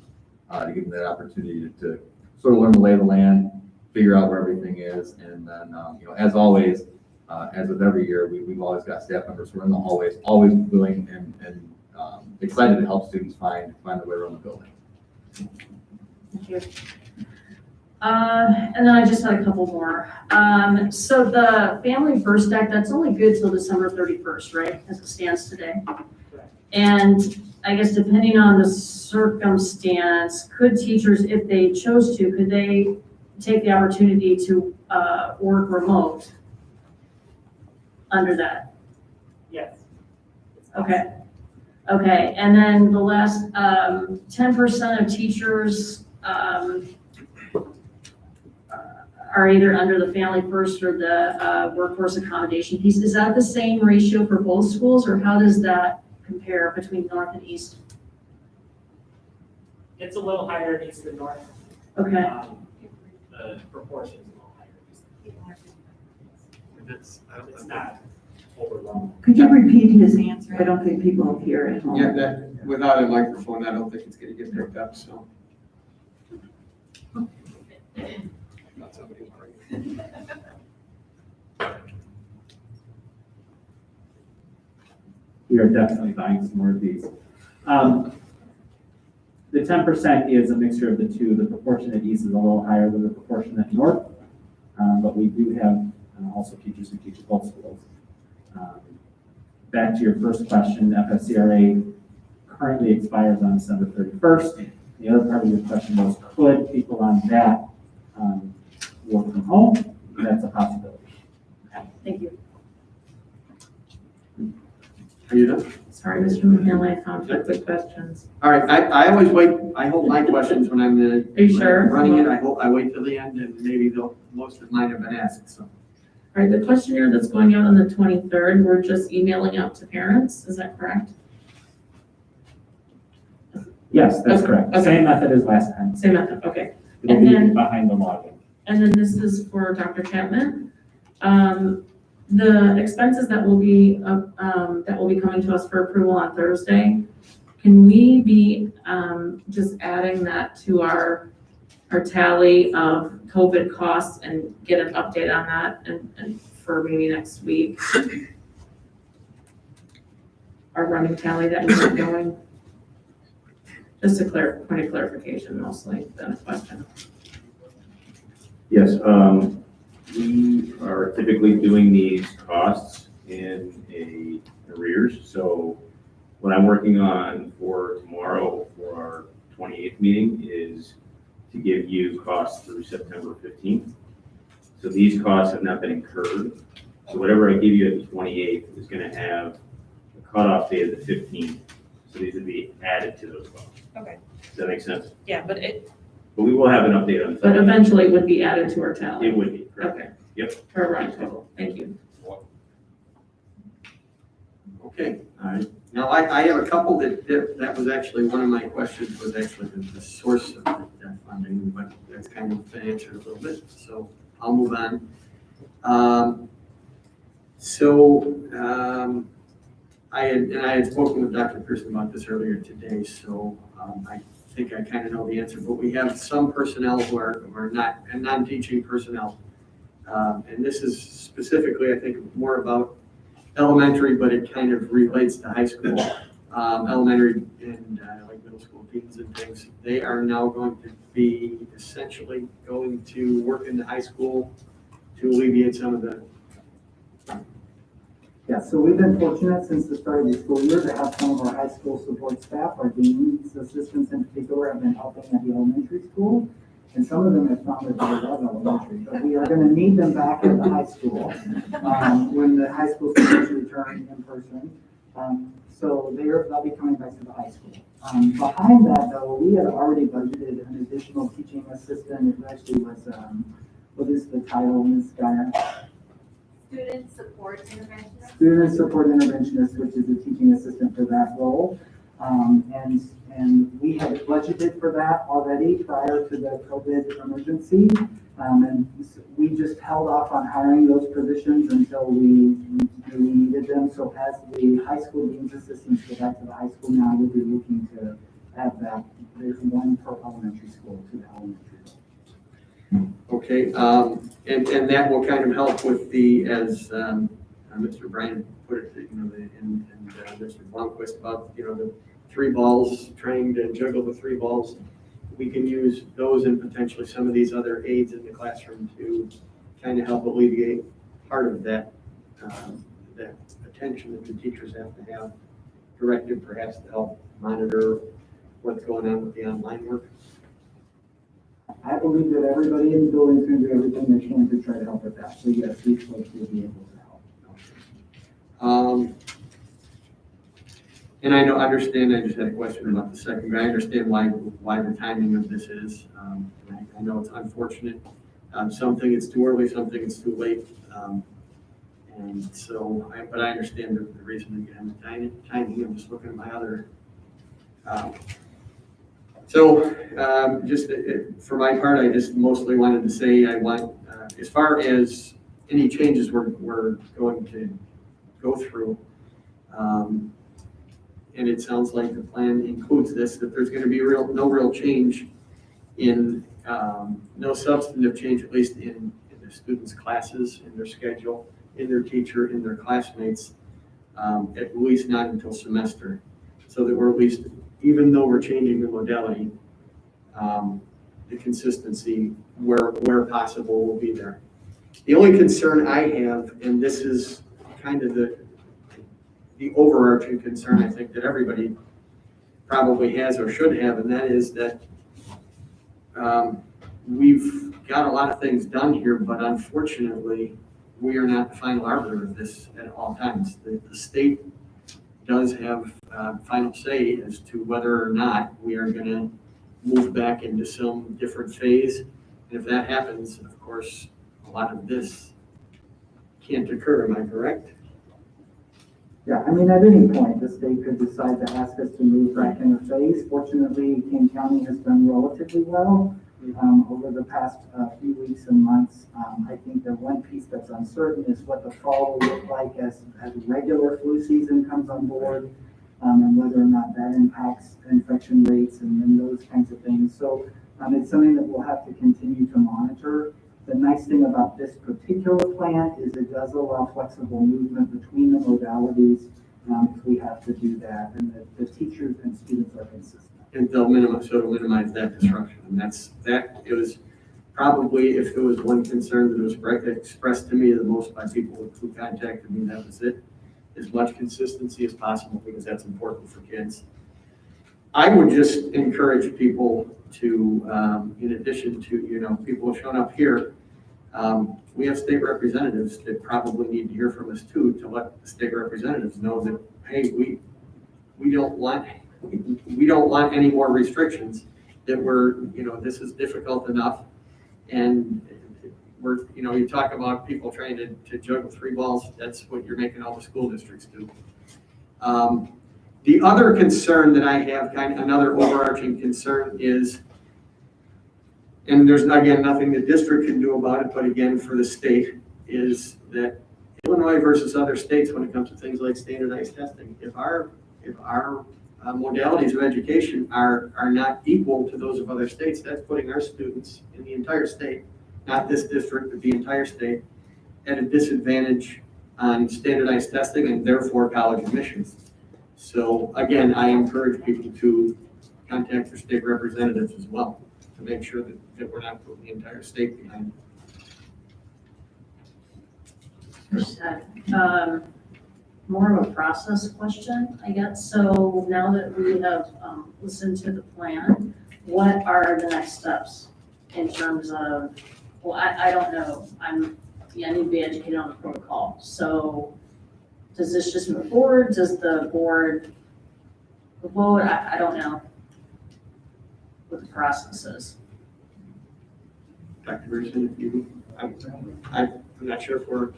to give them that opportunity to sort of learn the lay of the land, figure out where everything is, and then, as always, as with every year, we've always got staff members who are in the hallways, always willing and excited to help students find their way around the building. Thank you. And then I just had a couple more. So the Family First Act, that's only good till December 31st, right, as it stands today? And I guess depending on the circumstance, could teachers, if they chose to, could they take the opportunity to work remote under that? Yes. Okay. Okay, and then the last 10% of teachers are either under the Family First or the workforce accommodation piece. Is that the same ratio for both schools, or how does that compare between North and East? It's a little higher in East than North. Okay. The proportion is a little higher in East. It's not overwhelming. Could you repeat his answer? I don't think people hear it. Yeah, that, without a microphone, I don't think it's gonna get picked up, so. Not somebody worrying. We are definitely buying some more of these. The 10% is a mixture of the two. The proportion at East is a little higher than the proportion at North, but we do have also teachers who teach at both schools. Back to your first question, FFCRA currently expires on December 31st. The other part of your question was, could people on that work from home? That's a possibility. Thank you. Are you done? Sorry, Mr. McHenley, I conflict with questions. All right, I always wait, I hold my questions when I'm Are you sure? running it, I wait till the end, and maybe most of mine have been asked, so. All right, the questionnaire that's going out on the 23rd, we're just emailing out to parents, is that correct? Yes, that's correct. Okay. Same method as last time. Same method, okay. It'll And be then- behind the login. And then this is for Dr. Chapman. The expenses that will be coming to us for approval on Thursday, can we be just adding that to our tally of COVID costs and get an update on that and for maybe next week? Our running tally that we have going? Just a point of clarification mostly, than a question. Yes, we are typically doing these costs in arrears. So what I'm working on for tomorrow for our 28th meeting is to give you costs through September 15th. So these costs have not been incurred. So whatever I give you at the 28th is going to have a cutoff date of the 15th. So these would be added to those costs. Okay. Does that make sense? Yeah, but we will have an update on. But eventually it would be added to our tally. It would be, correct. Okay. Yep. For a running total, thank you. Okay, all right. Now, I have a couple that was actually, one of my questions was actually the source of that funding, but that's kind of been answered a little bit, so I'll move on. I had spoken with Dr. Pearson about this earlier today, so I think I kind of know the answer, but we have some personnel who are not, and non-teaching personnel. And this is specifically, I think, more about elementary, but it kind of relates to high school. Elementary and like middle school teens and things, they are now going to be essentially going to work in the high school to alleviate some of the. Yeah, so we've been fortunate since the start of the school year to have some of our high school support staff, our dean's assistants in particular, have been helping at the elementary school. And some of them have found that they love elementary, but we are going to need them back at the high school when the high school students return in person. So they'll be coming back to the high school. Behind that though, we had already budgeted an additional teaching assistant. It actually was, what is the title, Ms. Geyer? Student support interventionist. Student support interventionist, which is a teaching assistant for that role. And we had budgeted for that already prior to the COVID emergency. And we just held off on hiring those positions until we needed them. So as the high school dean's assistants go back to the high school now, we'll be looking to have that, there's one per elementary school to the elementary school. Okay, and that will kind of help with the, as Mr. Bryan put it, and Mr. Blomquist about, the 3 balls, trying to juggle the 3 balls. We can use those and potentially some of these other aids in the classroom to kind of help alleviate part of that, that attention that the teachers have to have, directed perhaps to help monitor what's going on with the online work. I believe that everybody in the building is going to do everything they can to try to help with that. So yes, these folks will be able to help. And I understand, I just had a question about the second, but I understand why the timing of this is. I know it's unfortunate. Some think it's too early, some think it's too late. And so, but I understand the reason behind the timing. I'm just looking at my other. Just for my part, I just mostly wanted to say I want, as far as any changes we're going to go through, and it sounds like the plan includes this, that there's going to be no real change in, no substantive change, at least in the students' classes, in their schedule, in their teacher, in their classmates, at least not until semester. So that we're at least, even though we're changing the modality, the consistency where possible will be there. The only concern I have, and this is kind of the overarching concern I think that everybody probably has or should have, and that is that we've got a lot of things done here, but unfortunately, we are not the final arbiter of this at all times. The state does have final say as to whether or not we are going to move back into some different phase. And if that happens, of course, a lot of this can't occur, am I correct? Yeah, I mean, at any point, the state could decide to ask us to move back in a phase. Fortunately, King County has done relatively well over the past few weeks and months. I think the one piece that's uncertain is what the fall will look like as regular flu season comes on board, and whether or not that impacts infection rates and those kinds of things. So it's something that we'll have to continue to monitor. The nice thing about this particular plan is it does allow flexible movement between the modalities if we have to do that, and the teachers and students are consistent. And it'll minimize that disruption. And it was probably, if there was one concern that was expressed to me the most by people who contacted me, that was it. As much consistency as possible, because that's important for kids. I would just encourage people to, in addition to, people have shown up here, we have state representatives that probably need to hear from us too, to let the state representatives know that, hey, we don't want any more restrictions, that this is difficult enough. And you talk about people trying to juggle 3 balls, that's what you're making all the school districts do. The other concern that I have, another overarching concern is, and there's again nothing the district can do about it, but again for the state, is that Illinois versus other states when it comes to things like standardized testing, if our modalities of education are not equal to those of other states, that's putting our students in the entire state, not this district, but the entire state, at a disadvantage on standardized testing and therefore college admissions. So again, I encourage people to contact their state representatives as well to make sure that we're not putting the entire state behind. More of a process question, I guess. So now that we have listened to the plan, what are the next steps in terms of, well, I don't know. I need to be educated on the protocol. So does this just move forward? Does the board vote? I don't know what the process is. Dr. Gerson, if you, I'm not sure if we're,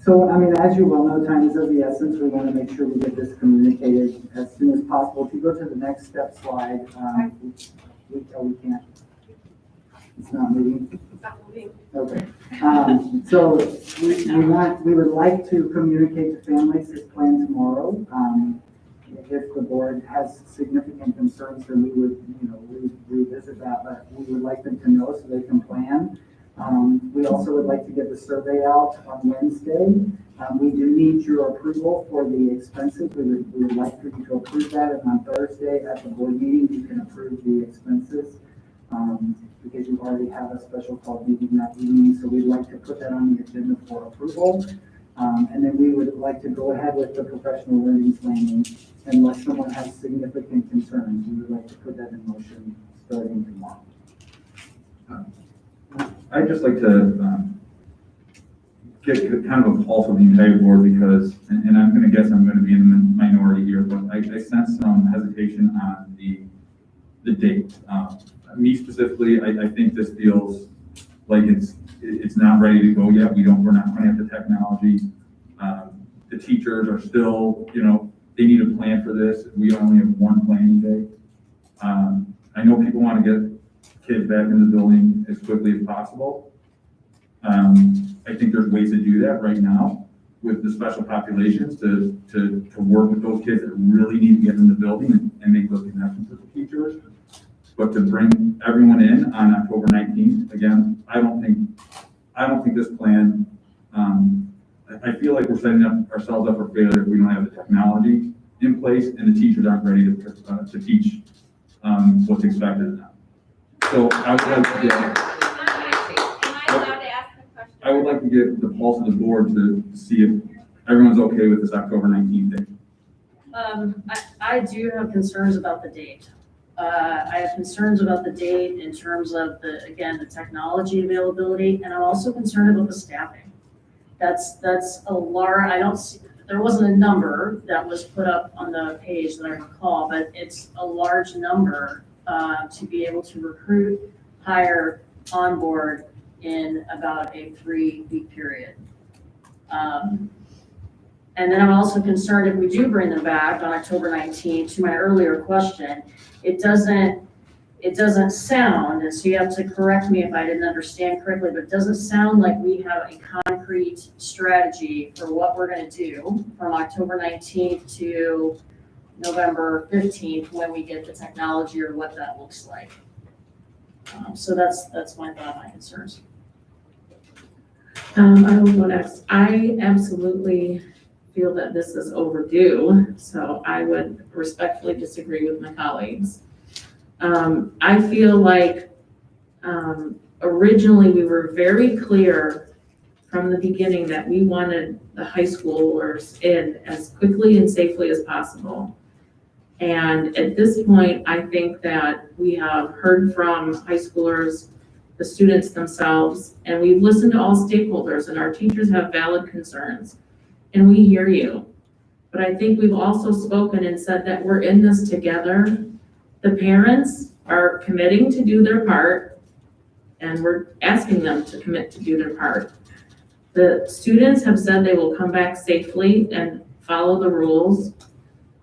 So, I mean, as you well know, time is of the essence. We want to make sure we get this communicated as soon as possible. If you go to the next step slide, we can't. It's not moving. Okay. So we would like to communicate to families this plan tomorrow. If the board has significant concerns, then we would, revisit that, but we would like them to know so they can plan. We also would like to get the survey out on Wednesday. We do need your approval for the expenses. We would like for you to approve that, and on Thursday at the board meeting, you can approve the expenses. Because you already have a special call meeting that evening, so we'd like to put that on the agenda for approval. And then we would like to go ahead with the professional learning planning unless someone has significant concerns. We would like to put that in motion starting tomorrow. I'd just like to get kind of a pulse of the entire board because, and I'm going to guess I'm going to be in the minority here, but I sense some hesitation on the date. Me specifically, I think this feels like it's not ready to go yet. We're not going to have the technology. The teachers are still, they need a plan for this. We only have one planning day. I know people want to get kids back in the building as quickly as possible. I think there's ways to do that right now with the special populations to work with those kids that really need to get in the building and make those connections with the teachers. But to bring everyone in on October 19th, again, I don't think this plan, I feel like we're setting ourselves up for failure if we don't have the technology in place and the teachers aren't ready to teach what's expected of them. So I would like to get the pulse of the board to see if everyone's okay with this October 19th date. I do have concerns about the date. I have concerns about the date in terms of the technology availability, and I'm also concerned about the staffing. That's a large, there wasn't a number that was put up on the page that I recall, but it's a large number to be able to recruit, hire, onboard in about a 3-week period. And then I'm also concerned if we do bring them back on October 19th, to my earlier question, it doesn't sound, and so you have to correct me if I didn't understand correctly, but it doesn't sound like we have a concrete strategy for what we're gonna do from October 19th to November 15th when we get the technology or what that looks like. So that's my thought, my concerns. I will go next. I absolutely feel that this is overdue, so I would respectfully disagree with my colleagues. I feel like originally we were very clear from the beginning that we wanted the high schoolers in as quickly and safely as possible. And at this point, I think that we have heard from high schoolers, the students themselves, and we've listened to all stakeholders, and our teachers have valid concerns. And we hear you. But I think we've also spoken and said that we're in this together. The parents are committing to do their part, and we're asking them to commit to do their part. The students have said they will come back safely and follow the rules.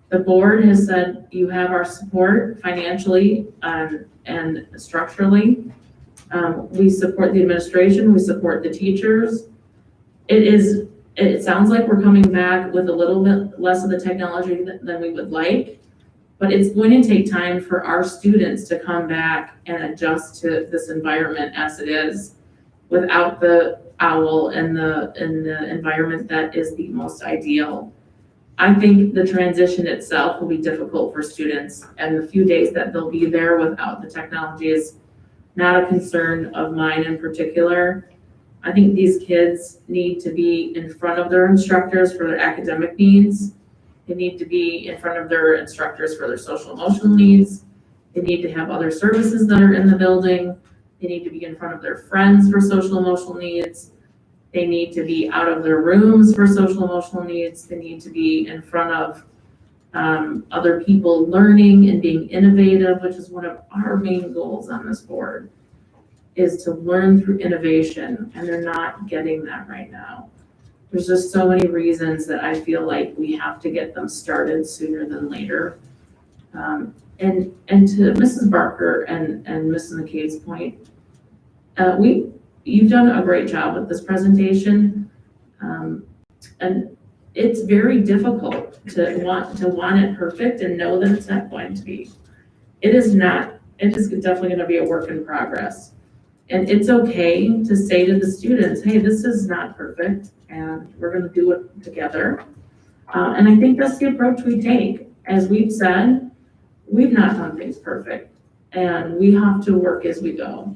The board has said you have our support financially and structurally. We support the administration, we support the teachers. It sounds like we're coming back with a little bit less of the technology than we would like, but it's going to take time for our students to come back and adjust to this environment as it is without the OWL and the environment that is the most ideal. I think the transition itself will be difficult for students, and the few days that they'll be there without the technology is not a concern of mine in particular. I think these kids need to be in front of their instructors for their academic needs. They need to be in front of their instructors for their social emotional needs. They need to have other services that are in the building. They need to be in front of their friends for social emotional needs. They need to be out of their rooms for social emotional needs. They need to be in front of other people learning and being innovative, which is one of our main goals on this board, is to learn through innovation, and they're not getting that right now. There's just so many reasons that I feel like we have to get them started sooner than later. And to Mrs. Barker and Mrs. McKay's point, you've done a great job with this presentation. And it's very difficult to want it perfect and know that it's not going to be. It is not, it is definitely gonna be a work in progress. And it's okay to say to the students, hey, this is not perfect and we're gonna do it together. And I think that's the approach we take. As we've said, we've not done things perfect and we have to work as we go.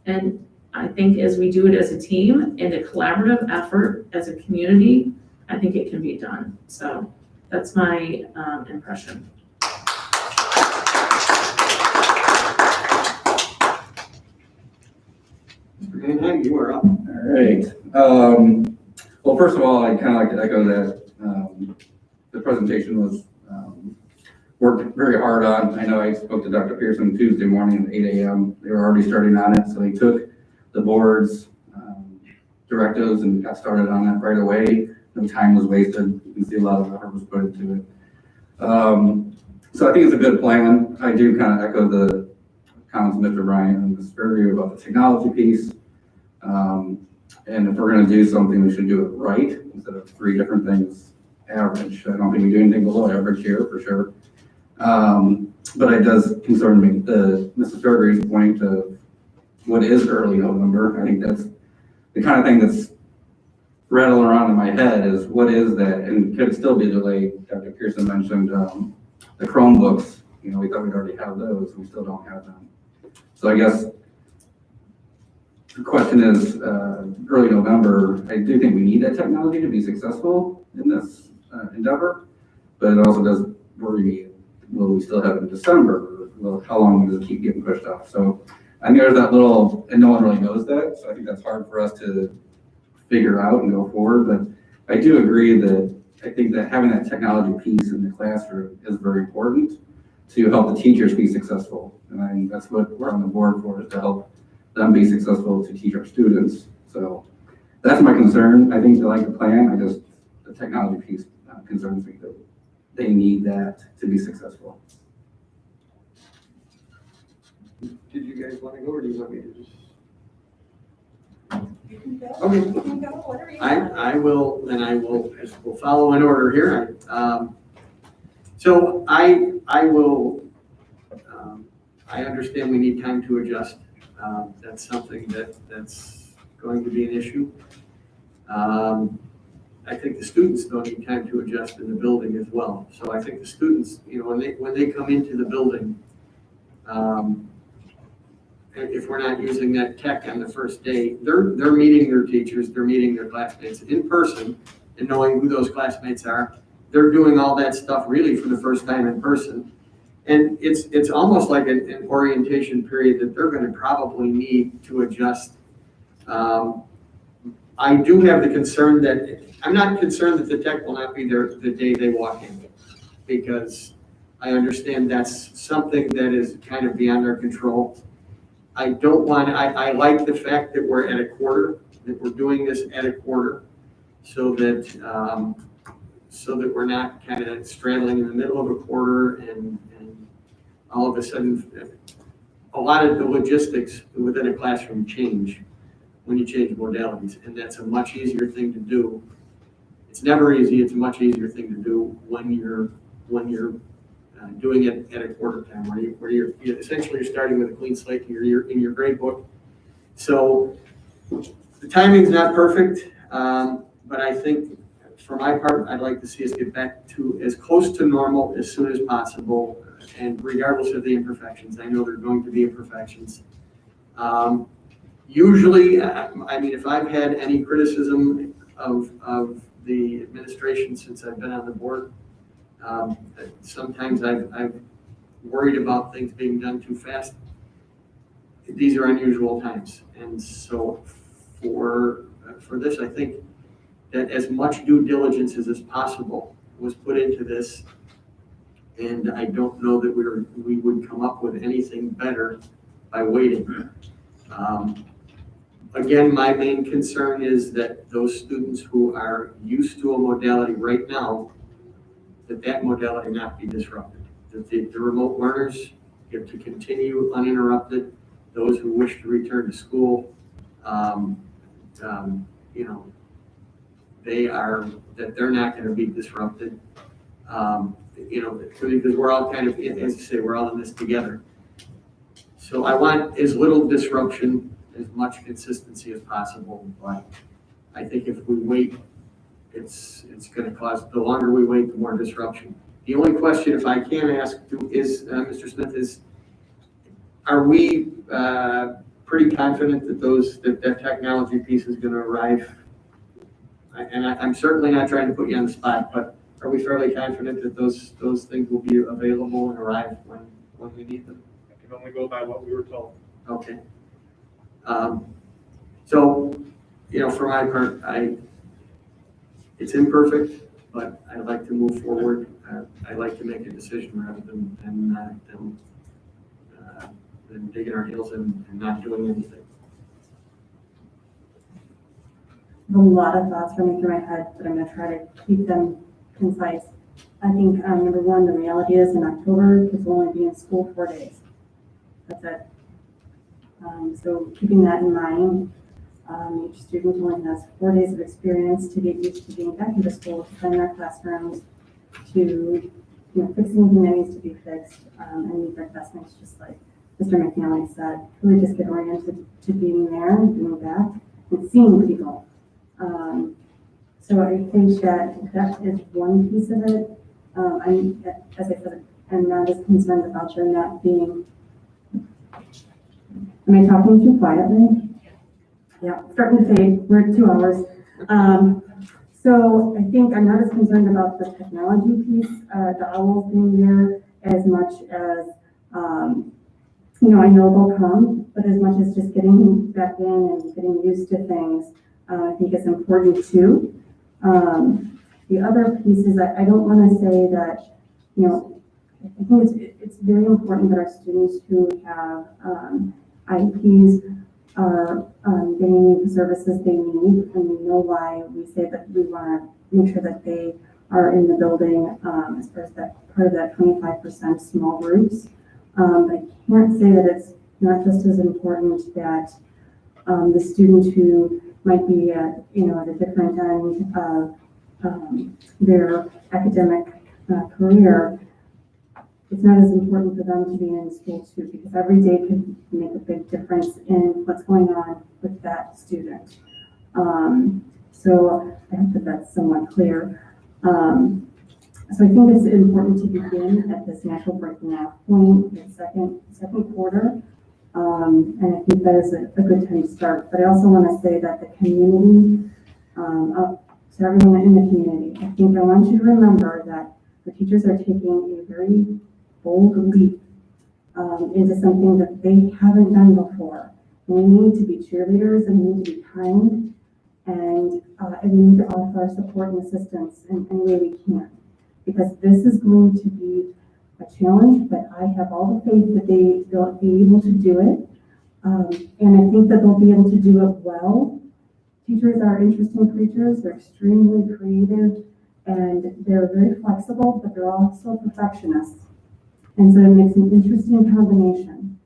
And I think as we do it as a team and a collaborative effort as a community, I think it can be done. So that's my impression. Mr. Manheim, you are up. All right. Well, first of all, I'd kind of like to echo that the presentation was worked very hard on. I know I spoke to Dr. Pearson Tuesday morning at 8 a.m. They were already starting on it, so they took the board's directives and got started on it right away. No time was wasted. You can see a lot of effort was put into it. So I think it's a good plan. I do kind of echo the comments of Mr. Bryant and Ms. Fairview about the technology piece. And if we're going to do something, we should do it right instead of 3 different things average. I don't think we do anything below average here for sure. But it does concern me. Mrs. Fairview's point of what is early November, I think that's the kind of thing that's rattling around in my head is what is that, and could it still be delayed? Dr. Pearson mentioned the Chromebooks. You know, we thought we'd already have those, we still don't have them. So I guess the question is, early November, I do think we need that technology to be successful in this endeavor, but it also does worry me, will we still have it in December? Well, how long does it keep getting pushed off? So I think there's that little, and no one really knows that, so I think that's hard for us to figure out and go forward, but I do agree that I think that having that technology piece in the classroom is very important to help the teachers be successful. And I think that's what we're on the board for, is to help them be successful to teach our students. So that's my concern. I think they like the plan. The technology piece concerns me that they need that to be successful. Did you guys want to go, or do you want me to just? You can go. Okay. You can go, whatever you want. I will we'll follow in order here. So I will, I understand we need time to adjust. That's something that's going to be an issue. I think the students don't need time to adjust in the building as well. So I think the students, you know, when they come into the building, if we're not using that tech on the first day, they're meeting their teachers, they're meeting their classmates in person and knowing who those classmates are. They're doing all that stuff really for the first time in person. And it's almost like an orientation period that they're going to probably need to adjust. I do have the concern that, I'm not concerned that the tech will not be there the day they walk in, because I understand that's something that is kind of beyond our control. I don't want, I like the fact that we're at a quarter, that we're doing this at a quarter, so that we're not kind of straddling in the middle of a quarter and all of a sudden, a lot of the logistics within a classroom change when you change modalities, and that's a much easier thing to do. It's never easy, it's a much easier thing to do when you're doing it at a quarter time, where you're essentially you're starting with a clean slate in your grade book. So the timing's not perfect, but I think for my part, I'd like to see us get back to as close to normal as soon as possible, and regardless of the imperfections. I know there are going to be imperfections. Usually, I mean, if I've had any criticism of the administration since I've been on the board, sometimes I've worried about things being done too fast. These are unusual times, and so for for this. I think that as much due diligence as is possible was put into this. And I don't know that we would come up with anything better by waiting. Again, my main concern is that those students who are used to a modality right now, that modality not be disrupted. That the remote learners get to continue uninterrupted. Those who wish to return to school, they're not going to be disrupted. Because we're all kind of, as you say, we're all in this together. So I want as little disruption, as much consistency as possible, but I think if we wait, it's going to cause, the longer we wait, the more disruption. The only question, if I can ask, is, Mr. Smith, is, are we pretty confident that that technology piece is going to arrive? And I'm certainly not trying to put you on the spot, but are we fairly confident that those things will be available and arrive when we need them? I can only go by what we were told. Okay. So, for my part, it's imperfect, but I'd like to move forward. I'd like to make a decision rather than digging our heels in and not doing anything. I have a lot of thoughts running through my head, but I'm going to try to keep them concise. I think, number one, the reality is in October, kids will only be in school 4 days. That's it. So keeping that in mind, each student only has 4 days of experience to get used to being back into school, to find their classrooms, to fix anything that needs to be fixed, and meet their classmates, just like Mr. McNally said. Really just get oriented to being there and being back and seeing people. So I think that is one piece of it. As I said, I'm not as concerned about your not being. Am I talking too quietly? Yeah, starting to fade. We're at 2 hours. So I think I'm not as concerned about the technology piece, the owls being there, as much as, I know they'll come, but as much as just getting back in and getting used to things, I think is important too. The other piece is that I don't want to say that, I think it's very important that our students who have IEPs are getting the services they need, and we know why we say that we want to make sure that they are in the building as far as that part of that 25% small groups. I can't say that it's not just as important that the student who might be at a different end of their academic career, it's not as important for them to be in school too, because every day can make a big difference in what's going on with that student. So I hope that that's somewhat clear. So I think it's important to begin at this natural breaking off point in the second quarter. And I think that is a good time to start. But I also want to say that the community, to everyone in the community, I think I want you to remember that the teachers are taking a very bold leap into something that they haven't done before. We need to be cheerleaders, and we need to be kind, and we need to offer our support and assistance in any way we can. Because this is going to be a challenge, but I have all the faith that they'll be able to do it. And I think that they'll be able to do it well. Teachers are interesting creatures. They're extremely creative, and they're very flexible, but they're also perfectionists. And so it makes an interesting combination.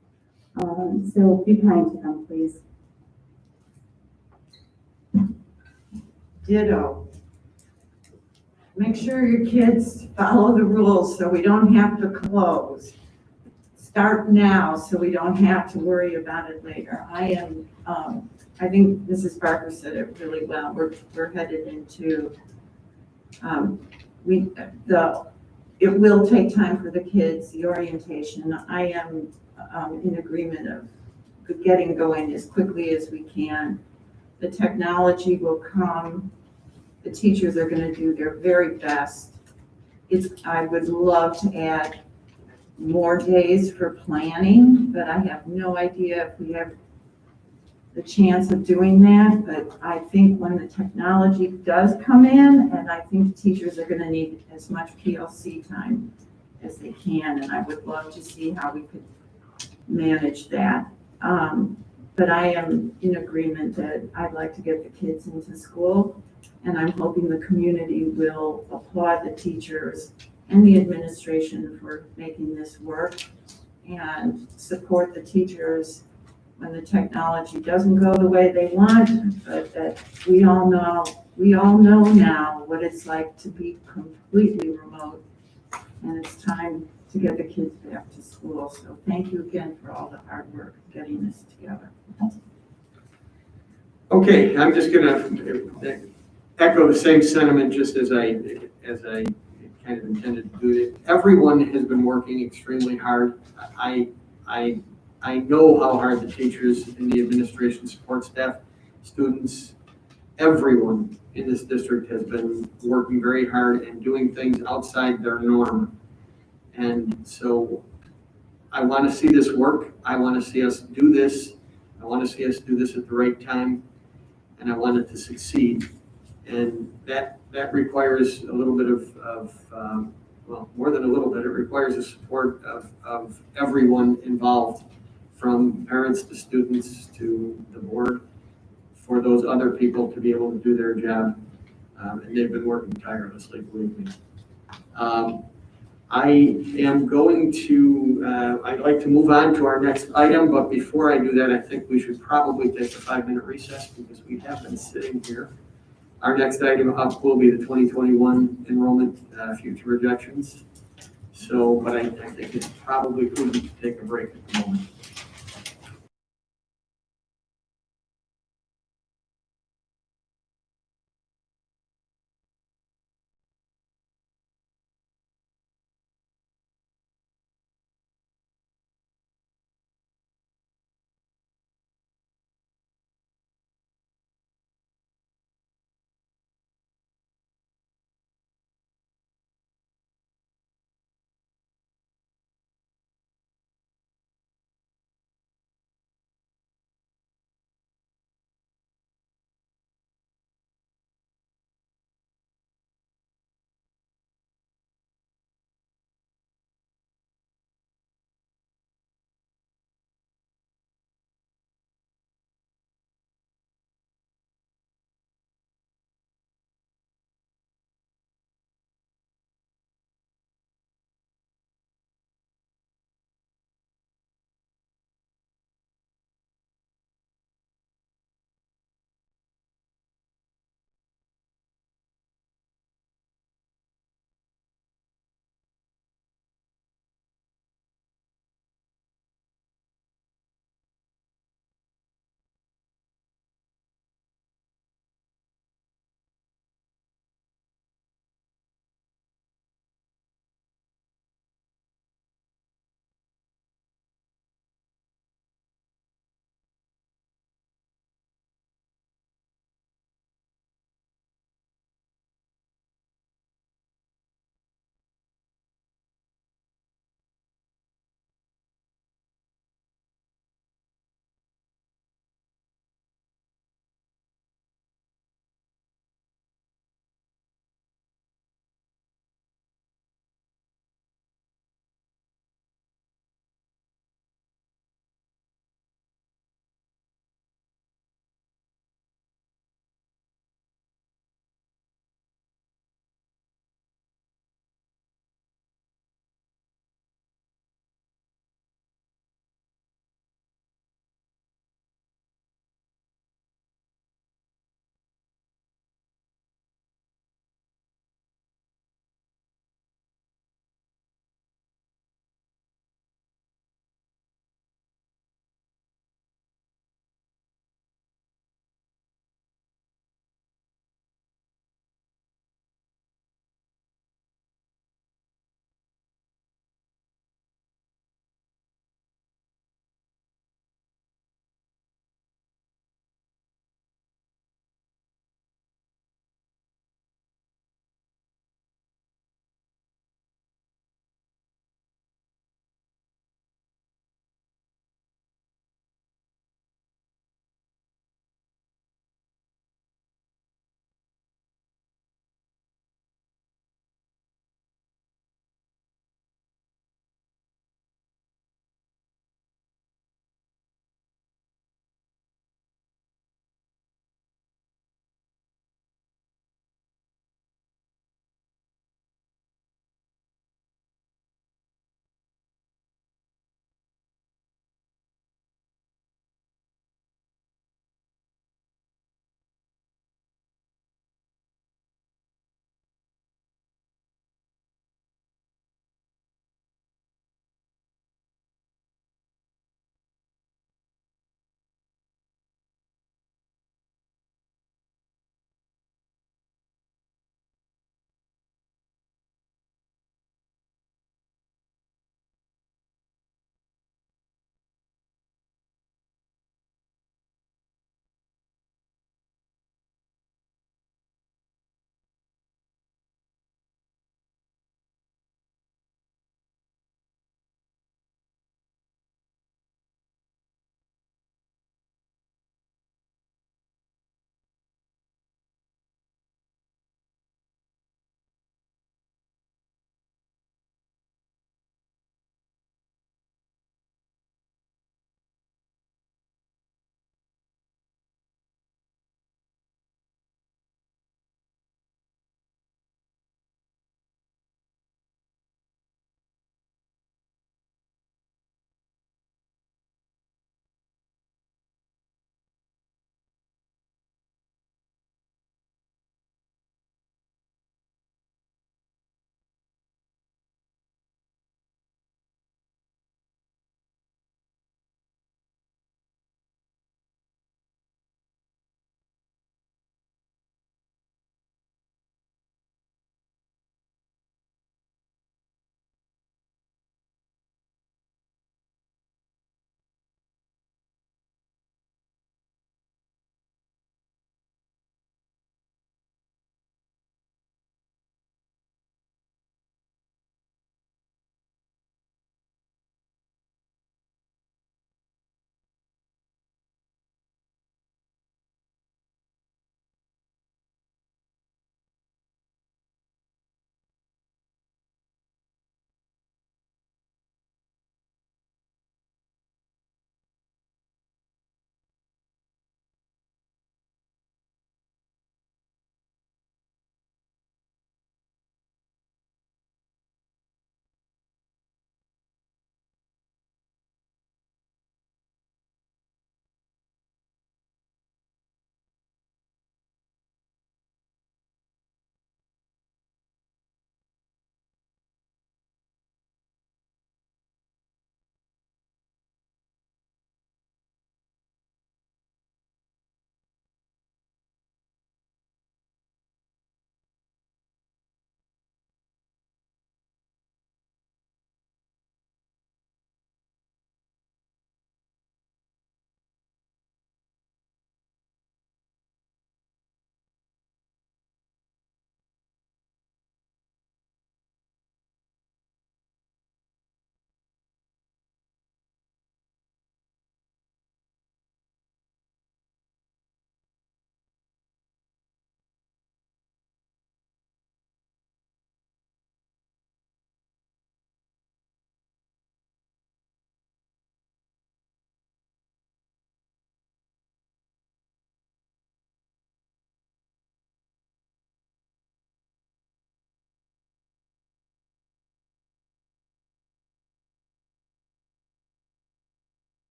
So be kind to them, please. Ditto. Make sure your kids follow the rules so we don't have to close. Start now so we don't have to worry about it later. I think Mrs. Barker said it really well. We're headed into, it will take time for the kids, the orientation. I am in agreement of getting going as quickly as we can. The technology will come. The teachers are going to do their very best. I would love to add more days for planning, but I have no idea if we have the chance of doing that, but I think when the technology does come in, and I think teachers are gonna need as much PLC time as they can, and I would love to see how we could manage that. But I am in agreement that I'd like to get the kids into school, and I'm hoping the community will applaud the teachers and the administration for making this work and support the teachers when the technology doesn't go the way they want, but that we all know now what it's like to be completely remote, and it's time to get the kids back to school. So thank you again for all the hard work getting this together. Okay, I'm just gonna echo the same sentiment just as I kind of intended to do it. Everyone has been working extremely hard. I know how hard the teachers and the administration, support staff, students, everyone in this district has been working very hard and doing things outside their norm. And so I want to see this work. I want to see us do this. I want to see us do this at the right time, and I want it to succeed. And that requires a little bit of well, more than a little bit, it requires the support of everyone involved, from parents to students to the board, for those other people to be able to do their job. And they've been working tirelessly, believe me. I am going to, I'd like to move on to our next item, but before I do that, I think we should probably take a 5-minute recess because we have been sitting here. Our next item up will be the 2021 enrollment future projections. So, but I think it's probably prudent to take a break at the moment.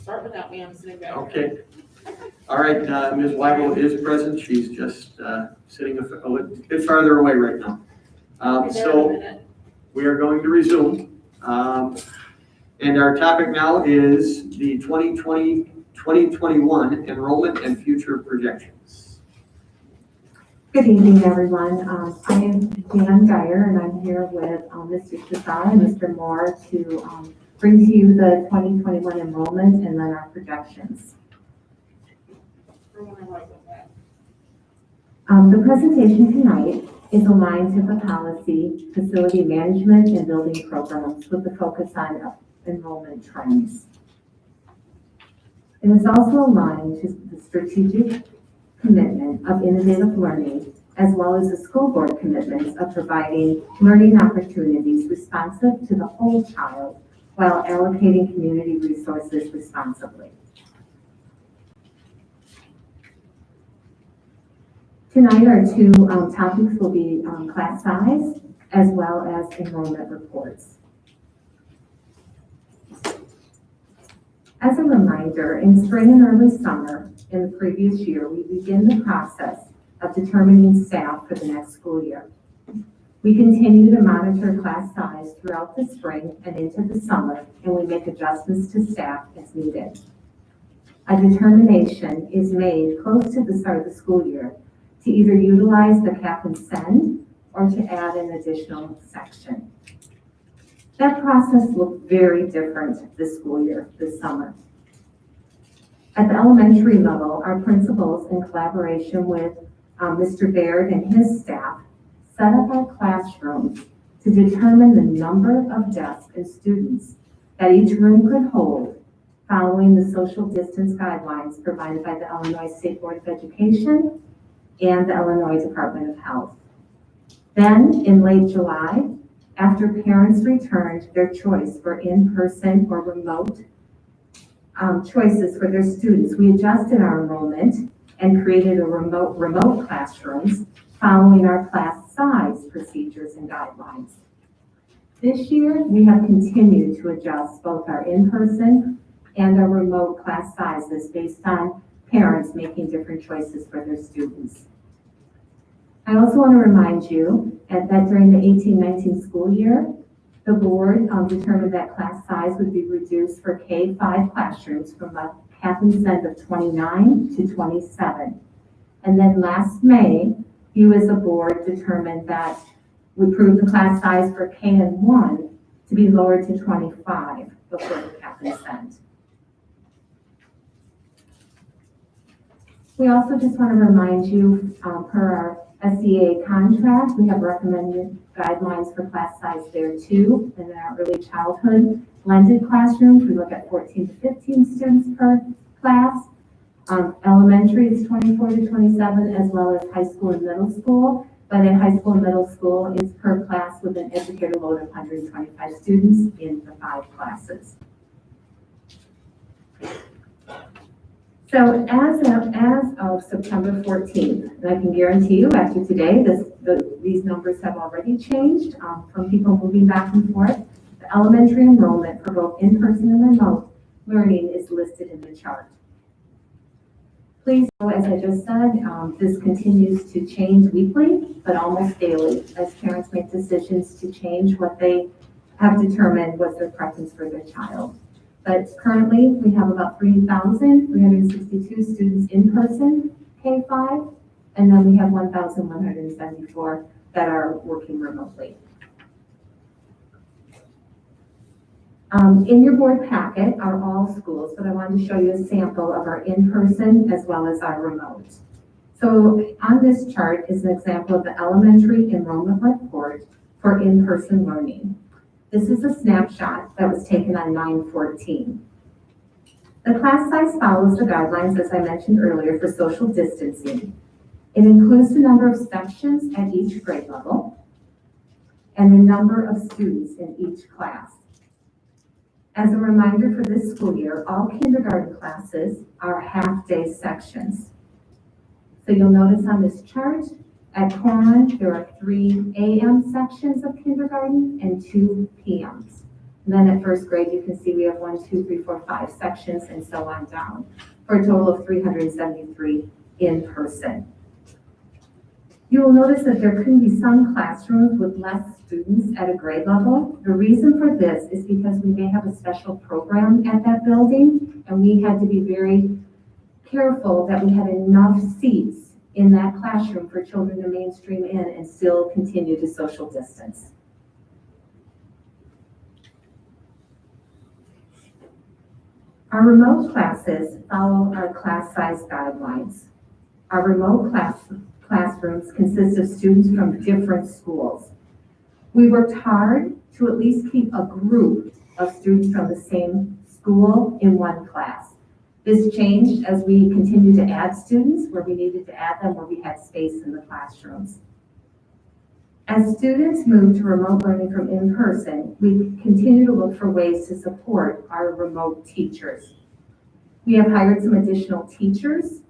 Start without me, I'm sitting back. Okay. All right, Ms. Weigel is present. She's just sitting a bit farther away right now. So we are going to resume. And our topic now is the 2020-2021 enrollment and future projections. Good evening, everyone. I am Jan Geyer, and I'm here with Mr. Dufault and Mr. Moore to bring to you the 2021 enrollment and then our projections. The presentation tonight is aligned to the policy, facility management, and building programs with the focus on enrollment trends. It is also aligned to the strategic commitment of innovative learning, as well as the school board commitments of providing learning opportunities responsive to the whole child while allocating community resources responsibly. Tonight, our two topics will be class size as well as enrollment reports. As a reminder, in spring and early summer in the previous year, we begin the process of determining staff for the next school year. We continue to monitor class size throughout the spring and into the summer, and we make adjustments to staff as needed. A determination is made close to the start of the school year to either utilize the cap and send or to add an additional section. That process looked very different this school year, this summer. At the elementary level, our principals, in collaboration with Mr. Baird and his staff, set up our classrooms to determine the number of desks and students that each room could hold, following the social distance guidelines provided by the Illinois State Board of Education and the Illinois Department of Health. Then, in late July, after parents returned their choice for in-person or remote choices for their students, we adjusted our enrollment and created a remote classrooms following our class size procedures and guidelines. This year, we have continued to adjust both our in-person and our remote class sizes based on parents making different choices for their students. I also want to remind you that during the 18-19 school year, the board determined that class size would be reduced for K-5 classrooms from a cap and send of 29 to 27. And then last May, you as a board determined that we approved the class size for K and 1 to be lowered to 25 before the cap and send. We also just want to remind you, per our SEA contract, we have recommended guidelines for class size there too. And in our early childhood blended classrooms, we look at 14 to 15 students per class. Elementary is 24 to 27, as well as high school and middle school. But in high school and middle school, it's per class with an educator load of 125 students in the 5 classes. So as of September 14th, and I can guarantee you after today, these numbers have already changed from people moving back and forth. The elementary enrollment for both in-person and remote learning is listed in the chart. Please know, as I just said, this continues to change weekly, but almost daily, as parents make decisions to change what they have determined was their preference for their child. But currently, we have about 3,362 students in person, K-5, and then we have 1,174 that are working remotely. In your board packet are all schools, but I wanted to show you a sample of our in-person as well as our remote. So on this chart is an example of the elementary enrollment report for in-person learning. This is a snapshot that was taken on 9/14. The class size follows the guidelines, as I mentioned earlier, for social distancing. It includes the number of sections at each grade level and the number of students in each class. As a reminder for this school year, all kindergarten classes are half-day sections. So you'll notice on this chart, at Coron, there are 3 AM sections of kindergarten and 2 PMs. And then at first grade, you can see we have 1, 2, 3, 4, 5 sections and so on down, for a total of 373 in person. You will notice that there can be some classrooms with less students at a grade level. The reason for this is because we may have a special program at that building, and we had to be very careful that we had enough seats in that classroom for children to mainstream in and still continue to social distance. Our remote classes follow our class size guidelines. Our remote classrooms consist of students from different schools. We worked hard to at least keep a group of students from the same school in one class. This changed as we continued to add students where we needed to add them, where we had space in the classrooms. As students move to remote learning from in-person, we continue to look for ways to support our remote teachers. We have hired some additional teachers,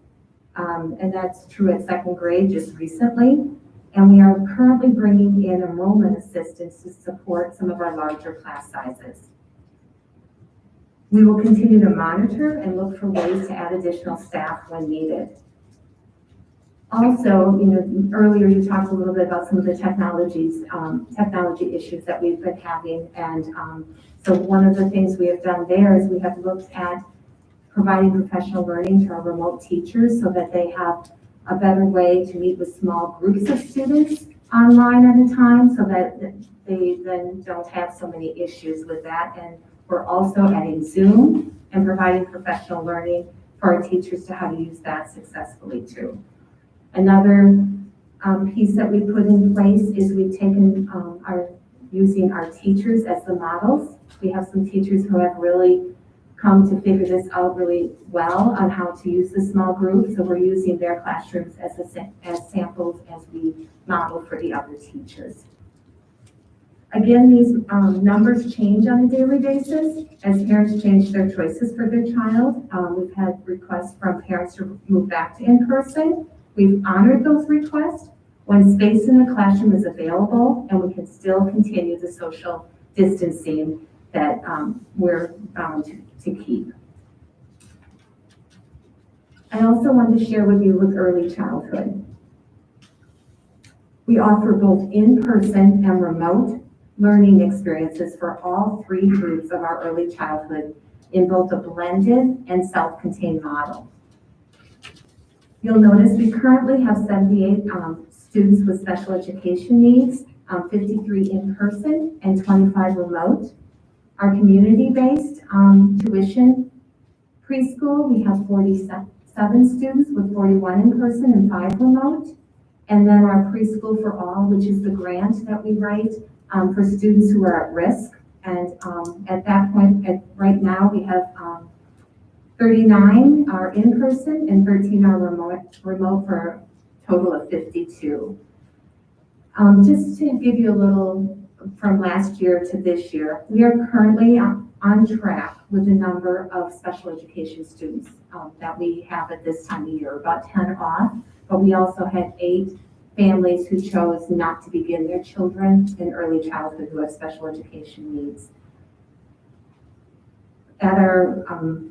and that's true at second grade just recently. And we are currently bringing in enrollment assistants to support some of our larger class sizes. We will continue to monitor and look for ways to add additional staff when needed. Also, earlier you talked a little bit about some of the technology issues that we've been having. And so one of the things we have done there is we have looked at providing professional learning to our remote teachers so that they have a better way to meet with small groups of students online at a time so that they then don't have so many issues with that. And we're also adding Zoom and providing professional learning for our teachers to how to use that successfully too. Another piece that we put in place is we've taken using our teachers as the models. We have some teachers who have really come to figure this out really well on how to use the small group. So we're using their classrooms as samples as we model for the other teachers. Again, these numbers change on a daily basis as parents change their choices for their child. We've had requests from parents to move back to in-person. We've honored those requests when space in the classroom is available and we can still continue the social distancing that we're bound to keep. I also wanted to share with you with early childhood. We offer both in-person and remote learning experiences for all 3 groups of our early childhood in both a blended and self-contained model. You'll notice we currently have 78 students with special education needs, 53 in person and 25 remote. Our community-based tuition preschool, we have 47 students with 41 in person and 5 remote. And then our preschool for all, which is the grant that we write for students who are at risk. And at that point, right now, we have 39 are in person and 13 are remote for a total of 52. Just to give you a little from last year to this year, we are currently on track with the number of special education students that we have at this time of year, about 10 off, but we also had 8 families who chose not to begin their children in early childhood who have special education needs. At our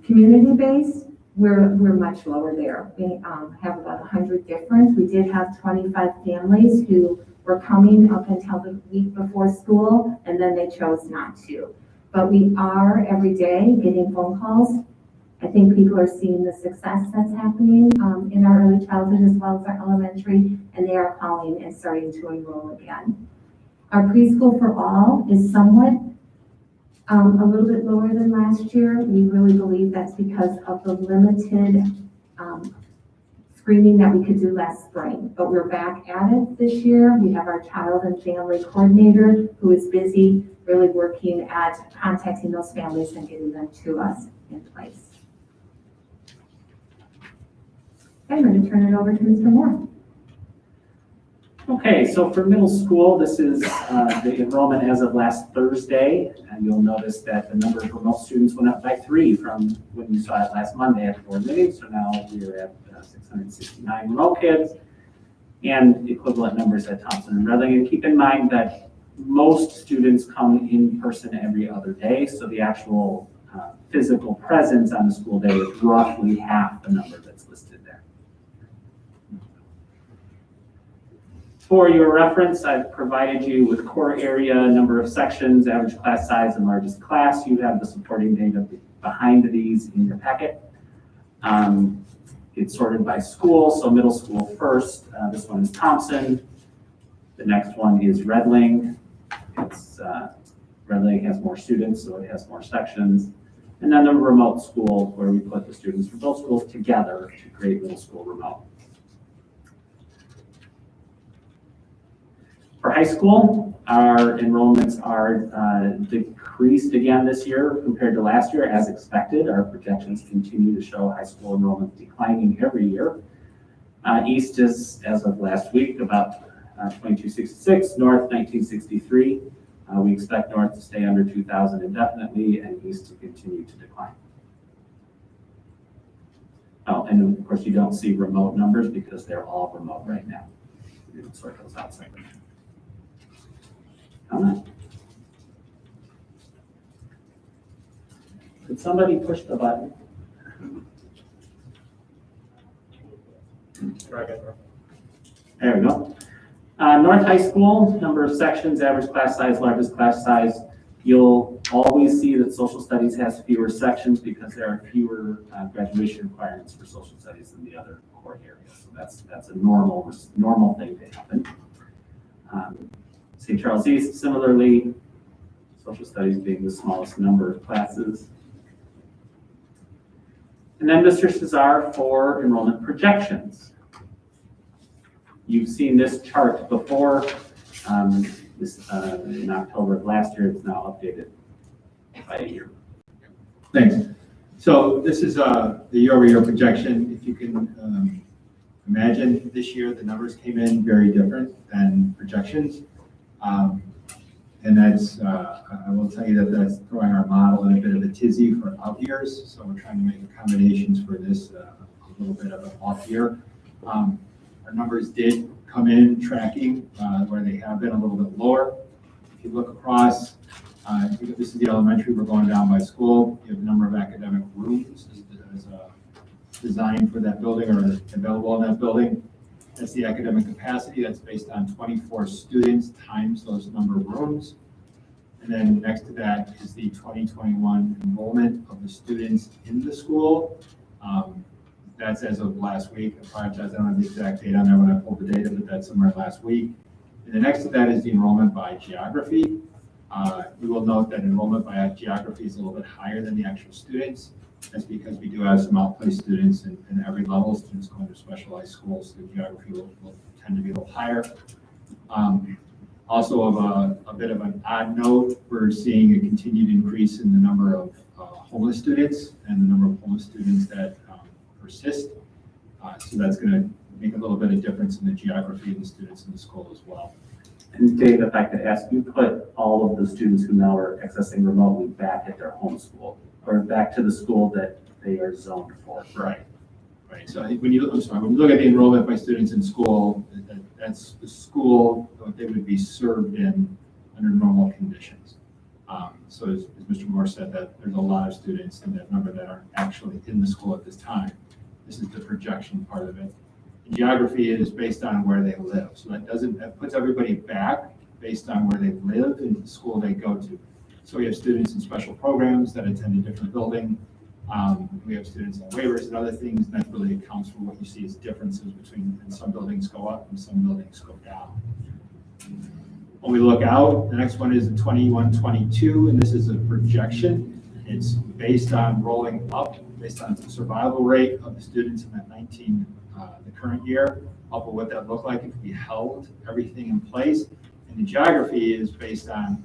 community base, we're much lower there. We have about 100 different. We did have 25 families who were coming up until the week before school, and then they chose not to. But we are every day getting phone calls. I think people are seeing the success that's happening in our early childhood as well as our elementary, and they are calling and starting to enroll again. Our preschool for all is somewhat a little bit lower than last year. We really believe that's because of the limited screening that we could do last spring, but we're back at it this year. We have our child and family coordinator who is busy really working at contacting those families and getting them to us in place. Okay, I'm going to turn it over to Mr. Moore. Okay, so for middle school, this is the enrollment as of last Thursday, and you'll notice that the number of remote students went up by 3 from when you saw it last Monday at board meeting. So now we're at 669 remote kids and equivalent numbers at Thompson and Redling. And keep in mind that most students come in person every other day, so the actual physical presence on the school day is roughly half the number that's listed there. For your reference, I've provided you with core area, number of sections, average class size, and largest class. You have the supporting data behind these in your packet. It's sorted by school, so middle school first. This one is Thompson. The next one is Redling. Redling has more students, so it has more sections. And then the remote school, where we put the students from both schools together to create middle school remote. For high school, our enrollments are decreased again this year compared to last year, as expected. Our projections continue to show high school enrollment declining every year. East is, as of last week, about 2266, North 1963. We expect North to stay under 2,000 indefinitely and East to continue to decline. Oh, and of course you don't see remote numbers because they're all remote right now. We didn't sort those out separately. Comment? Could somebody push the button? There we go. North High School, number of sections, average class size, largest class size. You'll always see that social studies has fewer sections because there are fewer graduation requirements for social studies than the other core areas. So that's a normal thing to happen. St. Charles East, similarly, social studies being the smallest number of classes. And then Mr. Cesar for enrollment projections. You've seen this chart before. In October of last year, it's now updated by a year. Thanks. So this is the year-over-year projection. If you can imagine, this year the numbers came in very different than projections. And that's, I will tell you that that's throwing our model in a bit of a tizzy for out years. So we're trying to make accommodations for this, a little bit of an off year. Our numbers did come in tracking where they have been a little bit lower. If you look across, this is the elementary, we're going down by school. You have a number of academic rooms as designed for that building or available in that building. That's the academic capacity. That's based on 24 students times those number of rooms. And then next to that is the 2021 enrollment of the students in the school. That's as of last week. I apologize, I don't have the exact date on that when I pulled the data, but that's somewhere last week. And the next to that is the enrollment by geography. You will note that enrollment by geography is a little bit higher than the actual students. That's because we do have some outplaced students in every level. Students going to specialized schools, so the geography will tend to be a little higher. Also of a bit of an odd note, we're seeing a continued increase in the number of homeless students and the number of homeless students that persist. So that's going to make a little bit of difference in the geography of the students in the school as well. And Dave, if I could ask, you put all of the students who now are accessing remotely back at their home school or back to the school that they are zoned for. Right. Right. So when you look at the enrollment by students in school, that's the school that they would be served in under normal conditions. So as Mr. Moore said, that there's a lot of students in that number that aren't actually in the school at this time. This is the projection part of it. And geography is based on where they live. So that puts everybody back based on where they live and the school they go to. So we have students in special programs that attend a different building. We have students on waivers and other things, and that really accounts for what you see as differences between, and some buildings go up and some buildings go down. When we look out, the next one is the 21-22, and this is a projection. It's based on rolling up, based on the survival rate of the students in that the current year, up of what that looked like if we held everything in place. And the geography is based on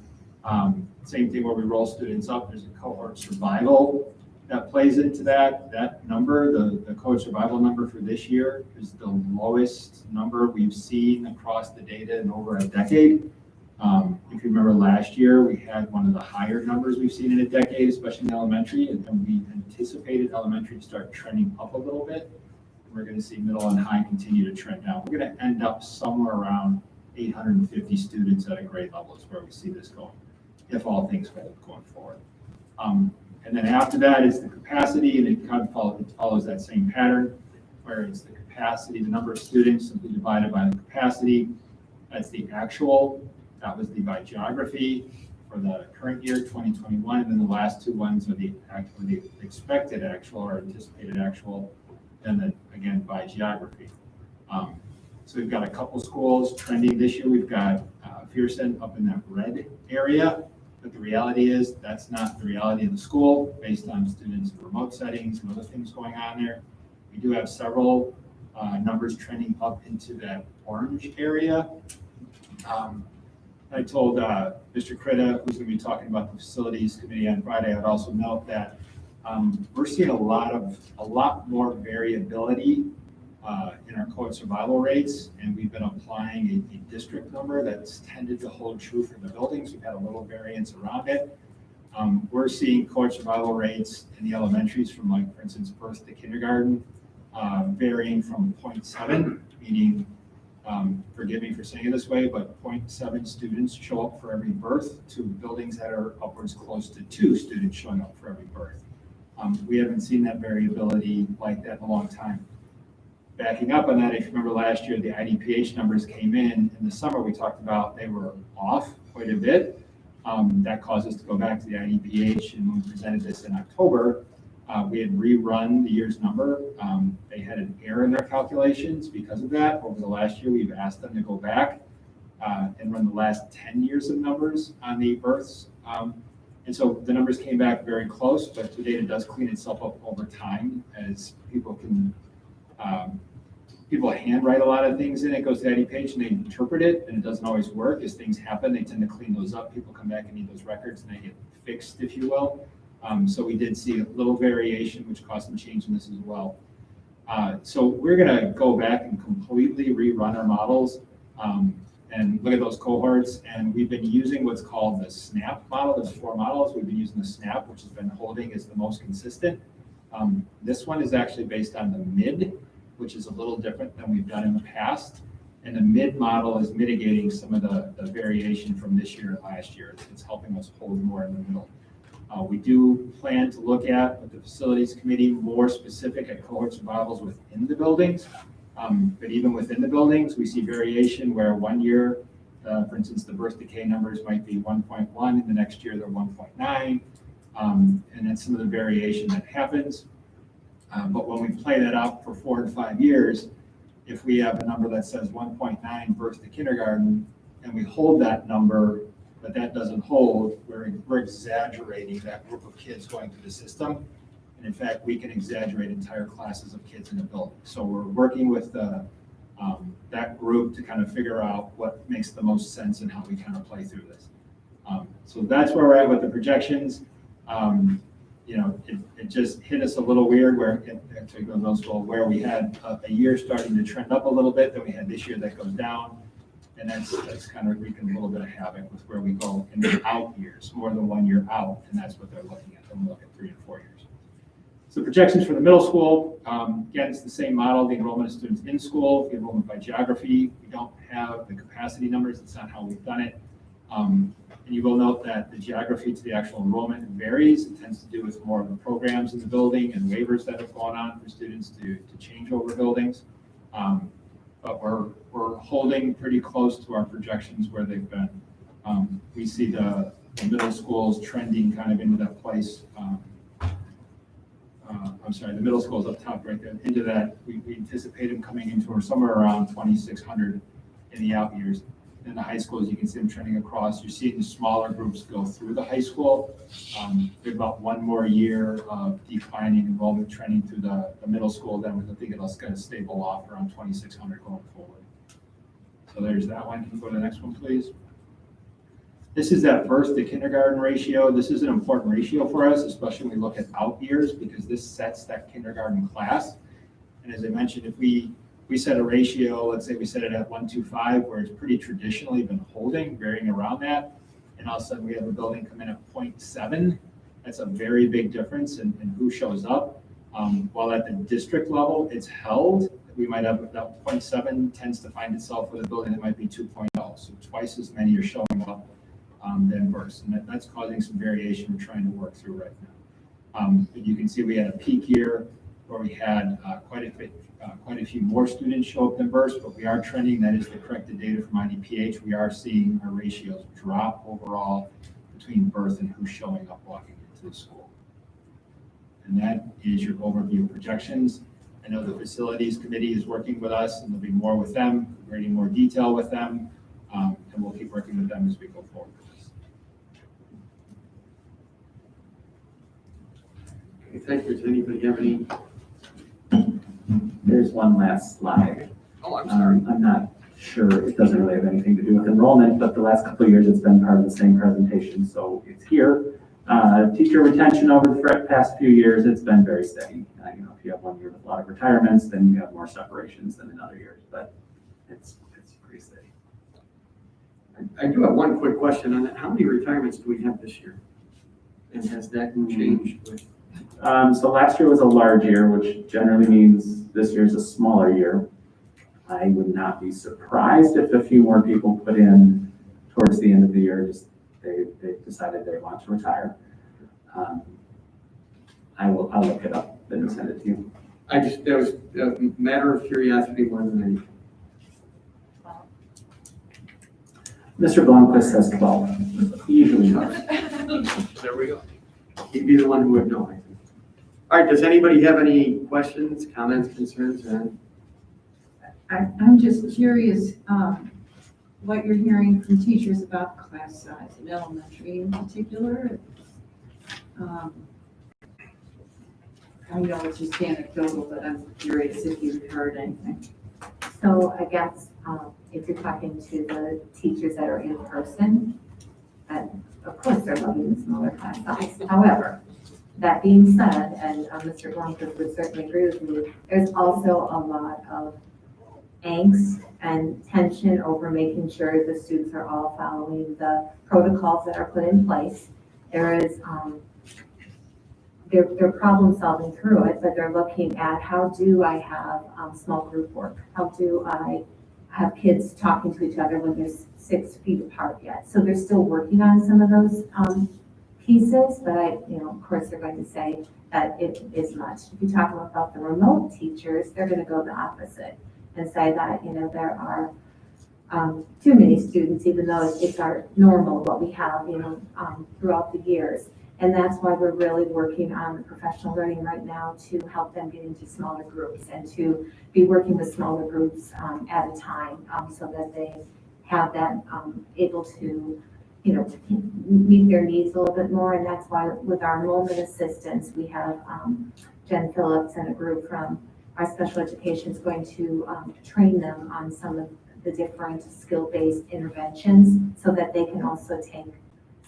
same thing where we roll students up. There's a cohort survival that plays into that number, the cohort survival number for this year is the lowest number we've seen across the data in over a decade. If you remember last year, we had one of the higher numbers we've seen in a decade, especially in elementary, and we anticipated elementary to start trending up a little bit. We're going to see middle and high continue to trend down. We're going to end up somewhere around 850 students at a grade level is where we see this going, if all things hold going forward. And then after that is the capacity, and it kind of follows that same pattern, where it's the capacity, the number of students simply divided by the capacity. That's the actual. That was the by geography for the current year, 2021, and then the last two ones are the expected actual or anticipated actual, and then again by geography. So we've got a couple schools trending this year. We've got Pearson up in that red area, but the reality is that's not the reality of the school based on students in remote settings and other things going on there. We do have several numbers trending up into that orange area. I told Mr. Critta, who's going to be talking about the facilities committee on Friday, I'd also note that we're seeing a lot more variability in our cohort survival rates, and we've been applying a district number that's tended to hold true for the buildings. We've had a little variance around it. We're seeing cohort survival rates in the elementaries from, like, for instance, birth to kindergarten, varying from 0.7, meaning, forgive me for saying it this way, but 0.7 students show up for every birth, to buildings that are upwards close to 2 students showing up for every birth. We haven't seen that variability like that in a long time. Backing up on that, if you remember last year, the IDPH numbers came in the summer. We talked about they were off quite a bit. That caused us to go back to the IDPH, and when we presented this in October, we had rerun the year's number. They had an error in their calculations because of that. Over the last year, we've asked them to go back and run the last 10 years of numbers on the births. And so the numbers came back very close, but the data does clean itself up over time as people can people handwrite a lot of things in. It goes to the IDPH and they interpret it, and it doesn't always work. As things happen, they tend to clean those up. People come back and need those records, and they get fixed, if you will. So we did see a little variation, which caused some change in this as well. So we're going to go back and completely rerun our models and look at those cohorts. And we've been using what's called the SNAP model. There's 4 models. We've been using the SNAP, which has been holding as the most consistent. This one is actually based on the mid, which is a little different than we've done in the past. And the mid model is mitigating some of the variation from this year and last year. It's helping us hold more in the middle. We do plan to look at, with the facilities committee, more specific at cohort survivals within the buildings. But even within the buildings, we see variation where one year, for instance, the birth decay numbers might be 1.1, and the next year they're 1.9. And that's some of the variation that happens. But when we play that out for 4 to 5 years, if we have a number that says 1.9 birth to kindergarten, and we hold that number, but that doesn't hold, we're exaggerating that group of kids going through the system. And in fact, we can exaggerate entire classes of kids in a building. So we're working with that group to kind of figure out what makes the most sense and how we kind of play through this. So that's where we're at with the projections. It just hit us a little weird where where we had a year starting to trend up a little bit, then we had this year that goes down. And that's kind of wreaking a little bit of havoc with where we go in the out years, more than 1 year out, and that's what they're looking at. They're looking at 3 and 4 years. So projections for the middle school, again, it's the same model, the enrollment of students in school, the enrollment by geography. We don't have the capacity numbers. It's not how we've done it. And you will note that the geography to the actual enrollment varies. It tends to do with more of the programs in the building and waivers that have gone on for students to change over buildings. But we're holding pretty close to our projections where they've been. We see the middle schools trending kind of into that place. The middle school's up top right there. Into that, we anticipate them coming into somewhere around 2,600 in the out years. In the high schools, you can see them trending across. You're seeing the smaller groups go through the high school. We have about 1 more year of declining enrollment trending through the middle school. Then I think it's going to stable off around 2,600 going forward. So there's that one. Can you go to the next one, please? This is that birth to kindergarten ratio. This is an important ratio for us, especially when we look at out years, because this sets that kindergarten class. And as I mentioned, if we set a ratio, let's say we set it at 1.25, where it's pretty traditionally been holding, varying around that, and all of a sudden we have a building come in at 0.7, that's a very big difference in who shows up. While at the district level, it's held, we might have that 0.7 tends to find itself with a building that might be 2.0, so twice as many are showing up than bursts, and that's causing some variation we're trying to work through right now. But you can see we had a peak year where we had quite a few more students show up than bursts, but we are trending, that is the corrected data from IDPH, we are seeing our ratios drop overall between birth and who's showing up walking into the school. And that is your overview of projections. I know the facilities committee is working with us, and there'll be more with them, creating more detail with them, and we'll keep working with them as we go forward with this. Okay, thank you. Does anybody have any? There's one last slide. Oh, I'm sorry. I'm not sure, it doesn't really have anything to do with enrollment, but the last couple of years it's been part of the same presentation, so it's here. Teacher retention over the past few years, it's been very steady. If you have 1 year with a lot of retirements, then you have more separations than in other years, but it's pretty steady. I do have one quick question on that. How many retirements do we have this year? And has that changed with? So last year was a large year, which generally means this year's a smaller year. I would not be surprised if a few more people put in towards the end of the year, just they decided they want to retire. I'll look it up and send it to you. That was a matter of curiosity more than anything. Mr. Blomquist says 12. He usually knows. There we go. He'd be the one who would know, I think. All right, does anybody have any questions, comments, concerns? I'm just curious, what you're hearing from teachers about class size in elementary in particular. I know it's just anecdotal, but I'm curious if you've heard anything. So I guess if you're talking to the teachers that are in person, of course they're loving the smaller class size. However, that being said, and Mr. Blomquist would certainly agree with me, there's also a lot of angst and tension over making sure the students are all following the protocols that are put in place. There is, they're problem solving through it, but they're looking at how do I have small group work? How do I have kids talking to each other when they're 6 feet apart yet? So they're still working on some of those pieces, but of course they're going to say that it is much. If you talk about the remote teachers, they're going to go the opposite and say that, there are too many students, even though it's our normal, what we have, throughout the years. And that's why we're really working on the professional learning right now to help them get into smaller groups and to be working with smaller groups at a time so that they have that able to, meet their needs a little bit more. And that's why with our enrollment assistance, we have Jen Phillips and a group from our special education is going to train them on some of the different skill-based interventions so that they can also take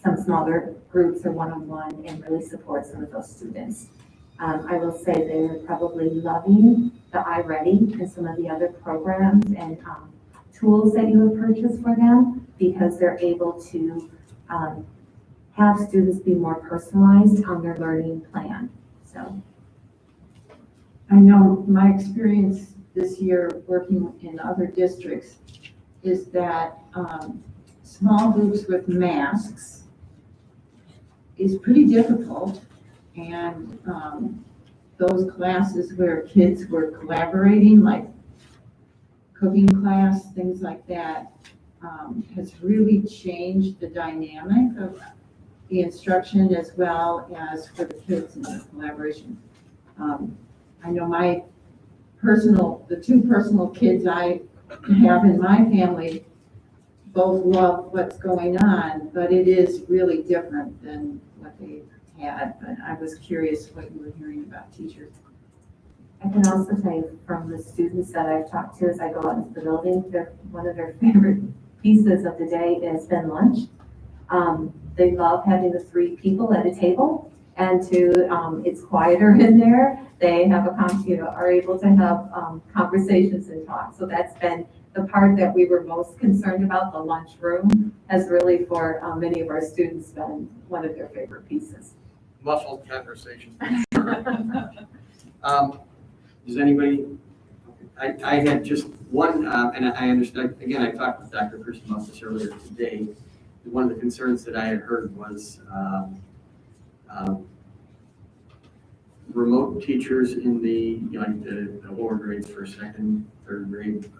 some smaller groups or one-on-one and really support some of those students. I will say they're probably loving the iReady and some of the other programs and tools that you have purchased for them because they're able to have students be more personalized on their learning plan. So. I know my experience this year working in other districts is that small groups with masks is pretty difficult. And those classes where kids were collaborating, like cooking class, things like that, has really changed the dynamic of the instruction as well as for the kids in the collaboration. I know the two personal kids I have in my family both love what's going on, but it is really different than what they had. But I was curious what you were hearing about teachers. I can also tell you from the students that I've talked to as I go out into the building, one of their favorite pieces of the day has been lunch. They love having the 3 people at a table and it's quieter in there. They have are able to have conversations and talk. So that's been the part that we were most concerned about. The lunchroom has really, for many of our students, been one of their favorite pieces. Muffled conversation. Does anybody, I had just one, and I understand, again, I talked with Dr. Pearson about this earlier today. One of the concerns that I had heard was remote teachers in the lower grades for 2nd, 3rd grade,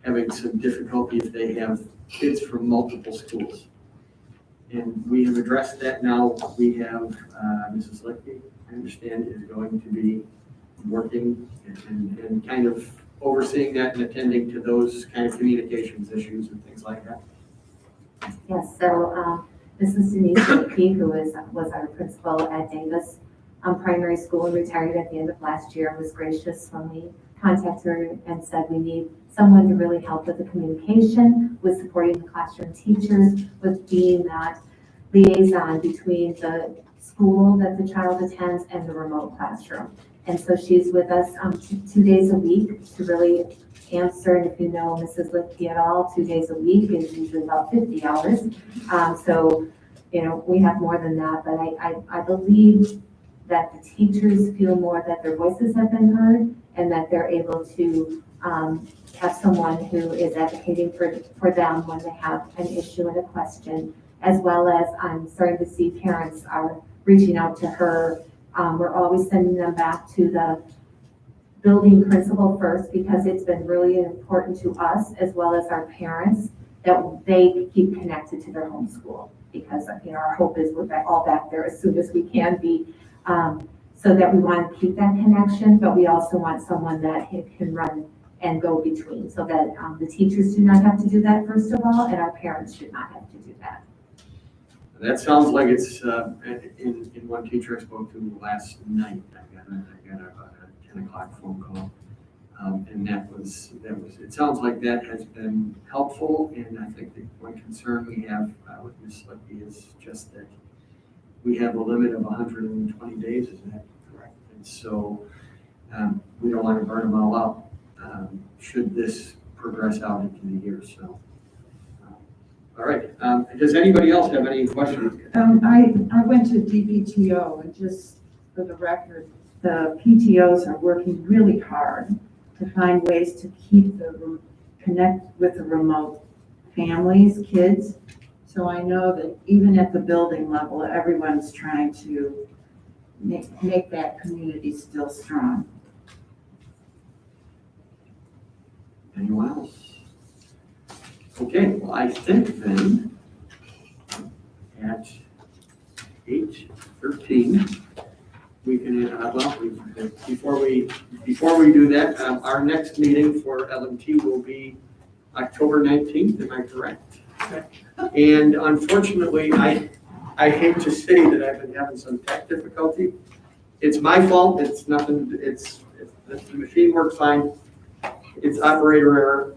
having some difficulty if they have kids from multiple schools. And we have addressed that now. We have Mrs. Lickey, I understand, is going to be working and kind of overseeing that and attending to those kind of communications issues and things like that. Yes, so Mrs. Denise Lickey, who was our principal at Davis Primary School and retired at the end of last year, was gracious when we contacted her and said we need someone to really help with the communication, with supporting the classroom teachers, with being that liaison between the school that the child attends and the remote classroom. And so she's with us 2 days a week to really answer. And if you know Mrs. Lickey at all, 2 days a week is usually about 50 hours. So, we have more than that, but I believe that the teachers feel more that their voices have been heard and that they're able to have someone who is advocating for them when they have an issue and a question, as well as I'm starting to see parents are reaching out to her. We're always sending them back to the building principal first because it's been really important to us as well as our parents that they keep connected to their home school because our hope is we're all back there as soon as we can be. So that we want to keep that connection, but we also want someone that can run and go between so that the teachers do not have to do that first of all, and our parents should not have to do that. That sounds like it's in one teacher I spoke to last night. I got a 10 o'clock phone call, and that was. It sounds like that has been helpful, and I think the one concern we have with Ms. Lickey is just that we have a limit of 120 days. Is that correct? And so we don't want to burn them all out should this progress out into the year. So. All right. Does anybody else have any questions? I went to DPTO, and just for the record, the PTOs are working really hard to find ways to connect with the remote families, kids. So I know that even at the building level, everyone's trying to make that community still strong. Anyone else? Okay, well, I think then at 8:13, we can, before we do that, our next meeting for L&T will be October 19th, am I correct? And unfortunately, I hate to say that I've been having some tech difficulty. It's my fault, it's nothing, the machine works fine, it's operator error.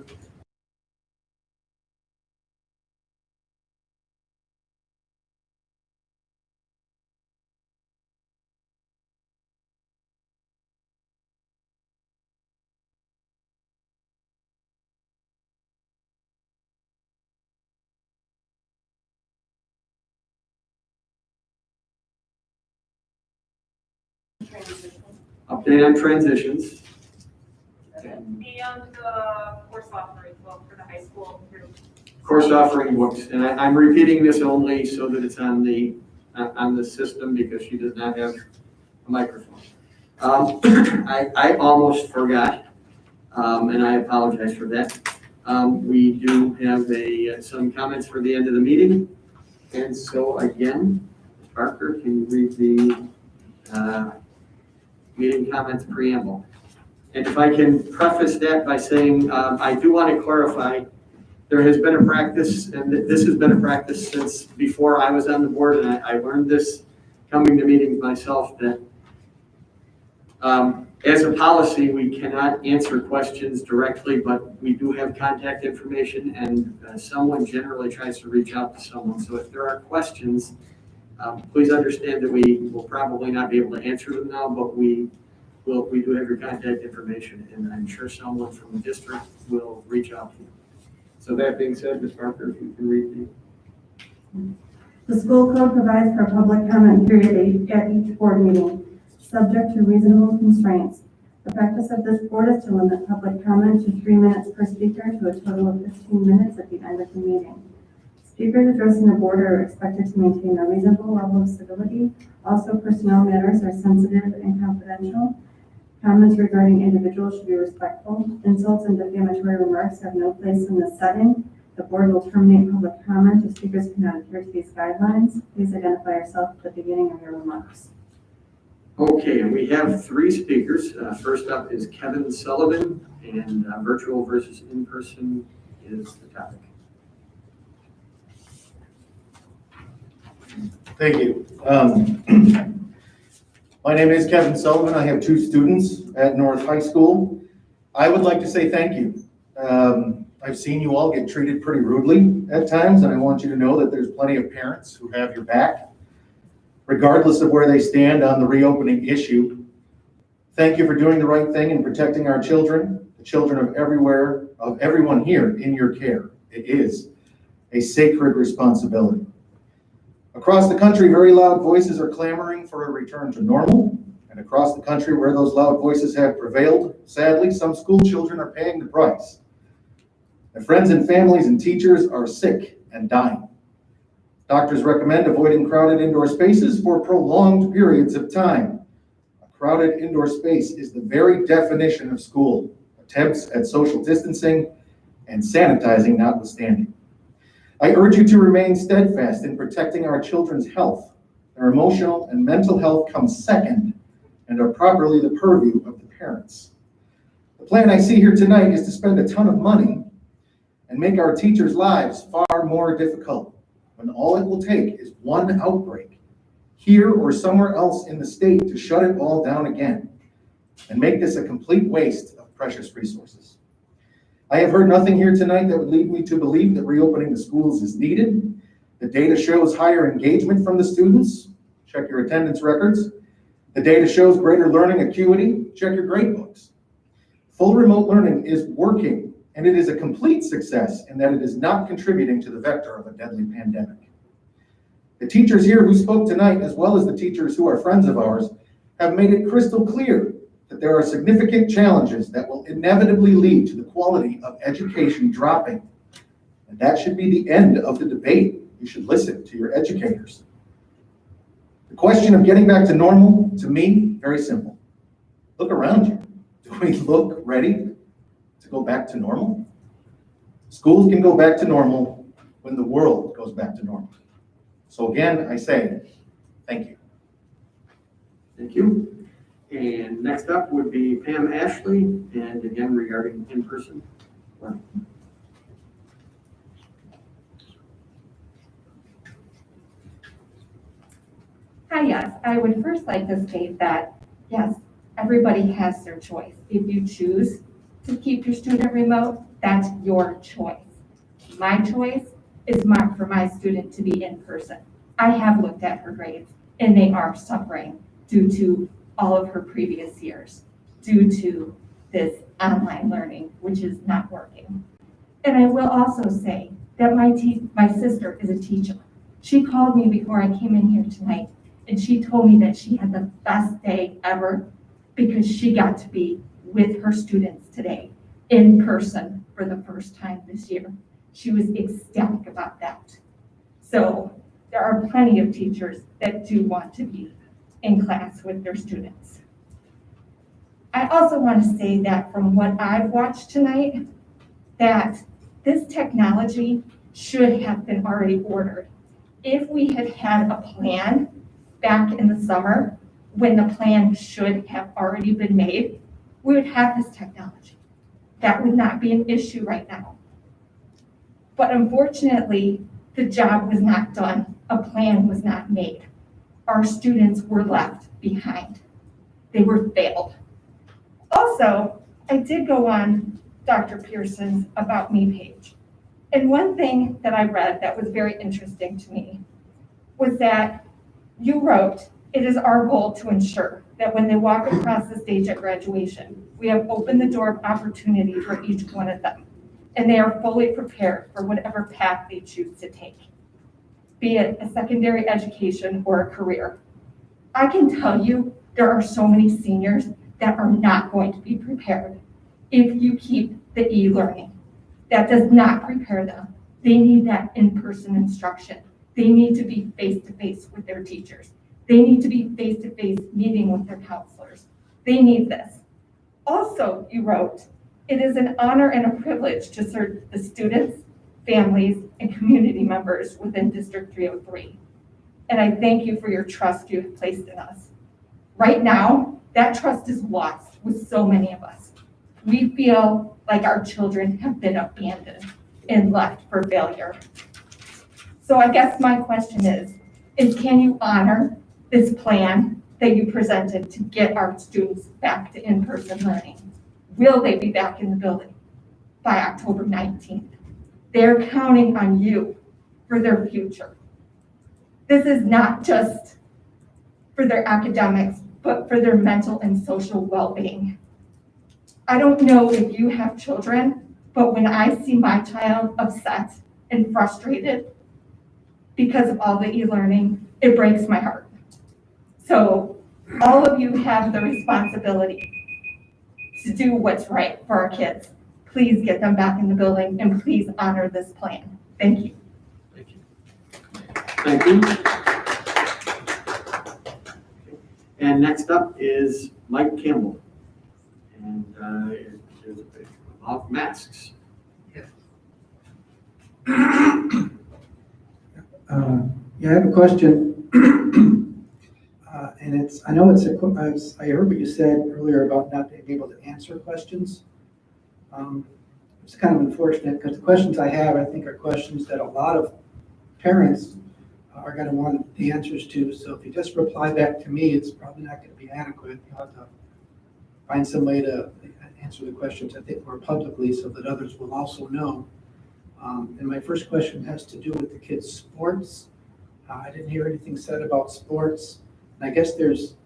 Update on transitions. And the course offering book for the high school group. Course offering books, and I'm repeating this only so that it's on the system because she does not have a microphone. I almost forgot, and I apologize for that. We do have some comments for the end of the meeting, and so again, Parker, can you read the meeting comments preamble? And if I can preface that by saying, I do want to clarify, there has been a practice, and this has been a practice since before I was on the board, and I learned this coming to meetings myself, that As a policy, we cannot answer questions directly, but we do have contact information, and someone generally tries to reach out to someone. So if there are questions, please understand that we will probably not be able to answer them now, but we do have your contact information, and I'm sure someone from the district will reach out to you. So that being said, Ms. Parker, if you can read The school code provides for a public comment period at each board meeting, subject to reasonable constraints. The practice of this board is to limit public comment to 3 minutes per speaker to a total of 15 minutes at the end of the meeting. Speakers addressing the board are expected to maintain a reasonable level of civility. Also, personnel matters are sensitive and confidential. Comments regarding individuals should be respectful. Insults and defamatory remarks have no place in this setting. The board will terminate public comment if speakers cannot adhere to these guidelines. Please identify yourself at the beginning of your remarks. Okay, and we have 3 speakers. First up is Kevin Sullivan, and virtual versus in-person is the topic. Thank you. My name is Kevin Sullivan. I have 2 students at North High School. I would like to say thank you. I've seen you all get treated pretty rudely at times, and I want you to know that there's plenty of parents who have your back, regardless of where they stand on the reopening issue. Thank you for doing the right thing and protecting our children, the children of everyone here in your care. It is a sacred responsibility. Across the country, very loud voices are clamoring for a return to normal. And across the country where those loud voices have prevailed, sadly, some school children are paying the price. Their friends and families and teachers are sick and dying. Doctors recommend avoiding crowded indoor spaces for prolonged periods of time. A crowded indoor space is the very definition of school. Attempts at social distancing and sanitizing notwithstanding. I urge you to remain steadfast in protecting our children's health. Their emotional and mental health come second and are properly the purview of the parents. The plan I see here tonight is to spend a ton of money and make our teachers' lives far more difficult, when all it will take is one outbreak, here or somewhere else in the state, to shut it all down again and make this a complete waste of precious resources. I have heard nothing here tonight that would lead me to believe that reopening the schools is needed. The data shows higher engagement from the students. Check your attendance records. The data shows greater learning acuity. Check your grade books. Full remote learning is working, and it is a complete success in that it is not contributing to the vector of a deadly pandemic. The teachers here who spoke tonight, as well as the teachers who are friends of ours, have made it crystal clear that there are significant challenges that will inevitably lead to the quality of education dropping. And that should be the end of the debate. You should listen to your educators. The question of getting back to normal, to me, very simple. Look around you. Do we look ready to go back to normal? Schools can go back to normal when the world goes back to normal. So again, I say, thank you. Thank you. And next up would be Pam Ashley, and again regarding in-person learning. Hi, yes. I would first like to state that, yes, everybody has their choice. If you choose to keep your student remote, that's your choice. My choice is for my student to be in person. I have looked at her grades, and they are suffering due to all of her previous years, due to this online learning, which is not working. And I will also say that my sister is a teacher. She called me before I came in here tonight, and she told me that she had the best day ever because she got to be with her students today in person for the first time this year. She was ecstatic about that. So there are plenty of teachers that do want to be in class with their students. I also want to say that from what I've watched tonight, that this technology should have been already ordered. If we had had a plan back in the summer, when the plan should have already been made, we would have this technology. That would not be an issue right now. But unfortunately, the job was not done. A plan was not made. Our students were left behind. They were failed. Also, I did go on Dr. Pearson's About Me page. And one thing that I read that was very interesting to me was that you wrote, "It is our goal to ensure that when they walk across the stage at graduation, we have opened the door of opportunity for each one of them, and they are fully prepared for whatever path they choose to take, be it a secondary education or a career." I can tell you, there are so many seniors that are not going to be prepared if you keep the e-learning. That does not prepare them. They need that in-person instruction. They need to be face-to-face with their teachers. They need to be face-to-face meeting with their counselors. They need this. Also, you wrote, "It is an honor and a privilege to serve the students, families, and community members within District 303. And I thank you for your trust you have placed in us." Right now, that trust is lost with so many of us. We feel like our children have been abandoned and left for failure. So I guess my question is can you honor this plan that you presented to get our students back to in-person learning? Will they be back in the building by October 19th? They're counting on you for their future. This is not just for their academics, but for their mental and social well-being. I don't know if you have children, but when I see my child upset and frustrated because of all the e-learning, it breaks my heart. So all of you have the responsibility to do what's right for our kids. Please get them back in the building and please honor this plan. Thank you. Thank you. And next up is Mike Campbell. And it is about masks. Yeah, I have a question. And I heard what you said earlier about not being able to answer questions. It's kind of unfortunate because the questions I have, I think, are questions that a lot of parents are going to want the answers to. So if you just reply back to me, it's probably not going to be adequate. You'll have to find some way to answer the questions, I think, more publicly so that others will also know. And my first question has to do with the kids' sports. I didn't hear anything said about sports. And I guess there's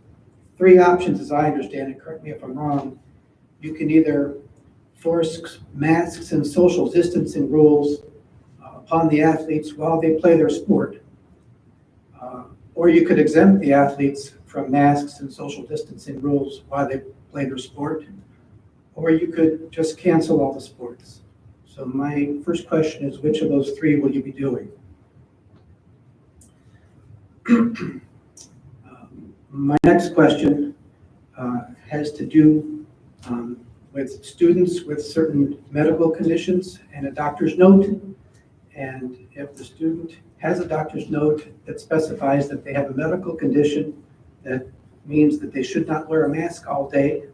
three options as I understand it. Correct me if I'm wrong. You can either force masks and social distancing rules upon the athletes while they play their sport. Or you could exempt the athletes from masks and social distancing rules while they play their sport. Or you could just cancel all the sports. So my first question is, which of those three will you be doing? My next question has to do with students with certain medical conditions and a doctor's note. And if the student has a doctor's note that specifies that they have a medical condition that means that they should not wear a mask all day,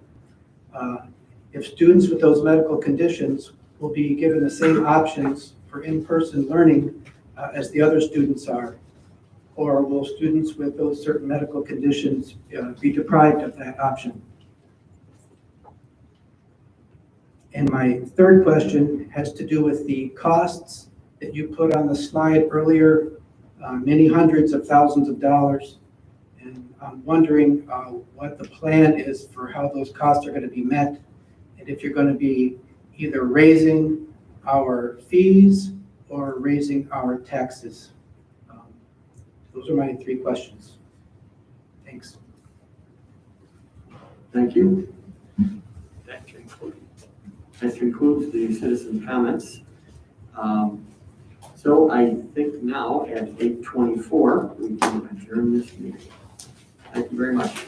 if students with those medical conditions will be given the same options for in-person learning as the other students are, or will students with those certain medical conditions be deprived of that option? And my third question has to do with the costs that you put on the slide earlier, many hundreds of thousands of dollars. And I'm wondering what the plan is for how those costs are going to be met, and if you're going to be either raising our fees or raising our taxes. Those are my three questions. Thanks. Thank you. That concludes the citizen comments. So I think now at 8:24, we can adjourn this meeting. Thank you very much.